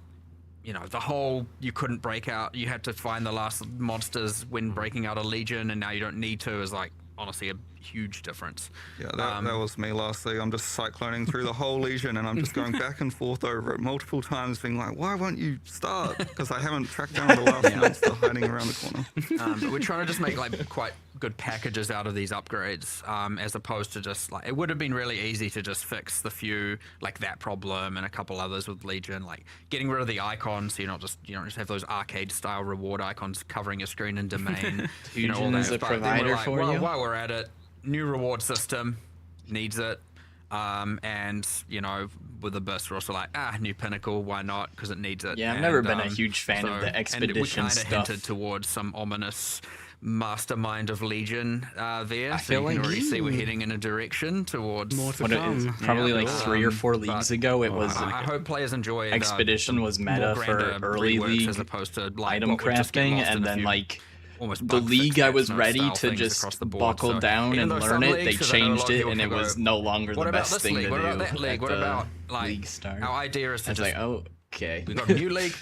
the whole you couldn't break out, you had to find the last monsters when breaking out a legion, and now you don't need to, is like honestly a huge difference. Yeah, that was me last league. I'm just cycloning through the whole Legion, and I'm just going back and forth over it multiple times, being like, why won't you start? Because I haven't tracked down the last monster hiding around the corner. But we're trying to just make like quite good packages out of these upgrades, as opposed to just like, it would have been really easy to just fix the few, like that problem and a couple others with Legion, like getting rid of the icons, so you don't just have those arcade style reward icons covering your screen in domain. All Legion's that. a But then we're provider like, for well, you? while we're at it, new reward system needs it. And with Abyss, we're also like, new pinnacle, why not? Because it needs it. Yeah, I've And, never been a huge fan of the and expedition we stuff. kind of hinted towards some ominous mastermind of Legion there. I So feel you can like already see we're heading in a direction towards. More to What it come. is, probably like 3 or 4 but leagues ago, it was I hope players enjoy Expedition was meta more for grander early reworks league as opposed to like item what would just get crafting, lost in and a then few like almost the bug league fix I was patch ready notes to things just across the board. buckle So down even and though learn some it, they leagues, 'cause I know a lot changed of it, people and it can was go, no longer what the about best this thing league? to What do. about that league? at What the about like league start? our idea is I to was just like, oh, okay. we've got a new league.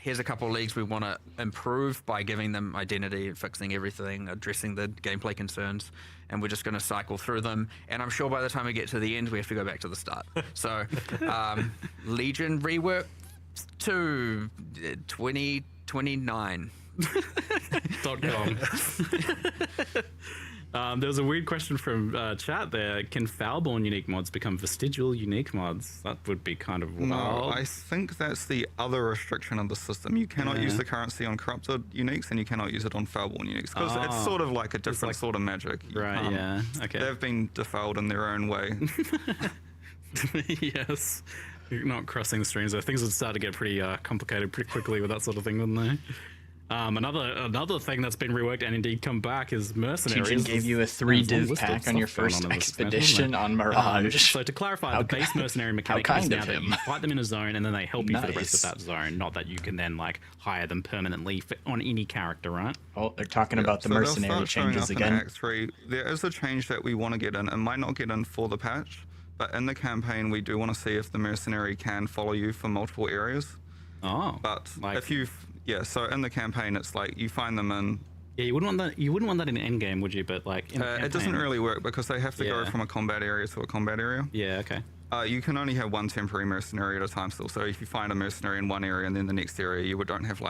Here's a couple of leagues we want to improve by giving them identity, fixing everything, addressing the gameplay concerns, and we're just going to cycle through them. And I'm sure by the time we get to the end, we have to go back to the start. So, Legion rework to 2029. .com. There was a weird question from chat there. Can Foulborn unique mods become vestigial unique mods? That would be kind of wild. No, I think that's the other restriction of the system. You cannot use the currency on corrupted uniques, and you cannot use it on Foulborn uniques, because it's sort of like a different sort of magic. You Right, can't- yeah, okay. They've been defiled in their own way. Yes. You're not crossing the streams. Things would start to get pretty complicated pretty quickly with that sort of thing, wouldn't they? Another thing that's been reworked and indeed come back is mercenaries. Teaching gave you a 3 There's a div list of pack on your stuff going first on in this expansion, expedition isn't on there? Mirage. So to clarify, the base mercenary mechanic how is kind now of that him. you fight them in a zone and then they help you for the rest of Nice. that zone, not that you can then like hire them permanently on any character, right? Oh, they're talking about the So they'll mercenary start showing changes up in again. Act 3. There is a change that we want to get in. It might not get in for the patch, but in the campaign we do want to see if the mercenary can follow you for multiple areas. Oh, But like, if you, so in the campaign it's like you find them in. yeah, you wouldn't want that. You wouldn't want that in endgame, would you? But like, in the It doesn't campaign- really work because they have to go Yeah. from a combat area to a combat area. Yeah, okay. You can only have one temporary mercenary at a time still. So if you find a mercenary in one area and then the next area, you don't have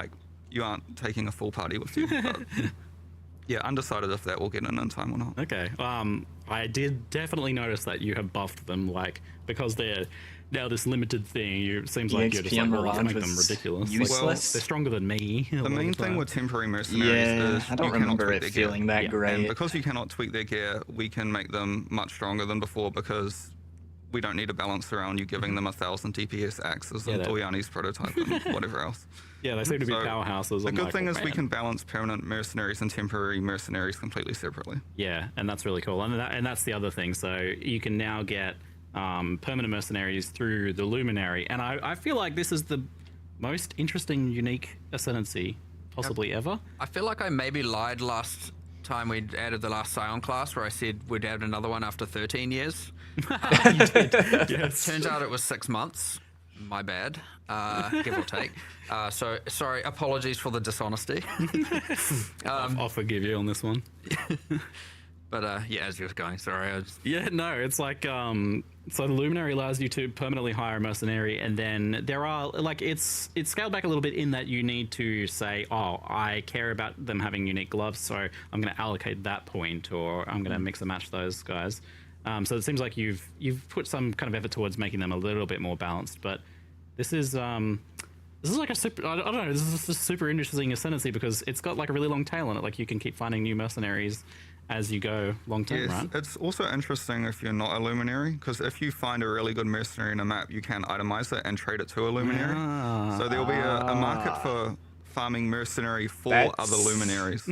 you aren't taking a full party with you. But, yeah, undecided if that will get in time or not. Okay. I did definitely notice that you have buffed them, like, because they're now this limited thing. It seems like you're just EXP like, on well, let's Mirage make them was ridiculous. useless. They're stronger than me. The main thing with temporary mercenaries Yeah, is I don't you cannot remember tweak it their gear. feeling that Yeah, great. And because you cannot tweak their gear, we can make them much stronger than before because we don't need to balance around you giving them 1,000 DPS axes and that- Doyani's prototype and whatever else. Yeah, they seem to be So, powerhouses. The I'm good like, thing oh, is we man. can balance permanent mercenaries and temporary mercenaries completely separately. Yeah, and that's really cool. And that's the other thing. So you can now get permanent mercenaries through the Luminary. And I feel like this is the most interesting, unique ascendancy possibly ever. I feel like I maybe lied last time we added the last Scion class, where I said we'd add another one after 13 years. Yes. Turns out it was 6 months. My bad, give or take. So sorry, apologies for the dishonesty. I'll forgive you on this one. But yeah, as you were going, sorry. Yeah, no, it's like so the Luminary allows you to permanently hire a mercenary, and then there are like it's scaled back a little bit in that you need to say, oh, I care about them having unique gloves, so I'm going to allocate that point, or I'm going to mix and match those guys. So it seems like you've put some kind of effort towards making them a little bit more balanced, but this is like a super, I don't know, this is a super interesting ascendancy because it's got like a really long tail on it. Like you can keep finding new mercenaries as you go long term, Yes, right? it's also interesting if you're not a luminary, because if you find a really good mercenary in a map, you can itemize it and trade it to a luminary. So there'll be a market for farming mercenary for other luminaries,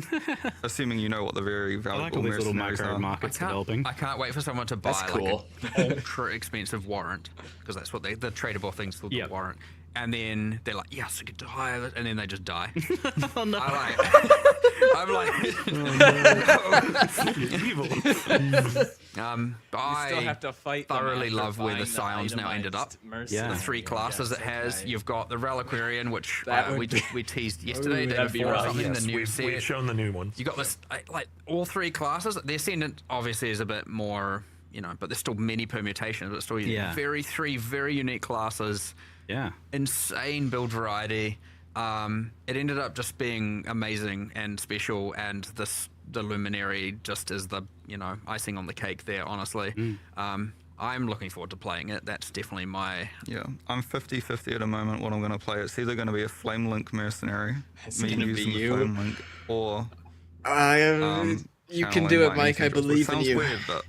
assuming you know what the very I like valuable all these little mercenaries micro are. markets developing. I can't wait for someone to buy That's like cool. an ultra expensive warrant, because that's what the tradable thing's called, Yep. the warrant. And then they're like, yes, I get to hire it, and then they just die. Oh no! I'm like, I still have to fight them thoroughly after love where the buying Scions now ended up. itemized Yeah. The mercenary, 3 I classes guess, it has. okay. You've got the Reliquarian, which That we would we teased yesterday, Ooh, day that'd be before or right. something. Yes, the new we've set. shown the new ones. You got this, like all 3 classes. The Ascendant obviously is a bit more, but there's still many permutations. But still, Yeah. 3 very unique classes. Yeah. Insane build variety. It ended up just being amazing and special, and the Luminary just is the icing on the cake there. Honestly, I'm looking forward to playing it. That's definitely my. Yeah, I'm 50-50 at the moment what I'm going to play. It's either going to be a Flame Link mercenary, It's me gonna be using the you. Flame Link, or you can channeling do it, my Mike. I individuals, which believe in sounds you. Weird, but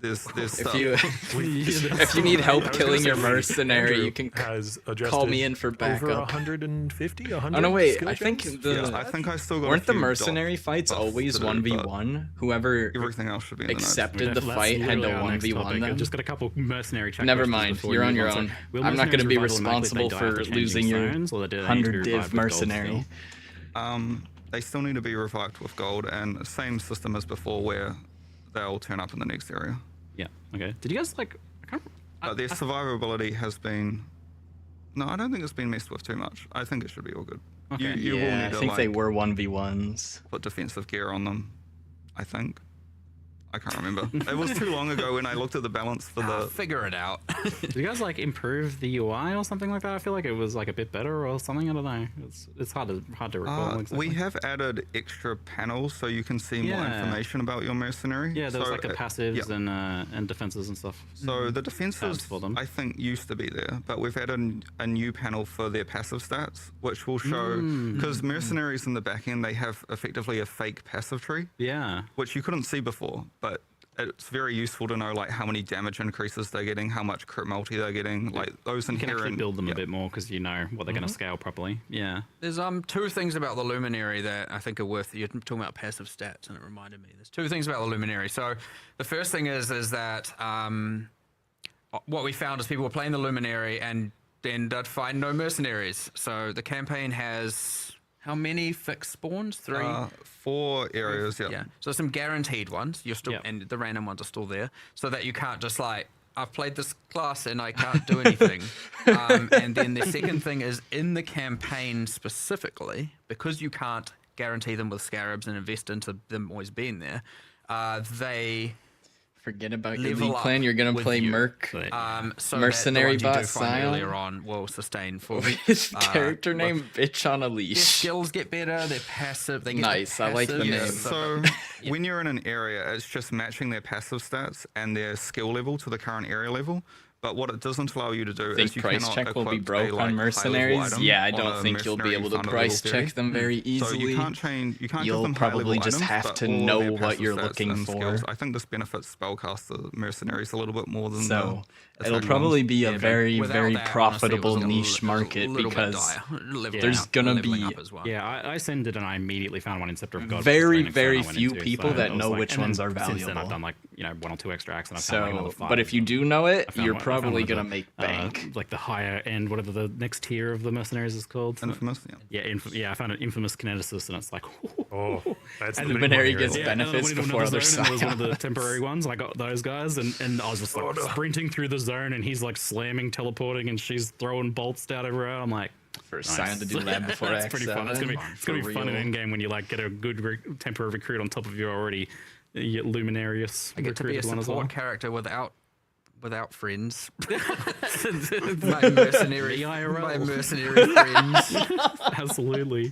there's If stuff. you if you need help killing your mercenary, you can has adjusted call me in for over backup. 150, 100 Oh no, wait! skill I think checks? the Yeah, I think I still got. weren't a the few mercenary dot fights buffs always to do, 1v1? Whoever but everything else should be in the notes. accepted the That's fight had to literally our next 1v1 topic. I've them. just got a couple mercenary check Never questions mind, before you're we on move your So, own. will I'm not going to mercenaries be revival automatically responsible die for after changing losing your zones, or do they need to be 100 revived div with gold mercenary. still? they still need to be revived with gold, and same system as before, where they'll turn up in the next area. Yeah. Okay. Did you guys like? But their survivability has been. No, I don't think it's been messed with too much. I think it should be all good. Okay. You will Yeah, need I to think they like, were 1v1s. put defensive gear on them. I think. I can't remember. It was too long ago when I looked at the balance for the. Figure it out. Did you guys like improve the UI or something like that? I feel like it was like a bit better or something. I don't know. It's hard to recall. Exactly. We have added extra panels so you can see more Yeah. information about your mercenary. Yeah, there was So, like the passives yeah. and defenses and stuff. So the defenses, for them. I think, used to be there, but we've added a new panel for their passive stats, which will show, because mercenaries in the back end, they have effectively a fake passive tree, Yeah. which you couldn't see before, but it's very useful to know like how many damage increases they're getting, how much crit multi they're getting, like those You can inherent. actually build them yeah. a bit more because you know what they're going to scale properly. Yeah. There's two things about the Luminary that I think are worth. You're talking about passive stats, and it reminded me. There's two things about the Luminary. So the first thing is that what we found is people were playing the Luminary and then they'd find no mercenaries. So the campaign has how many fixed spawns? 3. 4 areas, yeah. Yeah. So some guaranteed ones. You're still, Yep. and the random ones are still there, so that you can't just like, I've played this class and I can't do anything. And then the second thing is in the campaign specifically, because you can't guarantee them with scarabs and invest into them always being there, they Forget about your level league up plan. You're gonna with play you. Merc. So Mercenary that the ones you bot do find Scion? earlier on will sustain for His character but name, bitch on a Their leash. skills get better. They're passive. They get Nice, I like the passive, name. So when you're in an area, it's just matching their passive stats and their skill level to the current area level. But what it doesn't allow you to do Think is you price cannot check will be equip broke a, on high-level mercenaries. item Yeah, I on don't a think you'll be mercenary able to funded price level check them very theory. easily. So you can't change. You can't You'll give them probably high-level just items, have but to all of know their what passive you're stats looking and for. skills. I think this benefits spellcaster mercenaries a little bit more than So the it'll attack probably ones. be a Yeah, but very, without very that, honestly, it profitable was a niche market little bit because dire. Leveling there's up- gonna leveling be up as well. Yeah, I sent it and I immediately found one in Scepter of God. very, which is the very next one I went few into, people so that it was know like- which and then ones are Since then, I've valuable. done like 1 or 2 extra acts, and I've found like another So, 5. but if you do know it, I found you're one- I found probably one gonna of the, make bank. like the higher end, whatever the next tier of the mercenaries is called. Infamous, yeah. Yeah, I found an infamous kineticist, and it's like, Oh, that's And the big Luminary one here. gets yeah, and then I benefits went into before another other zone, and it was one of the Scions. temporary ones. I got those guys, and I was just like sprinting through the zone, and he's like slamming, teleporting, and she's throwing bolts down everywhere. I'm like, First nice. Scion to do lab before That's Act pretty fun. It's 7. gonna be fun in real. endgame when you like get a good temporary recruit on top of your already luminarious I get to be a recruited one as well. support character without friends. my mercenary friends. Absolutely.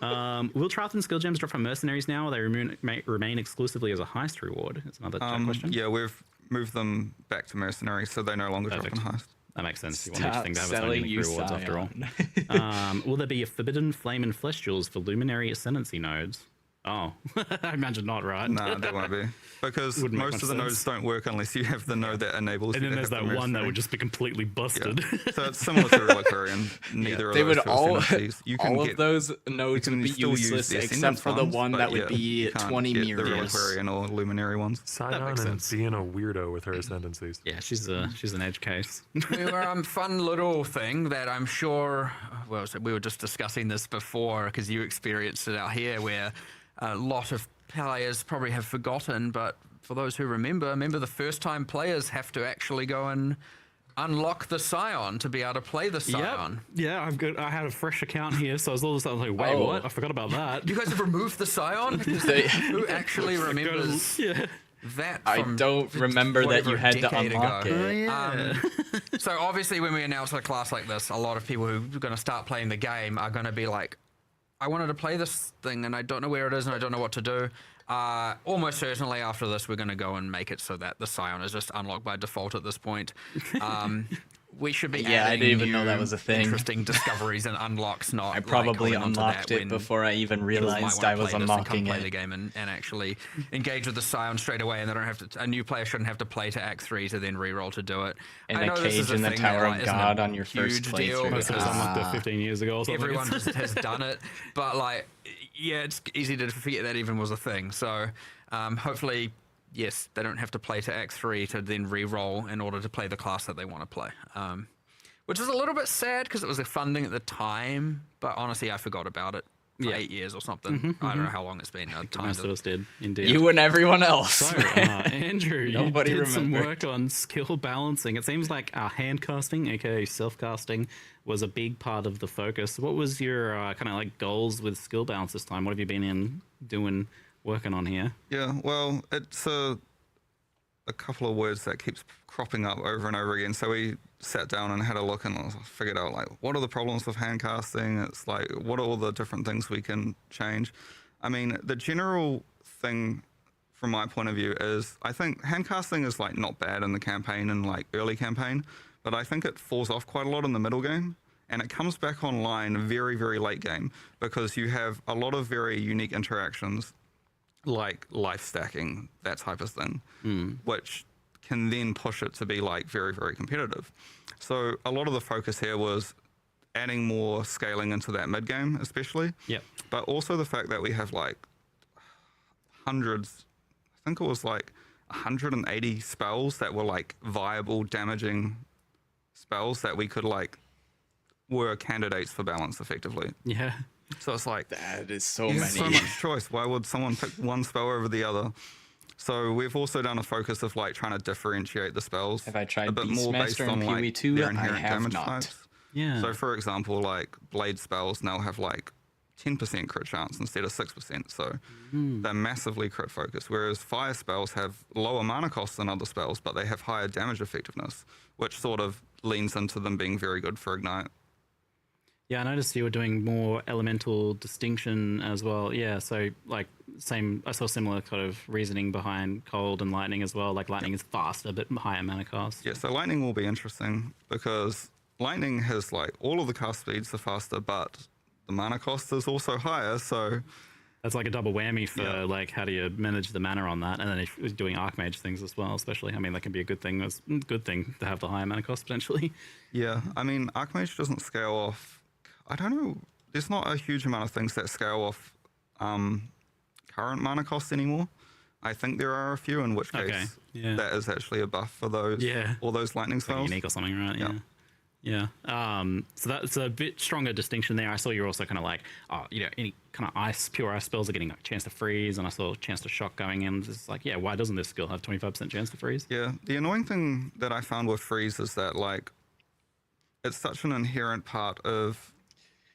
Will Triathlon skill gems drop from mercenaries now, or they remain exclusively as a heist reward? It's another question. Yeah, we've moved them back to mercenaries, so they no longer drop Perfect. in heist. That makes sense. You want each Stop thing to have its own selling unique you rewards after all. Scion. Will there be a forbidden flame and flesh jewels for luminary ascendancy nodes? Oh, I imagine not, right? Nah, that won't be. Because Wouldn't make most much of the nodes sense. don't work unless you have the node that enables And you then to there's have that the one that mercenary. would just be completely busted. So it's similar to Reliquary, and neither of They those would two all, ascendancies. You can all get, of those nodes you would can be still use useless the except Ascendance for the ones, one but that would yeah, be you can't 20 get the Mirius. Reliquary or Luminary ones. Scion makes and sense. being a weirdo with her ascendancies. Yeah, she's an edge case. We were fun little thing that I'm sure. Well, so we were just discussing this before because you experienced it out here, where a lot of players probably have forgotten, but for those who remember the first time players have to actually go and unlock the Scion to be able to play the Scion. Yeah, I had a fresh account here, so I was all of a sudden like, wait, Oh. what? I forgot about that. You guys have removed the Scion? They- Who actually remembers Yeah. that? I from don't remember that whatever you had to decade unlock ago? it. So obviously when we announce a class like this, a lot of people who are going to start playing the game are going to be like, I wanted to play this thing and I don't know where it is and I don't know what to do. Almost certainly after this, we're going to go and make it so that the Scion is just unlocked by default at this point. We should be Yeah, I adding didn't even know new that was a thing. Interesting discoveries and unlocks. Not I probably like, going onto unlocked that it when before I even people might realized wanna I was play this and come unlocking play the it. game and actually engage with the Scion straight away, and they don't have to. A new player shouldn't have to play to Act 3 to then reroll to do it. And I a know this is cage in the thing Tower that, of like, isn't a God on your first huge deal playthrough. Most of us because unlocked it 15 years ago or something. everyone just has done it, but like, yeah, it's easy to forget that even was a thing. So hopefully, yes, they don't have to play to Act 3 to then re-roll in order to play the class that they want to play. Which is a little bit sad because it was a fun thing at the time, but honestly, I forgot about it for Yeah. 8 years or something. I don't know how long it's been. Most of us did, indeed. You and everyone else. So, Andrew, Nobody you did some remembered. work on skill balancing. It seems like hand casting, aka self casting, was a big part of the focus. What was your kind of like goals with skill balance this time? What have you been working on here? Yeah, well, it's a couple of words that keeps cropping up over and over again. So we sat down and had a look and figured out like what are the problems with hand casting. It's like what are all the different things we can change. I mean, the general thing from my point of view is I think hand casting is like not bad in the campaign and like early campaign, but I think it falls off quite a lot in the middle game. And it comes back online very, very late game because you have a lot of very unique interactions like life stacking, that type of thing, which can then push it to be like very, very competitive. So a lot of the focus here was adding more scaling into that mid game, especially. Yep. But also the fact that we have like hundreds, I think it was like 180 spells that were like viable, damaging spells that we could like were candidates for balance effectively. Yeah. So it's like That is so there's many. so much choice. Why would someone pick one spell over the other? So we've also done a focus of like trying to differentiate the spells. Have I tried a bit more based Beastmaster on and like PoE 2? their I inherent have damage not. types. Yeah. So for example, like blade spells now have like 10% crit chance instead of 6%. So they're massively crit focused. Whereas fire spells have lower mana costs than other spells, but they have higher damage effectiveness, which sort of leans into them being very good for ignite. Yeah, I noticed you were doing more elemental distinction as well. Yeah, so like I saw similar kind of reasoning behind cold and lightning as well. Like lightning is faster, but higher mana cost. Yeah, so lightning will be interesting because lightning has like all of the cast speeds are faster, but the mana cost is also higher. So That's like a double whammy for like how do you manage the mana on that, and then if you're doing archmage things as well, especially. I mean, that can be a good thing. It's a good thing to have the higher mana cost potentially. yeah, I mean, archmage doesn't scale off. I don't know. There's not a huge amount of things that scale off current mana cost anymore. I think there are a few, in which case Okay, yeah. that is actually a buff for those. Yeah. All those lightning Like spells. unique or something, right? Yeah. Yeah. So that's a bit stronger distinction there. I saw you're also kind of like, any kind of pure ice spells are getting a chance to freeze, and I saw a chance to shock going in. It's like, yeah, why doesn't this skill have 25% chance to freeze? Yeah, the annoying thing that I found with freeze is that like it's such an inherent part of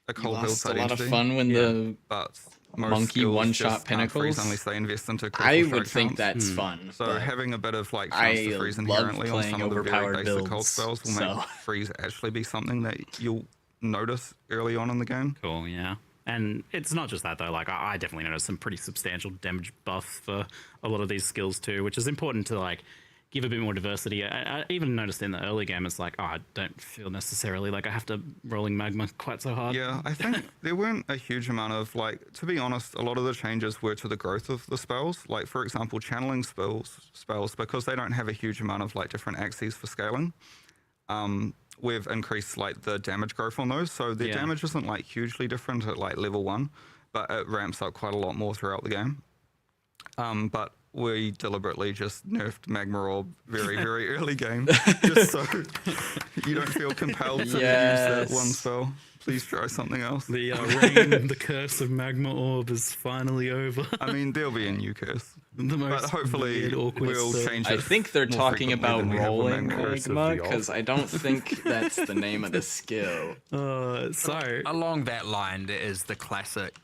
a cold build Lost a lot of identity, fun when the but most monkey skills one-shot just can't freeze pinnacles. unless they invest into I critical would strike think counts. that's fun. So but having a bit of like chance I to freeze love inherently on playing some of the very overpowered basic cold builds, spells will so- make freeze actually be something that you'll notice early on in the game. Cool, yeah. And it's not just that though. Like I definitely noticed some pretty substantial damage buffs for a lot of these skills too, which is important to like give a bit more diversity. I even noticed in the early game, it's like, I don't feel necessarily like I have to rolling magma quite so hard. Yeah, I think there weren't a huge amount of like, to be honest, a lot of the changes were to the growth of the spells. Like for example, channeling spells because they don't have a huge amount of like different axes for scaling. We've increased like the damage growth on those, so their damage isn't like hugely different at like level 1, but it ramps up quite a lot more throughout the game. But we deliberately just nerfed Magma Orb very, very early game, just so you don't feel compelled to use that one spell. Please try something else. The reign, the curse of Magma Orb is finally over. I mean, there'll be a new curse, The most but hopefully weird, awkward we'll stuff. change it. I think they're more talking frequently about than we have with rolling Magma Orb. Curse of Magma, the because I don't think that's the name of the skill. So Along that line, there is the classic,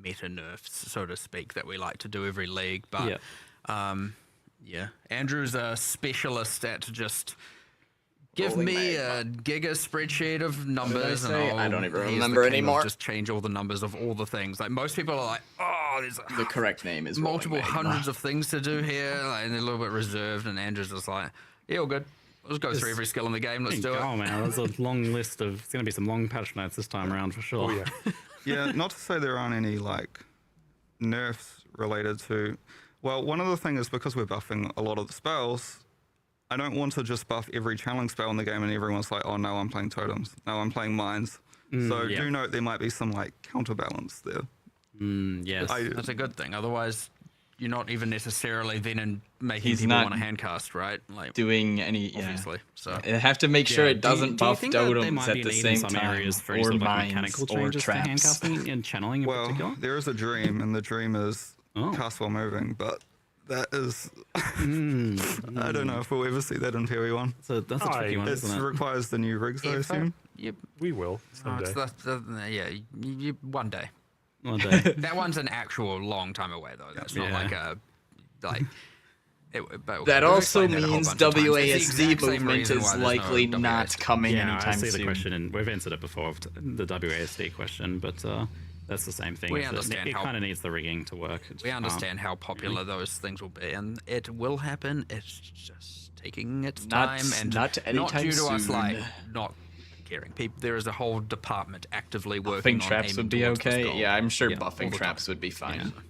meta nerfs, so to speak, that we like to do every league. But Andrew's a specialist at just give Rolling me magma. a giga spreadsheet of numbers, and say? I'll, I don't even he's the remember king of anymore. Just change all the numbers of all the things. Like most people are like, oh, there's The correct name is rolling multiple magma. hundreds of things to do here, and they're a little bit reserved. And Andrew's just like, yeah, all good. Let's go through every skill in the game. Let's do it. Oh man, there's a long list of. It's going to be some long patch notes this time around for sure. Oh yeah. Yeah, not to say there aren't any like nerfs related to. Well, one other thing is because we're buffing a lot of the spells, I don't want to just buff every channeling spell in the game and everyone's like, oh no, I'm playing totems. No, I'm playing mines. So yeah. do note there might be some like counterbalance there. Yes. I- That's a good thing. Otherwise, you're not even necessarily then making He's people not want to handcast, right? Like doing any, obviously. So I have to make sure Yeah, it doesn't do you buff think that there totems might at be a the need in same some time, areas for or sort of like mines, mechanical or changes to traps. handcasting and channeling in Well, particular? there is a dream, and the dream is Oh. cast while moving, but that is. I don't know if we'll ever see that in PoE 1. So that's a tricky one, It isn't it? requires the new rigs, I assume. We will Oh, someday. one day. One day. That one's an actual long time away, though. That's not Yeah. like a like. But That we've also explained that a whole means bunch of times. It's the WASD exact same movement reason is why there's likely no not WASD. coming Yeah, I anytime see soon. the question, and we've answered it before, the WASD question, but that's the same thing. We is that understand it how- kind of needs the rigging to work. It We just can't. understand how popular those things will be, and it will happen. It's just taking its Not- time, and not anytime due to us soon. like not caring. There is a whole department actively working Buffing on traps aiming would be towards this okay. goal. Yeah, I'm sure Yeah, all buffing the traps time. would be fine. Yeah.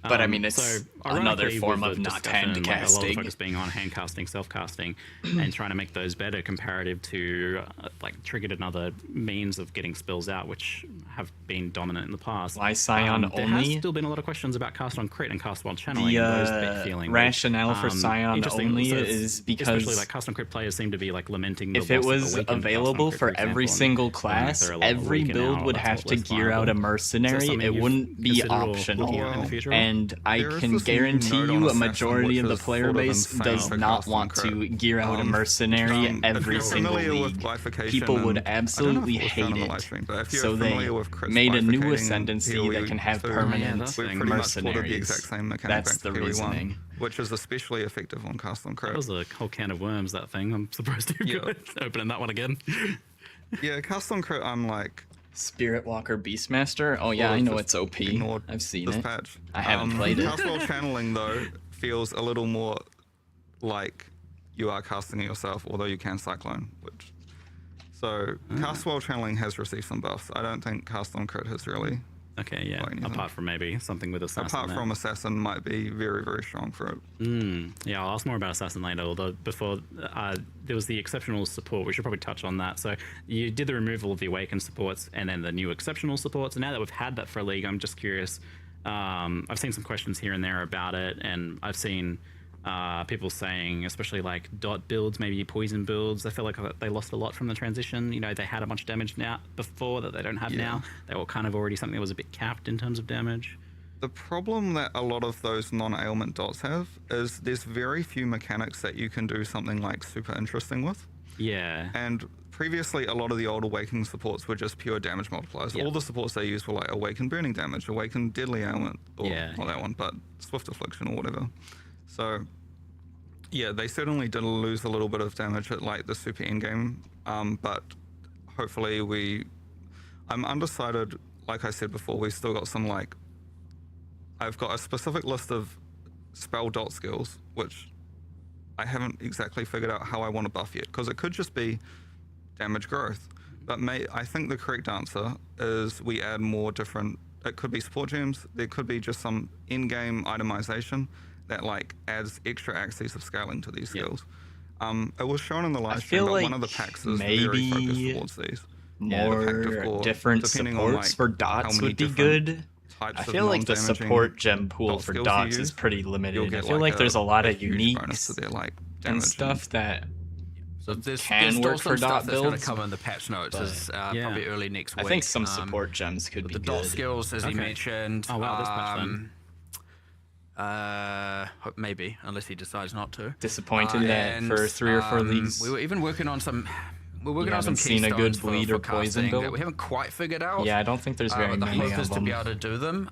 But I mean, it's So, another ironically, form with of the not discussion, hand like, a lot of casting. focus being on hand casting, self casting, and trying to make those better comparative to like triggered another means of getting spells out, which have been dominant in the past. Why Scion There only? has still been a lot of questions about cast on crit and cast while channeling. The those bit feeling rationale for Scion interesting, only so it's- is because especially like cast on crit players seem to be like lamenting the if it loss of was the weakened cast on available crit, for example, every and single feeling like class, they're a lot every weaker build now, would that's have a lot to less gear out a viable. Is that mercenary. something It you've wouldn't be considered or optional. looking at in the future? And I There is can this new guarantee note on you a Assassin, majority of which the is player sort of base insane does for not cast on want crit. to gear out a mercenary If every you're single familiar with league. bifurcation, People would and I don't know if absolutely it was shown hate on the live it. stream, but if you're So they familiar with Chris made a new bifurcating ascendancy PoE that can have 2, permanent that's we thing. pretty much ported the mercenaries. exact same mechanic That's back the to PoE 1, reasoning. which is especially effective on cast on That crit. was a whole can of worms, that thing. I'm surprised you're Yeah. good. Opening that one again. Yeah, cast on crit, I'm like, Spirit Walker Beastmaster? Oh yeah, Well, I know just it's OP. ignored I've seen this it. patch. I haven't played it. Cast while channeling though feels a little more like you are casting it yourself, although you can cyclone. So cast while channeling has received some buffs. I don't think cast on crit has really. Okay, yeah. Or anything. Apart from maybe something with Assassin. Apart there. from Assassin, might be very very strong for it. Yeah, I'll ask more about Assassin later, although before there was the exceptional support. We should probably touch on that. So you did the removal of the Awakened supports and then the new exceptional supports. And now that we've had that for a league, I'm just curious. I've seen some questions here and there about it, and I've seen people saying, especially like dot builds, maybe poison builds, I feel like they lost a lot from the transition. You know, they had a bunch of damage now before that they don't have now. They were kind of already something that was a bit capped in terms of damage. The problem that a lot of those non-ailment dots have is there's very few mechanics that you can do something like super interesting with. Yeah. And previously, a lot of the old Awakening supports were just pure damage multipliers. Yeah. All the supports they used were like Awakened Burning Damage, Awakened Deadly Ailment, or Yeah. not that one, but Swift Affliction or whatever. So, yeah, they certainly did lose a little bit of damage at like the super endgame, but hopefully I'm undecided. Like I said before, we've still got some like, I've got a specific list of spell dot skills, which I haven't exactly figured out how I want to buff yet, because it could just be damage growth. But I think the correct answer is we add more different, it could be support gems, there could be just some in-game itemization that like adds extra axes of scaling to these skills. It was shown in the live stream, feel but like one of the packs is very maybe focused towards these. More The Pact of Gore, different depending supports on, like, for how dots many would be different good. types I of feel like the non-damaging support gem pool dot for skills you dots is use, pretty you'll limited. I get, feel like there's a lot of huge bonus uniques to their, like, and damage stuff that So there's can still work some for stuff dot that's going to builds, come in the patch notes is yeah. probably early next I week. think some support gems could be The good. dot skills, as you Okay. mentioned. Oh, wow, this patch then. Maybe, unless he decides not to. Disappointed that And, for 3 or 4 leagues. We were even working on some. We're working You on some haven't seen a good keystones bleed for or poison casting build? that we haven't quite figured out. Yeah, I don't think there's very but the many hope is of to be them. able to do them.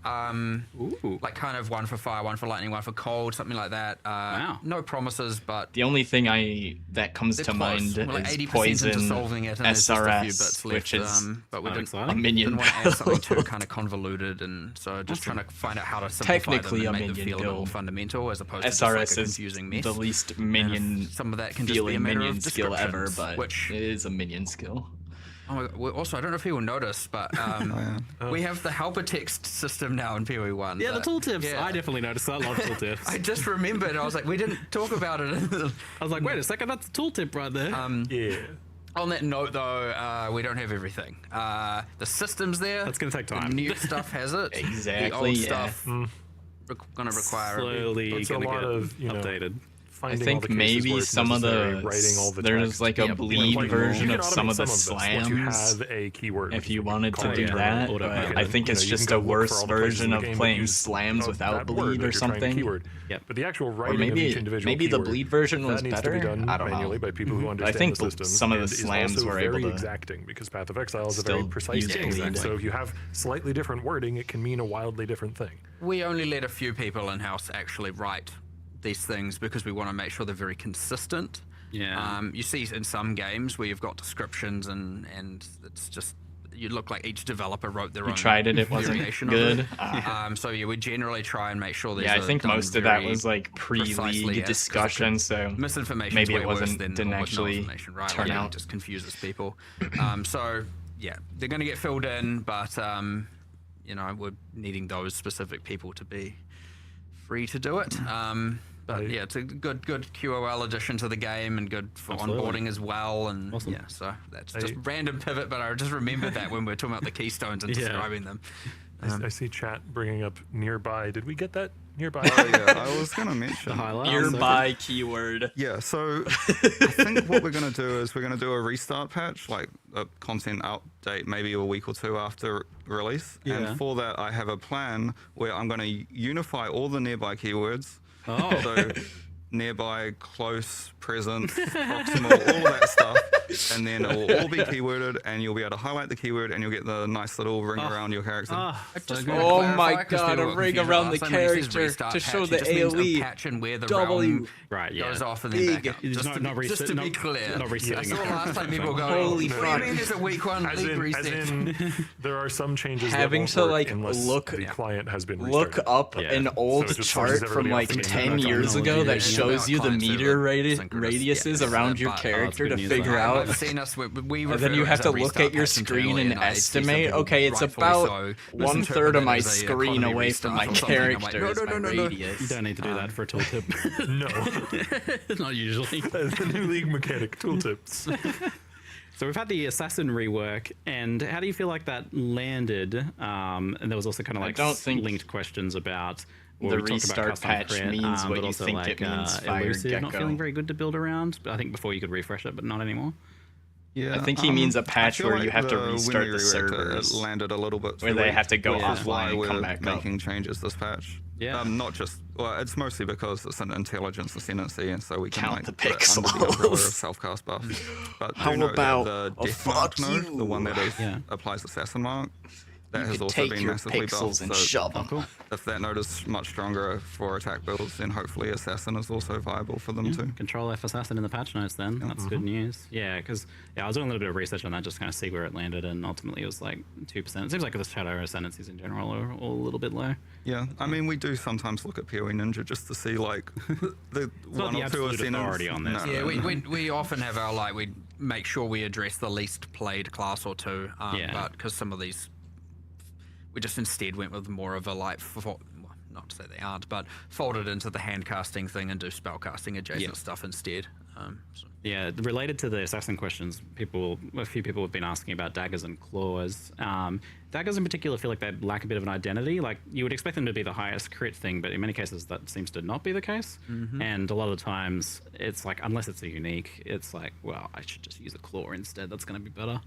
Ooh. Like kind of one for fire, one for lightning, one for cold, something like that. Wow. No promises, but The only thing that comes they're to close. mind We're like is 80% poison into solving it, and there's just a few SRS, bits left. which is but we Oh, didn't, exciting. a minion didn't want to add something too build. kind of convoluted, and so just trying to find out how to simplify Technically them a and make them minion feel a bit more build. fundamental as opposed to just SRS like a is confusing mess. the least And minion some of that can just be a feeling matter minion of skill ever, descriptions, but which it is a minion skill. oh my God, also I don't know if people noticed, but we have the helper text system now in PoE 1. Yeah, the tooltips. yeah. I definitely noticed that. I love tooltips. I just remembered. I was like, we didn't talk about it. I was like, wait a second, that's a tooltip right there. Yeah. On that note, though, we don't have everything. The system's there. That's gonna take time. The new stuff has it. Exactly, The old yeah. stuff going to require slowly It's a going to lot get of, updated. I finding all think the cases maybe where it's some of necessary, the writing all the there's text. like a Yep. bleed Like, version you of can some of the automate some of this once you slams. have a keyword. If which is you what we wanted call to do it. that, auto- but yeah. I think it's You just can a go look for worse all the places version in the of game that playing use slams without that word bleed that or you're trying to something. keyword. Yep. But the actual Or writing of each maybe individual maybe the keyword, bleed version that was needs better. to be done I don't manually know. by people who I understand think the systems. some of the and is slams also were very able to exacting because Path of Exile is a still very precise use game. bleed. So if you have slightly different wording, it can mean a wildly different thing. We only let a few people in house actually write these things because we want to make sure they're very consistent. Yeah. You see in some games where you've got descriptions and it's just you look like each developer wrote their You own tried it, it wasn't variation good. Of it. So yeah, we generally try and make sure. Yeah, I think most of that very was like precisely pre-league as- 'cause it discussion, could- so misinformation maybe is it way worse wasn't than didn't almost no actually information, right? turn Like, out. it just confuses people. So yeah, they're going to get filled in, but you know, we're needing those specific people to be free to do it. But yeah, it's a good QOL addition to the game and good for Absolutely. onboarding as well. And Awesome. yeah, so that's just random pivot, but I just remembered that when we were talking about the keystones and Yeah. describing them. I see chat bringing up nearby. Did we get that nearby? Oh yeah, I was going to mention. Highlight. Nearby keyword. Yeah, so I think what we're going to do is we're going to do a restart patch, like a content update, maybe a week or two after release. Yeah. And for that, I have a plan where I'm going to unify all the nearby keywords. Oh. So nearby, close, present, proximal, all of that stuff. And then it will all be keyworded, and you'll be able to highlight the keyword, and you'll get the nice little ring around your character. Just good. wanna Oh clarify, my 'cause God, people a were ring confused around last the time when it says character restart to patch, show it the just means a AoE. patch and where the W. realm Right, yeah. goes off and then Big. back up. It's Just, not- to, not be, just to reset- be not- clear. not resetting I saw the last time people go, Holy what fuck. do you mean it's a week one As league in, reset? there are some changes Having that to, won't work like, unless look- the client has been Look restarted. up Yeah. an So old it just chart forces from everybody like off the game. 10 That's years all. ago that Yeah, shows about you the client meter server synchronous. radiuses Yes, around your but- character good to news, figure though. out. I've seen us. We And refer then you it have as to a look restart at your patch screen internally, and I see some estimate, people okay, it's rightfully about so 1/3 of my misinterpret it as a screen economy away from my restart or something. I'm like, character is my You radius. don't need to do that for a tooltip. No. Not usually. The new league mechanic tooltips. So we've had the assassin rework, and how do you feel like that landed? And there was also kind of I like don't think linked questions about the we talked about restart custom patch crit, means what but you also think like, it means, Fire elusive not Gecko. feeling very good to build around. But I think before you could refresh it, but not anymore. Yeah, I think he means a patch I feel where like you have to when restart we the rewrote it, servers. It landed a little bit Where too they late, have to go which is offline why and we're come back up. making changes this patch. Yeah. Not just, well, it's mostly because it's an intelligence ascendancy, and so we can Count like the put it under the pixels. umbrella of self-cast buff. But How do note that about the a death mark fuck node, you? the one that is, Yeah. applies assassin mark, that You has could also take been your massively buffed. pixels and So shove them. Cool. if that node is much stronger for attack builds, then hopefully assassin is also viable for them too. Control F assassin in the patch notes then. That's good news. Yeah, because I was doing a little bit of research on that just to kind of see where it landed, and ultimately it was like 2%. It seems like the shadow ascendancies in general are all a little bit low. Yeah, I mean, we do sometimes look at PoE Ninja just to see like the not one the or two absolute ascendants. authority on this. No, Yeah, no. we often have our like we make sure we address the least played class or two. Yeah. But because some of these, we just instead went with more of a like, well, not to say they aren't, but folded into the hand casting thing and do spell casting adjacent stuff instead. So. Yeah, related to the assassin questions, a few people have been asking about daggers and claws. Daggers in particular feel like they lack a bit of an identity. Like you would expect them to be the highest crit thing, but in many cases that seems to not be the case. And a lot of the times it's like, unless it's a unique, it's like, well, I should just use a claw instead. That's going to be better.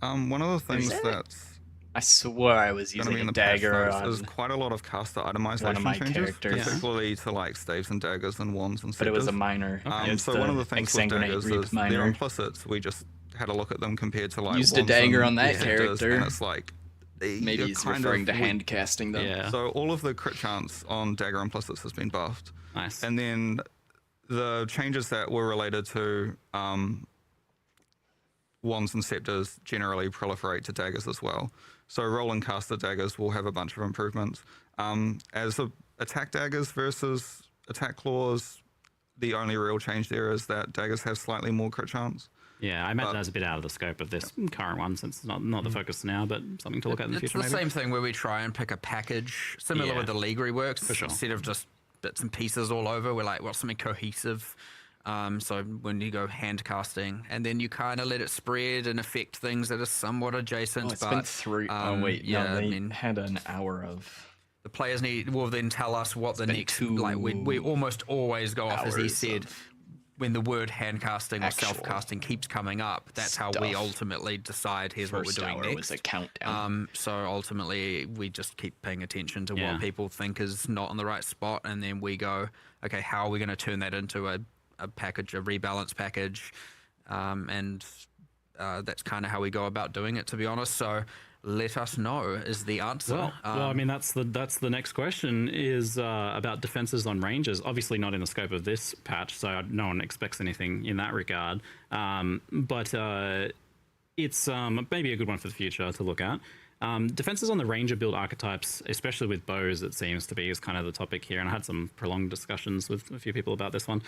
One of the things that- that's I swore I was going to be using in a the patch dagger notes is on, quite a lot of caster one of itemization my changes, characters. particularly to like staves and daggers and wands and but it was a scepters. minor. It's So one of the things with Exsanguinate daggers Reap is they're minor. implicits. We just had a look at them compared to like Used a wands dagger and on that scepters, character. and it's like Maybe you're he's kind referring of to weak. hand casting them. Yeah. So all of the crit chance on dagger implicits has been buffed. Nice. And then the changes that were related to wands and scepters generally proliferate to daggers as well. So rolling caster daggers will have a bunch of improvements. As attack daggers versus attack claws, the only real change there is that daggers have slightly more crit chance. Yeah, I imagine that's a bit out of the scope of this current one, since it's not the focus now, but something to look at in the It's future. the maybe. same thing where we try and pick a package similar Yeah. with the league reworks For sure. instead of just bits and pieces all over. We're like, what's something cohesive? So when you go hand casting, and then you kind of let it spread and affect things that are somewhat adjacent. Oh, it's but, been 3. Oh wait, yeah, no, they I mean, had an hour of the players will then tell us what the been next, 2 like we almost always go off, as he hours said, of when the word hand casting or actual self-casting keeps coming up, that's how we stuff. ultimately decide here's what we're First doing hour next. was a countdown. So ultimately, we just keep paying attention to Yeah. what people think is not in the right spot, and then we go, okay, how are we going to turn that into a package, a rebalance package? And that's kind of how we go about doing it, to be honest. So let us know is the answer. Well, I mean, that's the next question is about defenses on ranges. Obviously not in the scope of this patch, so no one expects anything in that regard. But it's maybe a good one for the future to look at. Defenses on the ranger build archetypes, especially with bows, it seems to be, is kind of the topic here. And I had some prolonged discussions with a few people about this one.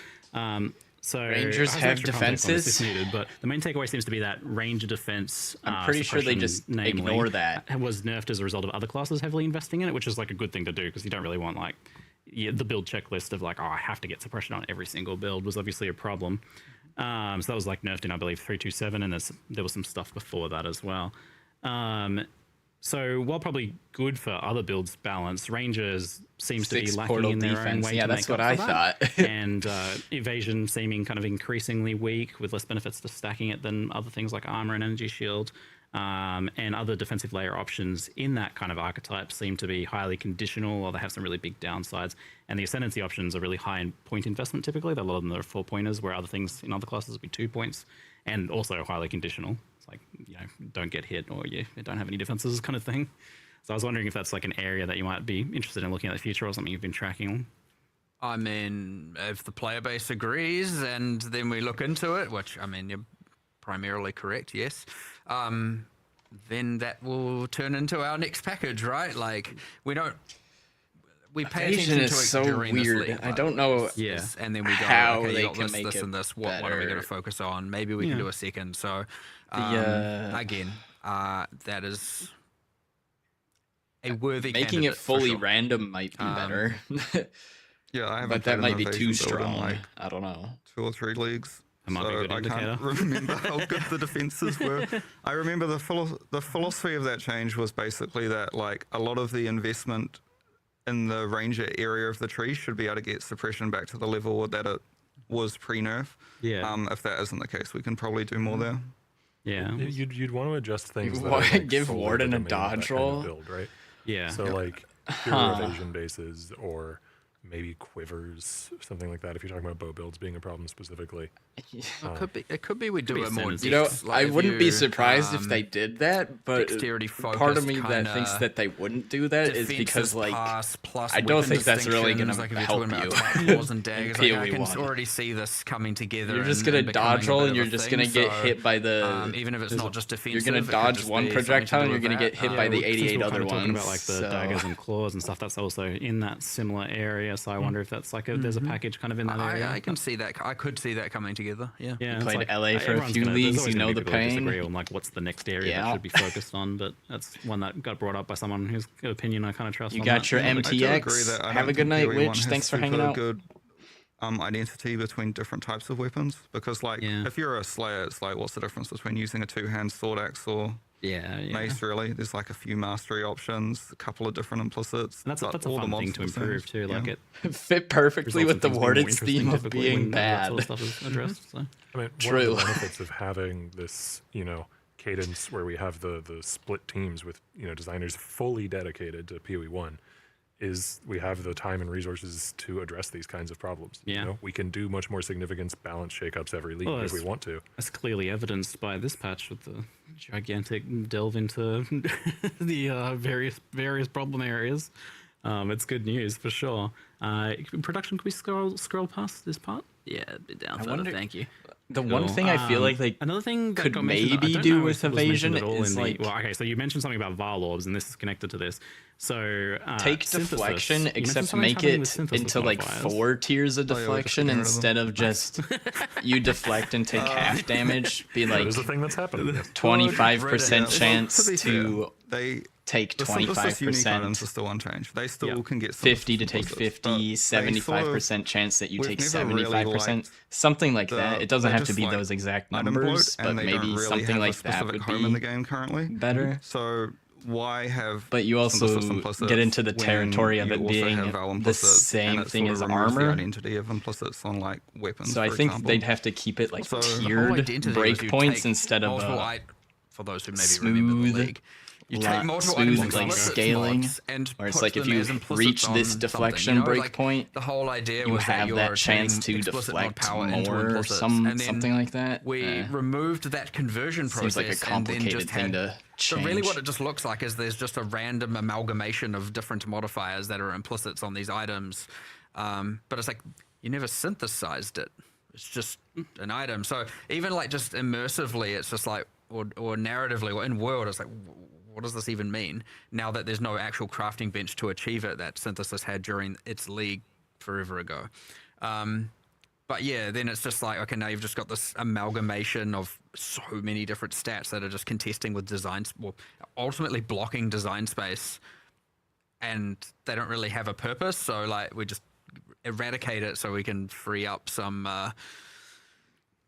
So Rangers I have extra context on this defenses? if needed, but the main takeaway seems to be that ranger defense. I'm pretty sure they suppression, just namely, ignore that. was nerfed as a result of other classes heavily investing in it, which is like a good thing to do because you don't really want like the build checklist of like, oh, I have to get suppression on every single build was obviously a problem. So that was like nerfed in, I believe, 3.2.7, and there was some stuff before that as well. So while probably good for other builds balance, Rangers seems to be 6 lacking portal in their own defense. way Yeah, to that's make what up I for that. thought. And evasion seeming kind of increasingly weak with less benefits to stacking it than other things like armor and energy shield. And other defensive layer options in that kind of archetype seem to be highly conditional, or they have some really big downsides. And the ascendancy options are really high in point investment typically. A lot of them are 4 pointers, where other things in other classes would be 2 points, and also highly conditional. It's like, don't get hit or you don't have any defenses kind of thing. So I was wondering if that's like an area that you might be interested in looking at in the future, or something you've been tracking. I mean, if the player base agrees, and then we look into it, which, I mean, you're primarily correct, yes, then that will turn into our next package, right? Like, we pay Evasion attention to it is so during this weird. league, I don't know Yeah. and then we go, how okay, they you got can this, make this, it and this. What are we going better. to focus on? Maybe we can do a second. So, again, that is a worthy Making it candidate, for fully sure. random might be better. Yeah, I haven't But played that an might be Invasion too build in, strong. like I don't know. 2 or 3 leagues. That might be a good I indicator. can't remember how good the defenses were. I remember the philosophy of that change was basically that like a lot of the investment in the ranger area of the tree should be able to get suppression back to the level that it was pre-nerf. Yeah. If that isn't the case, we can probably do more there. Yeah. You'd want to adjust things. You That want are, to like, give solely Warden the a domain of that dodge kind of roll? build, right? Yeah. So like pure evasion bases, or maybe quivers, something like that. If you're talking about bow builds being a problem specifically. It could be we do it more. You know, dex, like I if wouldn't be you, surprised if they did that, but dexterity part of me focused that thinks kinda that they wouldn't do that is defensive because, like, pass plus I don't weapon think that's really going distinctions, to like if you're help talking you. about attack claws and daggers, like, I PoE can 1. already see this coming together. You're just and- going and to becoming dodge a roll bit and of you're a just thing, going to get so, hit by the... even if it's not just defensive, You're going it to could dodge just one be something to projectile do and you're with going to that. get hit by the Since 88 we're other kind of talking ones. about like the so- daggers and claws and stuff, that's also in that similar area. So I wonder if that's like there's a package kind of in that area. I can see that. I could see that coming together. Yeah. Yeah, it's played like, LA for a everyone's few there's leagues, always you gonna know be the people who pain. disagree on like what's the next area Yeah. that should be focused on, but that's one that got brought up by someone whose opinion I kind of trust. You on got that. your I do agree MTX. that I Have don't a good think night, PoE 1 Witch. has Thanks for hanging super out. Good identity between different types of weapons, because like Yeah. if you're a slayer, it's like what's the difference between using a 2-hand sword axe or Yeah, mace? Really, there's like a few mastery options, a couple of different implicits. And that's but a all the fun mods thing are to the same. improve too. Like Yeah. it Fit perfectly results with the in things being more Warden's interesting theme of typically being when that bad. sort of stuff is addressed. So. I mean, one of True. the benefits of having this, cadence where we have the split teams with, designers fully dedicated to PoE 1 is we have the time and resources to address these kinds of problems. Yeah. We can do much more significant balance shakeups every league Well, if we want to. That's clearly evidenced by this patch with the gigantic delve into the various problem areas. It's good news for sure. Production, can we scroll past this part? Yeah, a bit down further. wonder- Thank you. The one Cool. thing I feel like they another thing that could got mentioned that I maybe don't do know with if was mentioned evasion at all is in like well, okay, so you mentioned something about Varlorbs, and this is connected to this. So take synthesis. deflection, You mentioned except something make happening with it synthesis into like modifiers. 4 tiers of Oh, yeah, we're just deflection getting rid of them. instead of just you deflect and take half damage. Be That like is a thing that's happening. Yes. 25% Well, chance to be fair, to they take the synthesis unique items are 25%, still unchanged. They still Yeah. can get 50 to take synthesis, 50, but they sort of- 75% chance that you we've take never really 75%, liked something like that. It doesn't they're have to just be like those exact item bloat, numbers, but and they maybe don't really something have like a specific that would home in the be game currently. better. So why have? But you also synthesis implicits get into the when territory of you it also being have val the implicits, same and it thing sort as of removes the armor. identity of implicits on like weapons. So I for think example. they'd have to keep it like So- The whole tiered identity was you breakpoints take instead of multiple for those who maybe remember smooth, the league. You lot- take multiple smooth, items, like, implicits scaling, mods, and where it's put like if them you as implicits reach on this something, deflection you know? breakpoint, the whole idea you was have that, that you're chance turning to explicit mod deflect power into more or implicits, some and then something like that. We removed that conversion process. Seems like a and then complicated just thing had, to So really, change. what it just looks like is there's just a random amalgamation of different modifiers that are implicits on these items, but it's like you never synthesized it. It's just an item. So even like just immersively, it's just like or narratively or in world, it's like. What does this even mean? Now that there's no actual crafting bench to achieve it that Synthesis had during its league forever ago. But yeah, then it's just like, okay, now you've just got this amalgamation of so many different stats that are just contesting with designs, well, ultimately blocking design space, and they don't really have a purpose. So like we just eradicate it so we can free up some,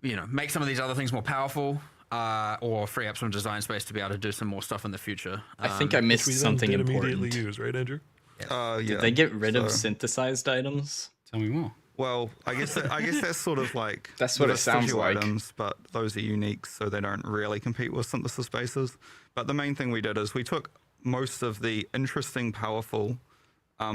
make some of these other things more powerful. Or free up some design space to be able to do some more stuff in the future. I think I missed We then something did important. immediately use, right, Andrew? Yeah. Did they get rid of so- synthesized items? Tell me more. Well, I guess that's sort of like That's what it vestigial sounds like. items, but those are unique, so they don't really compete with synthesis bases. But the main thing we did is we took most of the interesting, powerful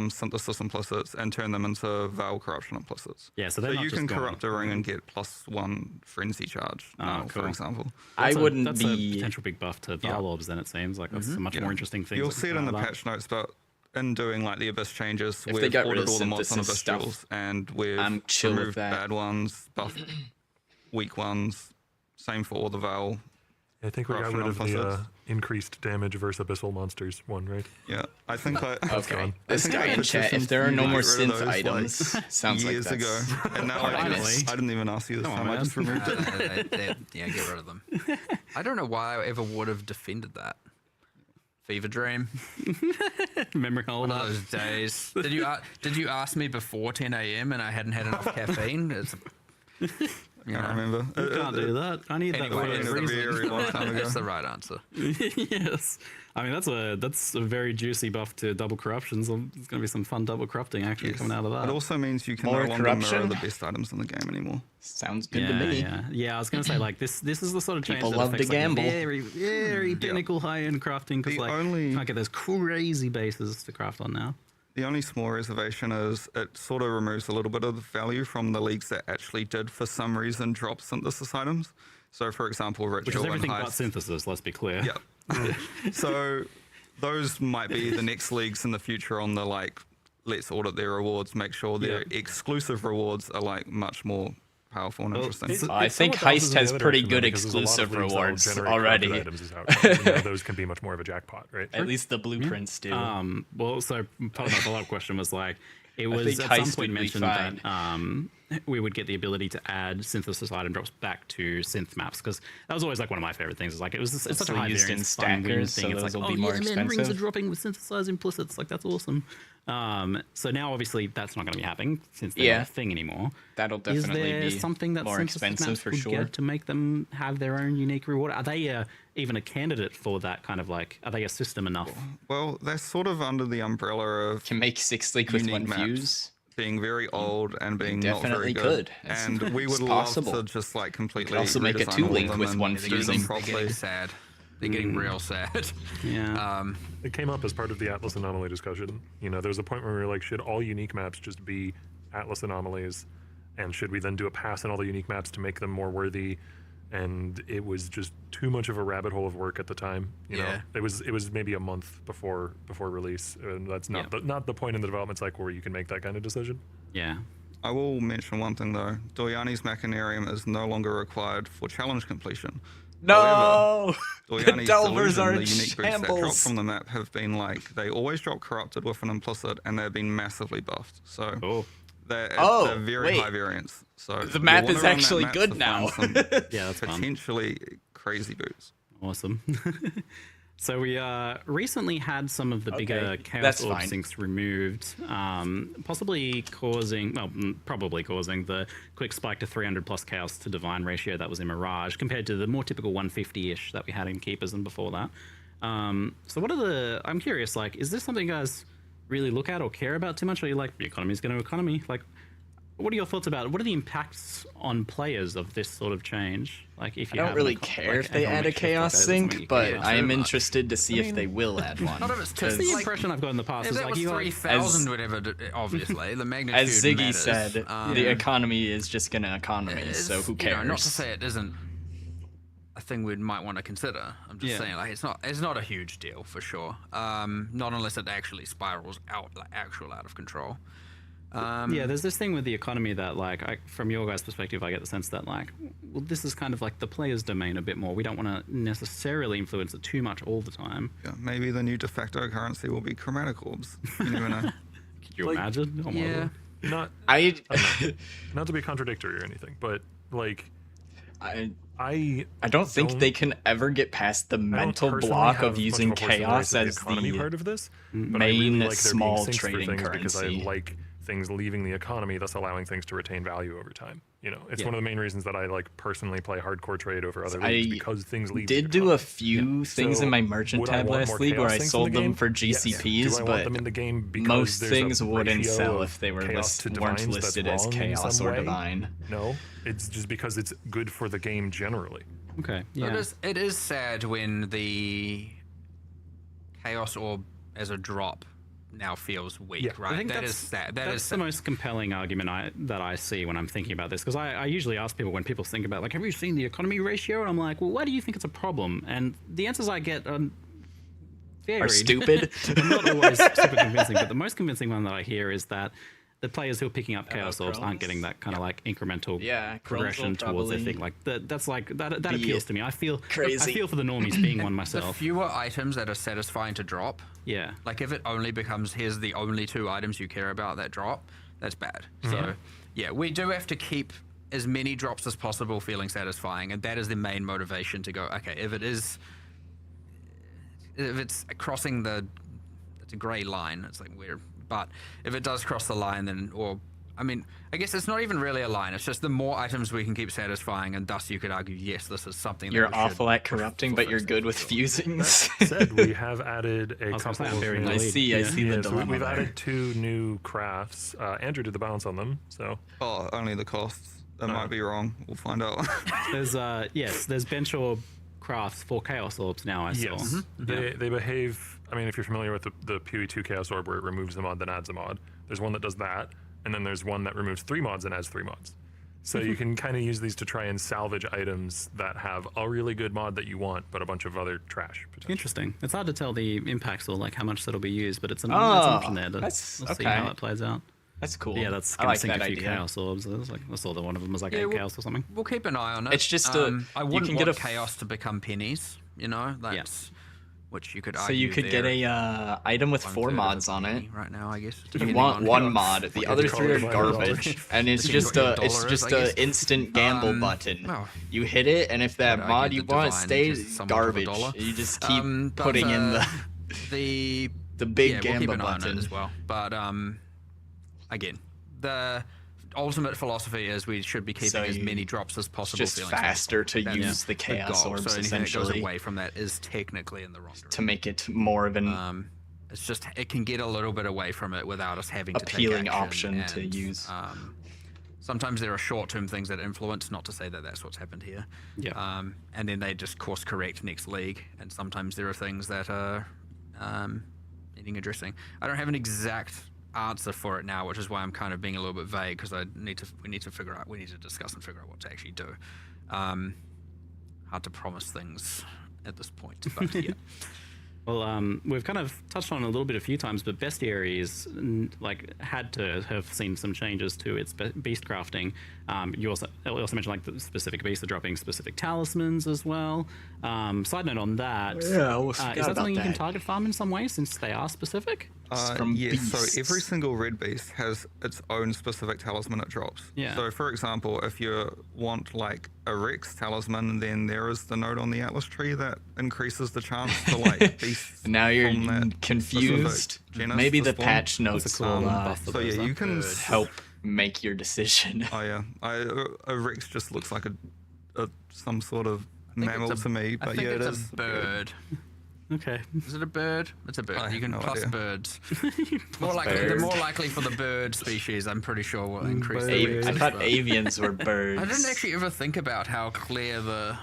synthesis implicits and turned them into Val corruption implicits. Yeah, so they're not you just can gone. corrupt a ring and get +1 frenzy charge now, cool. for example. That's That's a be. potential big buff to Val Orbs, then it seems. Like, that's a much Yeah. more interesting thing. You'll see it in the patch notes, but in doing like the Abyss changes, If we've they got rid ordered of all the mods on synthesis Abyss stuff, jewels, and we've I'm chill with removed that. bad ones, buffed weak ones. Same for all the Val. I think we got Corruption rid of the implicits. increased damage versus abyssal monsters one, right? Yeah, I think I. Okay. I This think guy I in chat, petitioned if there are you no to more get rid of synth those, like, items, sounds like years that's ago, and now I honest. didn't even ask you this Come time. on, I just man. removed it. Yeah, get rid of them. I don't know why I ever would have defended that. Fever dream. memory hole. One of those days. Did you ask me before 10 a.m. and I hadn't had enough caffeine? I can't remember. You can't do that. I need Anyway, that it's for a a reason. very long time ago. That's the right answer. Yes, I mean that's a very juicy buff to double corruptions. There's going to be some fun double corrupting action Yes. coming out of that. It also means you can More no longer corruption? mirror the best items in the game anymore. Sounds good yeah, to me. yeah. I was going to say like this is the sort of change People that love to affects, like, gamble. very very pinnacle high end crafting because The like only- you can't get those crazy bases to craft on now. The only small reservation is it sort of removes a little bit of the value from the leagues that actually did, for some reason, drop synthesis items. So, for example, Ritual Which is and everything Heist. but synthesis. Let's be clear. Yeah. So, those might be the next leagues in the future on the, like, let's audit their rewards, make sure their exclusive rewards are, like, much more powerful and interesting. I think somewhat Heist opposite in has the other pretty direction, good though, because there's a lot of exclusive leagues that'll rewards generate already. crafted items as outcomes. Those can be much more of a jackpot, right? At least the blueprints do. Well, so part of my follow-up question was like, it was think at some Heist point would be mentioned fine. that we would get the ability to add synthesis item drops back to synth maps because that was always like one of my favorite things. Is like it's such a still high used in variance, fun, weird stackers, thing. so It's those like, will oh be more yeah, man, rings are expensive. dropping with synthesized implicits. Like that's awesome. So now obviously that's not going to be happening since they're Yeah. not a thing anymore. That'll Is definitely there be something that more synthesis expensive maps for would sure. get to make them have their own unique reward? Are they even a candidate for that kind of like? Are they a system enough? Well, they're sort of under the umbrella of Can make 6 leak with unique one maps fuse. being very old and being not definitely very good. could. It's- And we would it's love possible. to just like completely also make a redesign 2 all of link them with and one do fuse. them They're properly. getting sad. They're getting real sad. Yeah. It came up as part of the Atlas anomaly discussion. You know, there was a point where we were like, should all unique maps just be Atlas anomalies? And should we then do a pass on all the unique maps to make them more worthy? And it was just too much of a rabbit hole of work at the time. You know, it was maybe a month before release, and that's not not the point in the development cycle where you can make that kind of decision. Yeah. I will mention one thing though. Doryani's Machinarium is no longer required for challenge completion. No! Doryani's The Delvers Delusion, are the in unique boots that drop shambles. from the map have been like, they always drop corrupted with an implicit and they've been massively buffed. So Oh. they're, Oh, they're very wait. high variance. So The you map wanna is run that actually map good to now. find some Yeah, that's fun. potentially crazy boots. Awesome. So we recently had some of the bigger Okay, chaos that's orb fine. sinks removed, probably causing the quick spike to 300 plus chaos to divine ratio that was in Mirage compared to the more typical 150-ish that we had in Keepers and before that. So what are the? I'm curious. Like, is this something you guys really look at or care about too much? Or are you like, the economy is going to economy? Like, what are your thoughts about? What are the impacts on players of this sort of change? Like, if you I don't have really care if they add a chaos sync, but I am interested to see if they will add one. Not if it's too. That's the impression I've got in the past. If Is that like was you like, 3,000, whatever. Obviously, the magnitude. As Ziggy matters. said, the economy is just gonna economy, so who cares? You know, not to say it isn't a thing we might want to consider. I'm just saying, like, it's not a huge deal for sure. Not unless it actually spirals out, like, out of control. yeah, there's this thing with the economy that, like, from your guys' perspective, I get the sense that, like, well, this is kind of like the player's domain a bit more. We don't want to necessarily influence it too much all the time. Yeah, maybe the new de facto currency will be chromatic orbs. You never know. Could you imagine? Oh, my Yeah. Lord. Not I not to be contradictory or anything, but like I I don't think they can ever get past the I don't mental personally block have of much using a horse in the chaos race of as the economy the part of this, but I really main like there being small sinks for trading things because I currency. like things leaving the economy, thus allowing things to retain value over time. You know, it's one of the main reasons that I like personally play hardcore trade over other leagues because things leave. did the do economy. a few things in my merchant would I tab want last more league where chaos I things in sold the them game? for Yes. GCPs, Do I want but them in the game because most there's a things wouldn't ratio sell of if they were chaos to weren't divines that's listed as wrong in chaos some or way? divine. No, it's just because it's good for the game generally. Okay. So Yeah. it is sad when the chaos orb as a drop now feels weak, Yeah. right? I think That that's, is sad. that's That is the sad. most compelling argument that I see when I'm thinking about this, because I usually ask people when people think about, like, have you seen the economy ratio? And I'm like, well, why do you think it's a problem? And the answers I get are varied. Are stupid. And not always super convincing, but the most convincing one that I hear is that the players who are picking up chaos orbs aren't getting that kind of like incremental Yeah, Chromes progression will towards their probably thing. Like that's like that be appeals to me. I feel crazy. I feel for the normies being one The myself. fewer items that are satisfying to drop, Yeah. like if it only becomes here's the only 2 items you care about that drop, that's bad. So yeah, we do have to keep as many drops as possible feeling satisfying, and that is the main motivation to go, okay, if it's crossing it's a grey line, it's like weird, but if it does cross the line, then, or I mean, I guess it's not even really a line. It's just the more items we can keep satisfying, and thus you could argue, yes, this is something that You're we should awful at push corrupting, for but you're first. good with fusings. Said we have added a was gonna couple say, I'm of very new- I lead. see the Yeah, so dilemma we've there. added 2 new crafts. Andrew did the balance on them, so Oh, only the costs. That might be wrong. We'll find out. There's bench orb crafts for chaos orbs now. I saw. yes, they behave. I mean, if you're familiar with the PoE 2 Chaos Orb, where it removes a mod then adds a mod, there's one that does that, and then there's one that removes 3 mods and adds 3 mods. So you can kind of use these to try and salvage items that have a really good mod that you want, but a bunch of other trash. Potentially. Interesting. It's hard to tell the impacts or like how much that'll be used, but it's an Oh, option there. We'll that's- see okay. how it plays out. That's cool. Yeah, that's I gonna like sink that a few idea. chaos orbs. There's like I saw that one of them was like Yeah, 8 well- chaos or something. We'll keep an eye on it. It's just I you wouldn't can want get a chaos to become pennies, you know? That's which you could argue. So you could get they're a item with 4 1/3 of a mods on it. penny right now, I guess. You depending want on one how- mod. The what other you 3 call are it, garbage, and it's Depending just what your a dollar is, I guess. instant gamble Um, button. well, You hit it, and if that I'd mod argue you the want divine stays is somewhat of a garbage, dollar. you just keep But, putting in the the big yeah, we'll keep gamble an eye on it button. as well. But again, the ultimate philosophy is we should be keeping So as you- many drops as possible. just feeling faster to satisfied. That's use the chaos goal. orbs, So anything that goes essentially. away from that is technically in the wrong direction. To make it more of an It's just it can get a little bit away from it without us having to appealing take option action to and, use. Sometimes there are short-term things that influence. Not to say that that's what's happened here. Yeah. And then they just course correct next league. And sometimes there are things that are needing addressing. I don't have an exact answer for it now, which is why I'm kind of being a little bit vague because we need to discuss and figure out what to actually do. Hard to promise things at this point, but yeah. Well, we've kind of touched on it a little bit a few times, but bestiary is like had to have seen some changes to its beast crafting. You also mentioned like the specific beasts are dropping specific talismans as well. Side note on that, Yeah, I almost is forgot that about something you can that. target farm in some way since they are specific? from yes, so every beasts. single red beast has its own specific talisman it drops. Yeah. So for example, if you want like a Rex talisman, then there is the node on the Atlas tree that increases the chance for like beasts. Now you're from that confused. specific genus Maybe to the spawn. patch notes That's a cool will buff for So those, yeah, you can. help make your decision. Oh yeah, a Rex just looks like a some sort of I think mammal it's to me, I but think yeah, it it's is. a bird. Okay. Is it a bird? It's a bird. I You have can no plus idea. birds. The more likely for the bird species, I'm pretty sure will increase the I mixes, thought but- avians were birds. I didn't actually ever think about how clear the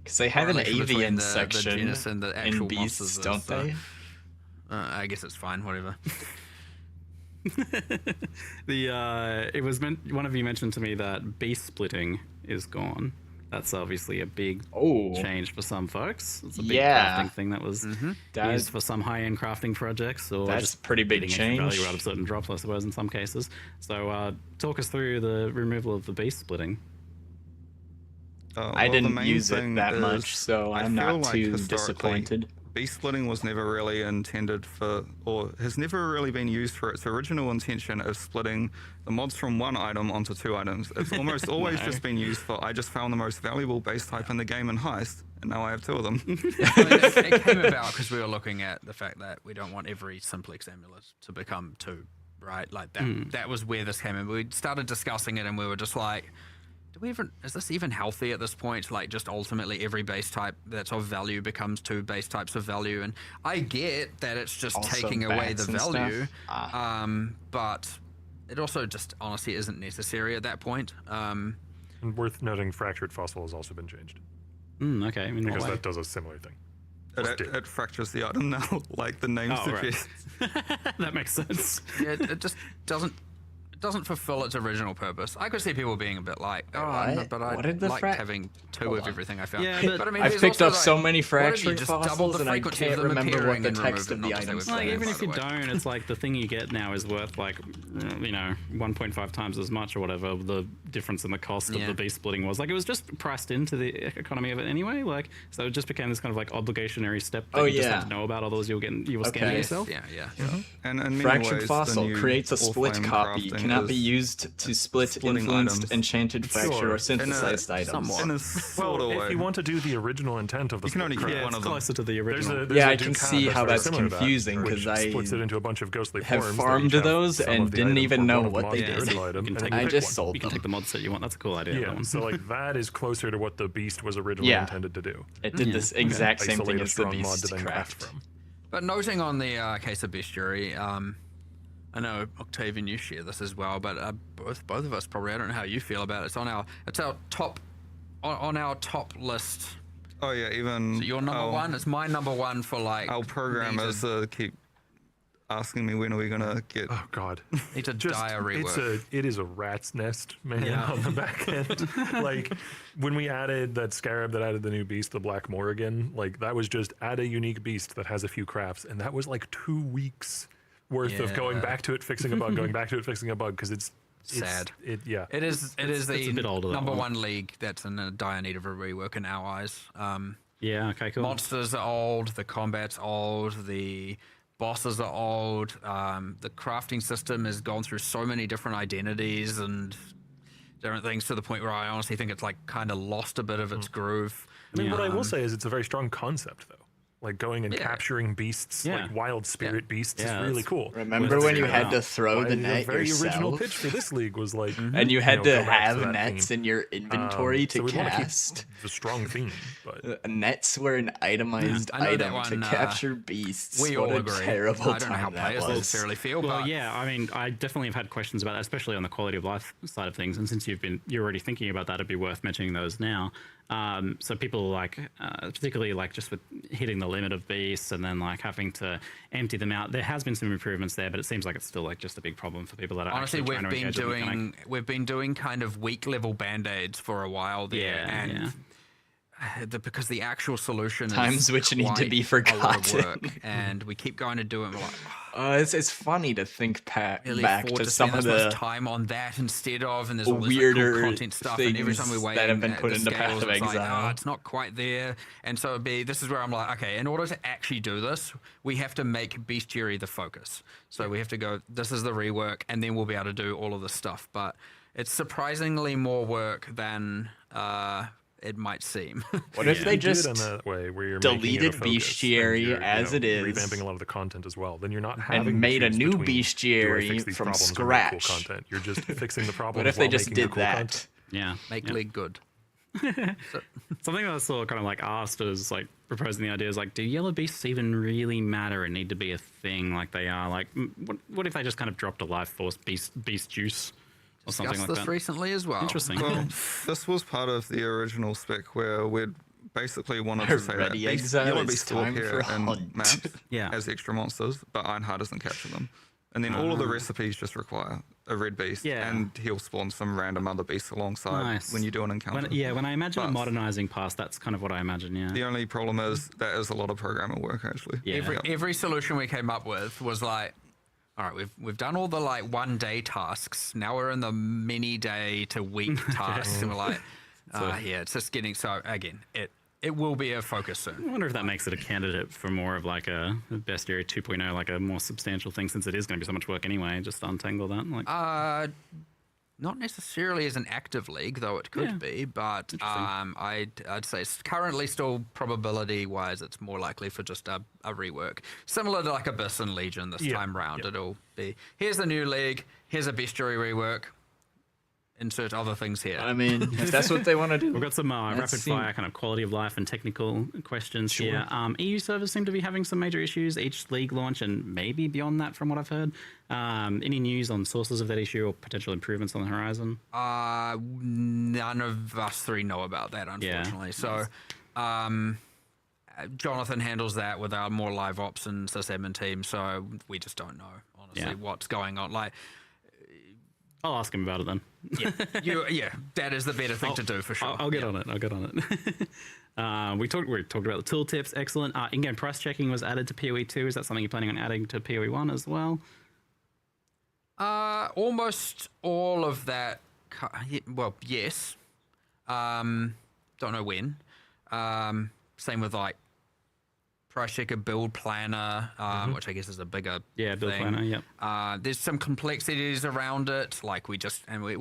Because they have an correlation between avian the section genus and the actual in beasts, monsters is, don't so- they? I guess it's fine, whatever. It was one of you mentioned to me that beast splitting is gone. That's obviously a big change for some folks. It's a big crafting thing that was used for some high-end crafting projects, or That's just pretty big getting extra change. value out of certain drops, I suppose, in some cases. So, talk us through the removal of the beast splitting. I Well, the didn't main use it thing that is, much, so I I'm feel not like too historically, disappointed. Beast splitting was never really intended for, or has never really been used for its original intention of splitting the mods from one item onto two items. It's almost always just been used for, I just found the most valuable base type in the game in Heist, and now I have two of them. It came about because we were looking at the fact that we don't want every simplex amulet to become two, right? Like that. That was where this came in. We started discussing it, and we were just like, is this even healthy at this point? Like, just ultimately every base type that's of value becomes two base types of value. And I get that it's just Also taking away the bats and stuff. value, but it also just honestly isn't necessary at that point. And worth noting, Fractured Fossil has also been changed. Okay. I mean, Because what way? that does a similar thing. It fractures the item now, like the name suggests. That makes sense. It just doesn't fulfill its original purpose. I could see people being a bit like, what? but I What did the liked having two of everything I found. Yeah, but I mean, I've there's picked also, up so like, many what if you fractured just doubled fossils, the and I frequency of can't them remember what appearing the and text removed of them, the not to say items with Like, them, even by if the you way. don't, it's like the thing you get now is worth like, 1.5 times as much or whatever the difference in the cost of Yeah. the beast splitting was. Like, it was just priced into the economy of it anyway. Like, so it just became this kind of like obligationary step that you just had to know about, otherwise you were scamming Okay. yourself. Yeah. And in many Fractured ways, Fossil the new creates a split Allflame copy. crafting Cannot be is used to split splitting influenced, items. enchanted, fracture, or In synthesized items. a sort Well, of if way. you want to do the original intent of the You can only split keep Yeah, one it's of them. closer to the There's original. a, there's Yeah, a I can Ducat see how very that's similar to that, confusing, which 'cause I splits it into a bunch of ghostly have forms that farmed each have those some and of the didn't items even or know one of the what they mods, the did. original item, You can and take then I you just pick one. sold You can them. take the mod set you want. That's a cool idea. Yeah, that one. so like that is closer to what the beast was originally Yeah. intended to do. It did this exact same Isolate thing a as the strong mod to beast then craft craft. from. But noting on the case of bestiary, I know Octavian, you share this as well, but both of us probably. I don't know how you feel about it. It's our top on our top list. Oh yeah, even Your number one. It's my number one for like. our programmers keep asking me when are we gonna get. Oh God, It's a dire rework. it is a rat's nest, man, on the back end. Like when we added that scarab that added the new beast, the Black Morrigan, like that was just add a unique beast that has a few crafts, and that was like 2 weeks worth of going Yeah. back to it, fixing a bug, going back to it, fixing a bug, because it's Sad. It yeah. It is it's the a bit older, that number one. one league that's in a dire need of a rework in our eyes. Yeah, okay, cool. Monsters are old, the combat's old, the bosses are old, the crafting system has gone through so many different identities and different things to the point where I honestly think it's like kind of lost a bit of its groove. I mean, what I will say is it's a very strong concept, though. Like going and Yeah. capturing beasts, Yeah. like wild spirit beasts, Yeah, is really that's- cool. Remember Let's when you figure it had out. to throw the The net very original yourself? pitch for this league was like, And you had go to back have that nets theme. in your inventory to so we want to keep cast. the strong theme, but Nets were an itemized I know that item one, to capture beasts. We what all a agree. terrible I don't know how time that players was. necessarily feel, Well, but yeah, I mean, I definitely have had questions about that, especially on the quality of life side of things. And since you're already thinking about that, it'd be worth mentioning those now. So people like, particularly like just with hitting the limit of beasts and then like having to empty them out. There has been some improvements there, but it seems like it's still like just a big problem for people that are honestly, actually trying to engage with the mechanic. we've been doing kind of weak level band-aids for a while there, Yeah, and because the actual solution Times is which need to quite be a lot of forgotten. work, and we keep going to do it. And we're like, It's funny to think really back afford to to some spend of this the much time on that instead of, and there's all this like, weirder cool content stuff, and every time we things weigh that have been in put the into Path scales, of it's like, Exile. it's not quite there, and so this is where I'm like, okay, in order to actually do this, we have to make bestiary the focus. So we have to go, this is the rework, and then we'll be able to do all of this stuff. But it's surprisingly more work than it might seem. What if they you do just it in that way where you're making it a deleted focus and bestiary you're, as it is revamping a lot of the content as well? Then you're not having to made a choose new between, do I bestiary fix these from problems or make cool scratch? content? You're just fixing the problem. What if they just did that? Yeah. Make yeah. League good. Something that I saw kind of like asked is like proposing the idea is like, do yellow beasts even really matter and need to be a thing like they are? Like, what if they just kind of dropped a life force beast juice or something Discussed like this that? recently as well. Interesting. Well, this was part of the original spec where we'd basically wanted to say that Ready, Exile, yellow it's beasts will time appear for in hunt. maps Yeah. as extra monsters, but Ironheart doesn't capture them. And then all of the recipes just require a red beast, Yeah. and he'll spawn some random other beasts alongside Nice. when you do an encounter. When I imagine a But modernizing past, that's kind of what I imagine. Yeah. the only problem is that is a lot of programmer work, actually. Yeah. Every solution we came up with was like, all right, we've done all the like 1 day tasks. Now we're in the many day to week tasks, and we're like, yeah, it's just getting so. Again, it will be a focus soon. I wonder if that makes it a candidate for more of like a bestiary 2.0, like a more substantial thing, since it is going to be so much work anyway. Just untangle that. Like, Not necessarily as an active league, though it could be, but I'd say it's currently still probability-wise, it's more likely for just a rework. Similar to like Abyss and Legion this time round. It'll be, here's a new league, here's a bestiary rework, insert other things here. I mean, if that's what they want to do. we've got some rapid fire kind of quality of life and technical questions here. EU servers seem to be having some major issues each league launch and maybe beyond that from what I've heard. Any news on sources of that issue or potential improvements on the horizon? None of us three know about that, unfortunately. So, Jonathan handles that with our more live ops and sysadmin team, so we just don't know, honestly, what's going on. Like, I'll ask him about it then. That is the better thing to do for sure. I'll get on it. We talked about the tooltips. Excellent. In-game price checking was added to PoE 2. Is that something you're planning on adding to PoE 1 as well? Almost all of that. Well, yes. Don't know when. Same with like price checker, build planner, which I guess is a bigger build thing. planner. Yep. There's some complexities around it. Like we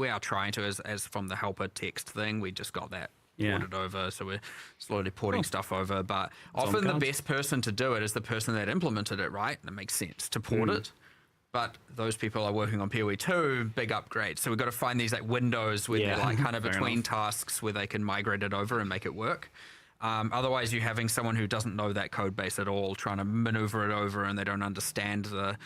are trying to as from the helper text thing. We just got that ported over, so we're slowly porting stuff over. But often the best person to do it is the person that implemented it, right? And it makes sense to port it. But those people are working on PoE 2, big upgrades. So we've got to find these like windows where they're like kind of between tasks where they can migrate it over and make it work. Otherwise, you're having someone who doesn't know that code base at all trying to maneuver it over, and they don't understand the,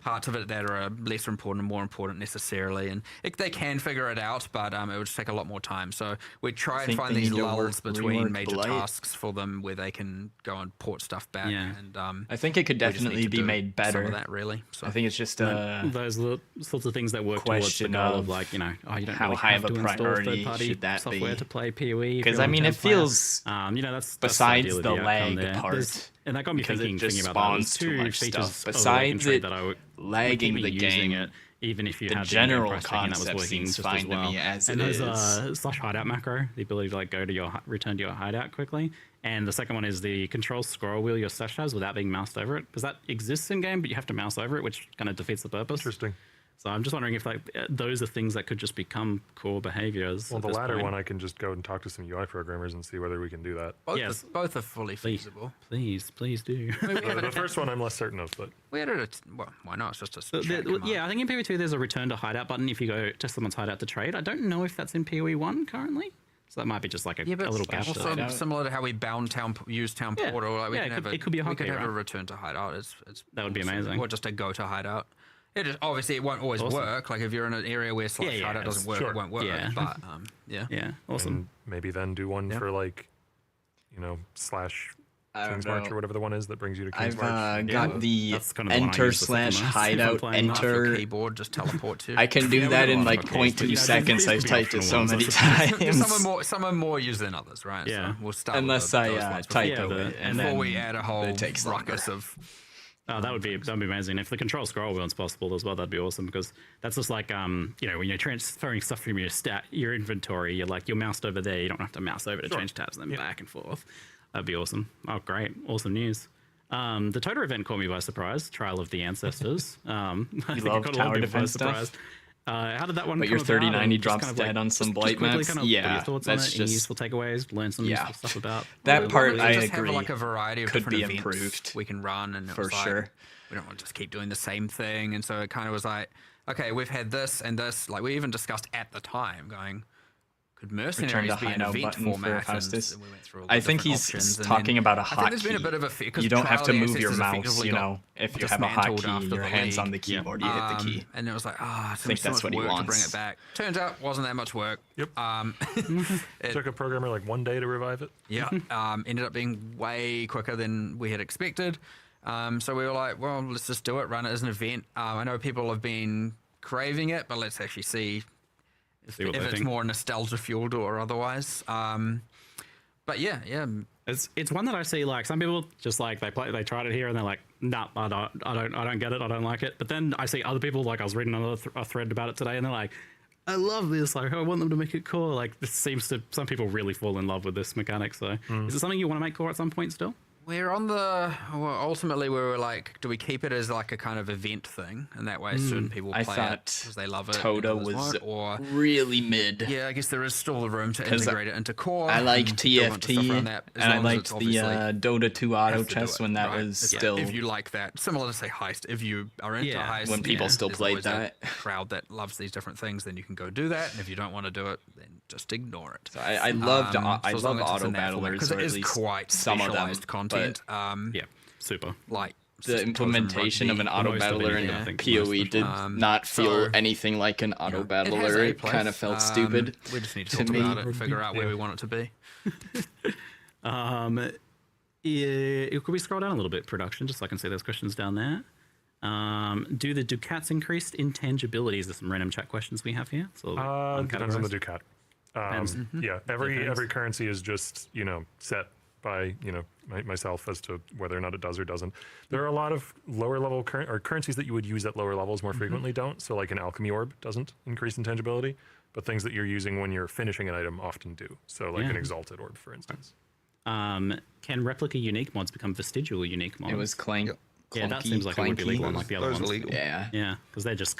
parts of it that are less important and more important necessarily. And they can figure it out, but it would just take a lot more time. So we try and find these lulls between major tasks for them where they can go and port stuff back. Yeah. And I think it could definitely be made better. Some of that, really. So I think it's just those sorts of things that work towards the question goal of of like, you don't how really high have of a to install priority third-party should that software be? to play PoE. Because I mean, it feels that's besides ideally the outcome lag there. part, and that got me because it thinking just about that. There's spawns too two much features stuff. of Besides the it that I would lagging keep the using game, it, even if you the had general price checking, that was concept working seems just fine as to well. me as and it there's is. / hideout macro, the ability to like return to your hideout quickly. And the second one is the control scroll wheel your stash has without being moused over it, because that exists in game, but you have to mouse over it, which kind of defeats the purpose. Interesting. So I'm just wondering if like those are things that could just become core behaviors. Well, the latter one, I can just go and talk to some UI programmers and see whether we can do that. both are fully feasible. Please do. The first one I'm less certain of, but We added it. Well, why not? It's just a chat I think in PoE 2 there's a return to hideout button if you go to someone's hideout to trade. I don't know if that's in PoE 1 currently. So that might be just like a little gap. Also similar to how we bound use town portal. Like it could be a we could hotkey, have a right? return to hideout. That would be amazing. Or just a go to hideout. Obviously it won't always work. Like if you're in an area where hideout doesn't work, it won't work. Yeah. But Yeah, awesome. and maybe then do one for like, slash King's March or whatever the one is that brings you to King's I've March. got the That's kind of the one I enter use the second slash most if I'm hideout playing off enter. keyboard just teleport to. I can do that in like okay, 0.2 but seconds. I've typed it so many Some times. are more used than others, right? Yeah. So we'll start Unless with those I ones type Yeah, it, and before then we add a whole it takes ruckus longer. of. Oh, that'd be amazing. If the control scroll wheel's possible as well, that'd be awesome, because that's just like when you're transferring stuff from your inventory, you're moused over there. You don't have to mouse over to change tabs and then back and forth. That'd be awesome. Oh, great. Awesome news. The Toter event caught me by surprise. Trial of the Ancestors. I think love it caught a lot of tower people by defense surprise. stuff? How did that one But come your about? 3090 And just drops kind of dead on some just blight quickly maps? Kind of what are Yeah, your thoughts that's on it? Any just- useful takeaways? Learn some useful stuff about That part We I just agree. have like a variety of could different be events improved we can run, and it for was like, sure. we don't want to just keep doing the same thing. And so it kind of was like, okay, we've had this and this. Like we even discussed at the time, going, could Return mercenaries to be an hideout event button for format? Faustus. And we went through all the I think different he's options, and talking then about a I think there's been a hotkey. bit of a because You don't have to trial move access your has mouse, effectively you got know. If you have a dismantled hotkey, after your the hand's on league. the keyboard, you hit the key. And it was like, I it's think so that's much what he work to bring wants. it back. Turns out, wasn't that much work. Yep. It Took a programmer like 1 day to revive it. Yeah, ended up being way quicker than we had expected. So we were like, well, let's just do it, run it as an event. I know people have been craving it, but let's actually see if what they it's think. more nostalgia fueled or otherwise. But yeah. It's one that I see like some people just like they tried it here and they're like, nah, I don't get it, I don't like it. But then I see other people, like I was reading a thread about it today, and they're like, I love this, like I want them to make it core. Like this seems to some people really fall in love with this mechanic. So is it something you want to make core at some point still? We're on the ultimately we were like, do we keep it as like a kind of event thing, and that way certain people I play it thought because they love it. Toda and others was won't, or really mid. yeah, I guess there is still the room to 'Cause integrate it into core. I like and still want stuff around TFT, that, as and I long as liked it's the obviously Dota 2 auto have to do chess it, when that right? was Yeah, still if you like that, similar to say Heist. If you are into Yeah, Heist, when people still there's played always that. crowd that loves these different things, then you can go do that. And if you don't want to do it, then just ignore it. So I loved I so as love long as it's auto in that format, battlers, because or it at is least quite some of them. specialized content. Yeah, super. Like The implementation of an auto most of battler anything, in I think, PoE most did not feel so, anything like an auto it has battler. A It place. kind of felt stupid. We just need to to talk me. about it and figure out where we want it to be. Could we scroll down a little bit, production, just so I can see those questions down there? Do the Ducats increased intangibilities? There's some random chat questions we have here. So Depends on the Ducat. Depends. Yeah, every currency is just set by myself as to whether or not it does or doesn't. There are a lot of lower level currencies that you would use at lower levels more frequently don't. So like an alchemy orb doesn't increase intangibility, but things that you're using when you're finishing an item often do. So like an exalted orb, for instance. Can replica unique mods become vestigial unique mods? It was clank. Yeah, that clunky, seems like it would be clanky. legal, unlike the other Those are ones. legal. Yeah. Yeah, because they're just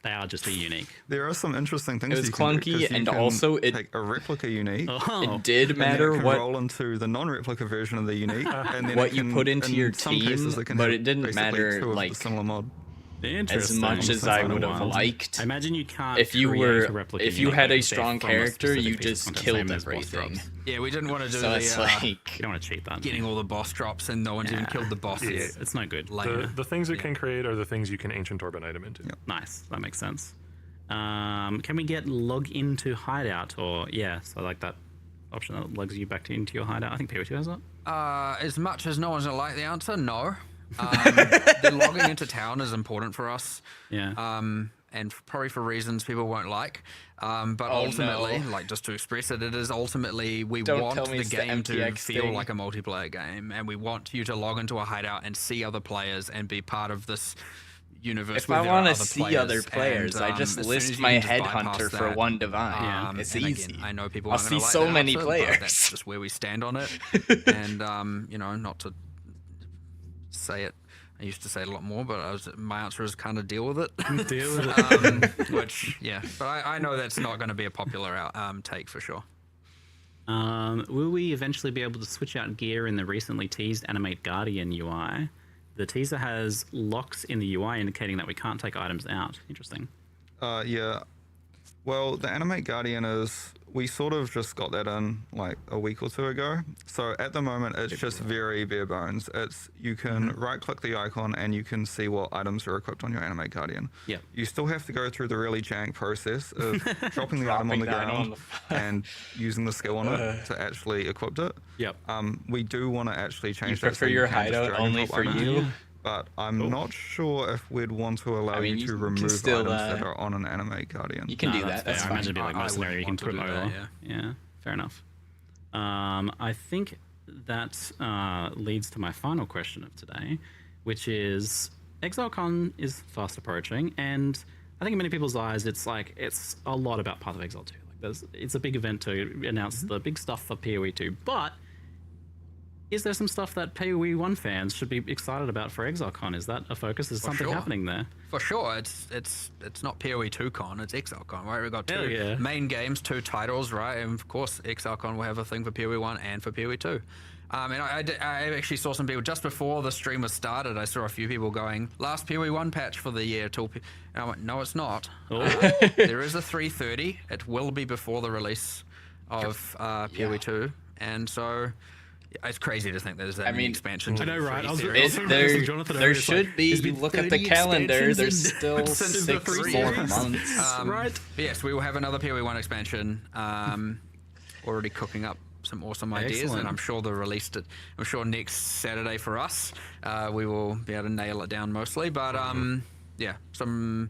they are just a unique. There are some interesting things. It was you can do, clunky, 'cause you and can also it- take a replica unique. Oh, It did And matter then it can what roll into the non-replica version of the unique, and then what it you can- put into in your some cases team, it can but have it didn't basically matter, two of the like, similar mod. interesting. as much as I would have Wild. liked. I imagine you can't. If you create were, a replica if you unique, had a like, they're strong from a character, specific you piece of just content, killed same as boss everything. drops. Yeah, we didn't want to do So it's the like You don't want to cheat that. getting all the boss drops and no one's even killed the bosses. It's no good. The things it can create are the things you can ancient orb an item into. Nice. That makes sense. Can we get log into hideout or so like that option that logs you back into your hideout? I think PoE2 has that. As much as no one's gonna like the answer, no. The logging into town is important for us. Yeah. And probably for reasons people won't like. But ultimately, like just to express it, it is ultimately we Don't want tell me the it's the game to MPX feel thing. like a multiplayer game, and we want you to log into a hideout and see other players and be part of this universe. If where I there are want to other see other players, and, I just as soon as list you my can just bypass headhunter for that, one divine. It's and easy. Again, I know people I'll aren't gonna see like so that many answer, players. But that's just where we stand on it. And not to say it. I used to say it a lot more, but my answer is kind of deal with it. Deal with it. Which, but I know that's not going to be a popular take for sure. Will we eventually be able to switch out gear in the recently teased Animate Guardian UI? The teaser has locks in the UI indicating that we can't take items out. Interesting. Yeah. Well, the Animate Guardian we sort of just got that in like a week or two ago. So at the moment, it's just very bare bones. You can right click the icon and you can see what items are equipped on your Animate Guardian. Yeah. You still have to go through the really jank process of dropping the item on the that on ground and using the skill on it to actually equip it. Yep. We do want to actually change You that. prefer your hideout only for you? But I'm not sure if we'd want to allow mean, you you to can remove still, items that are on an Animate Guardian. You can do That's that. That's fair. I fine. imagine it'd be like I mercenary. You can wouldn't put want them to over. do that, Yeah, fair enough. I think that leads to my final question of today, which is ExileCon is fast approaching, and I think in many people's eyes, it's a lot about Path of Exile 2. Like, it's a big event to announce the big stuff for PoE 2, but is there some stuff that PoE 1 fans should be excited about for ExileCon? Is that a focus? Is something sure. happening there? For sure, it's not PoE 2 con, it's ExileCon, right? We've got Hell two yeah. main games, two titles, right? And of course, ExileCon will have a thing for PoE 1 and for PoE 2. And I actually saw some people just before the stream was started. I saw a few people going, "Last PoE 1 patch for the year." And I went, "No, it's not. There is a 330. It will be before the release of PoE 2, and so." It's crazy to think there's that many expansions. I know, right? There should be. You look at the calendar. There's still since the 6 3 more series. months. Right. Yes, we will have another PoE 1 expansion. Already cooking up some awesome ideas, Excellent. and I'm sure they'll release it. I'm sure next Saturday for us, we will be able to nail it down mostly. But yeah, some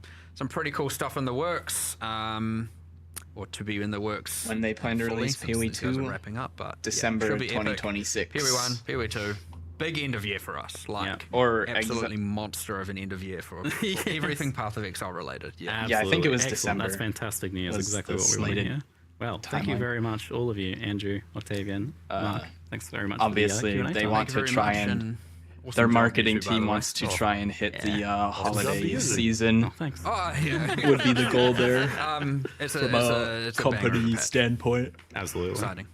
pretty cool stuff in the works. Or to be in the works. When they plan to fully, release since PoE these guys are 2, wrapping up, but December should be epic. 2026. PoE 1, PoE 2, big end of year for us. Like Or absolutely monster of an end of year for everything Path of Exile related. Yeah. Yeah, I think it was Excellent. December. That's fantastic news. Was Exactly the what we wanted slated here. Well, thank you timeline. very much, all of you, Andrew, Octavian, Mark. Thanks very much. Obviously, for the, they Q&A want Thank you to very try much, and awesome their job, marketing YouTube, by the team way. wants to try and hit the holiday music. season. Oh, thanks. Oh, yeah. Would be the goal there It's from a company standpoint. Absolutely. Exciting.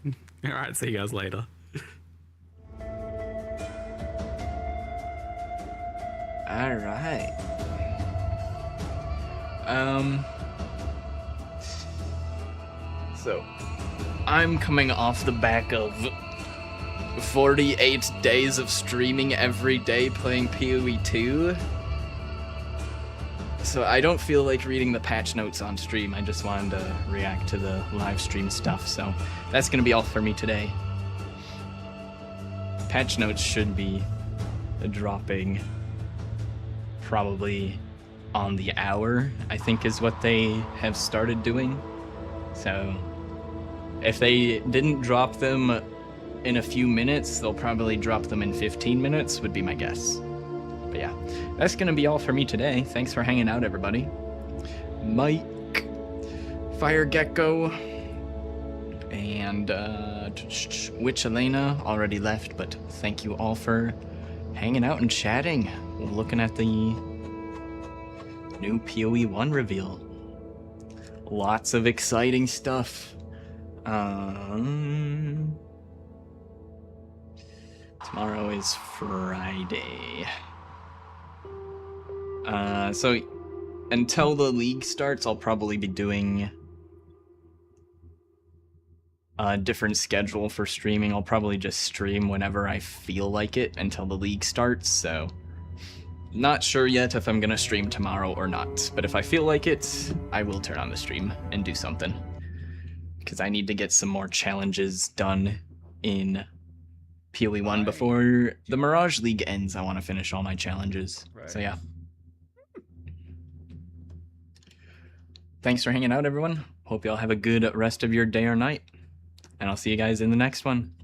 All right, see you guys later. All right. So, I'm coming off the back of 48 days of streaming every day playing PoE 2. So I don't feel like reading the patch notes on stream. I just wanted to react to the live stream stuff. So that's going to be all for me today. Patch notes should be dropping probably on the hour, I think is what they have started doing. So if they didn't drop them in a few minutes, they'll probably drop them in 15 minutes, would be my guess. But yeah, that's gonna be all for me today. Thanks for hanging out, everybody. Mike, Fire Gecko, and Witch Elena already left, but thank you all for hanging out and chatting, looking at the new PoE 1 reveal. Lots of exciting stuff. Tomorrow is Friday. So until the league starts, I'll probably be doing a different schedule for streaming. I'll probably just stream whenever I feel like it until the league starts, so not sure yet if I'm gonna stream tomorrow or not, but if I feel like it, I will turn on the stream and do something. Because I need to get some more challenges done in PoE 1 before the Mirage League ends. I want to finish all my challenges. So yeah. Thanks for hanging out, everyone. Hope y'all have a good rest of your day or night. And I'll see you guys in the next one.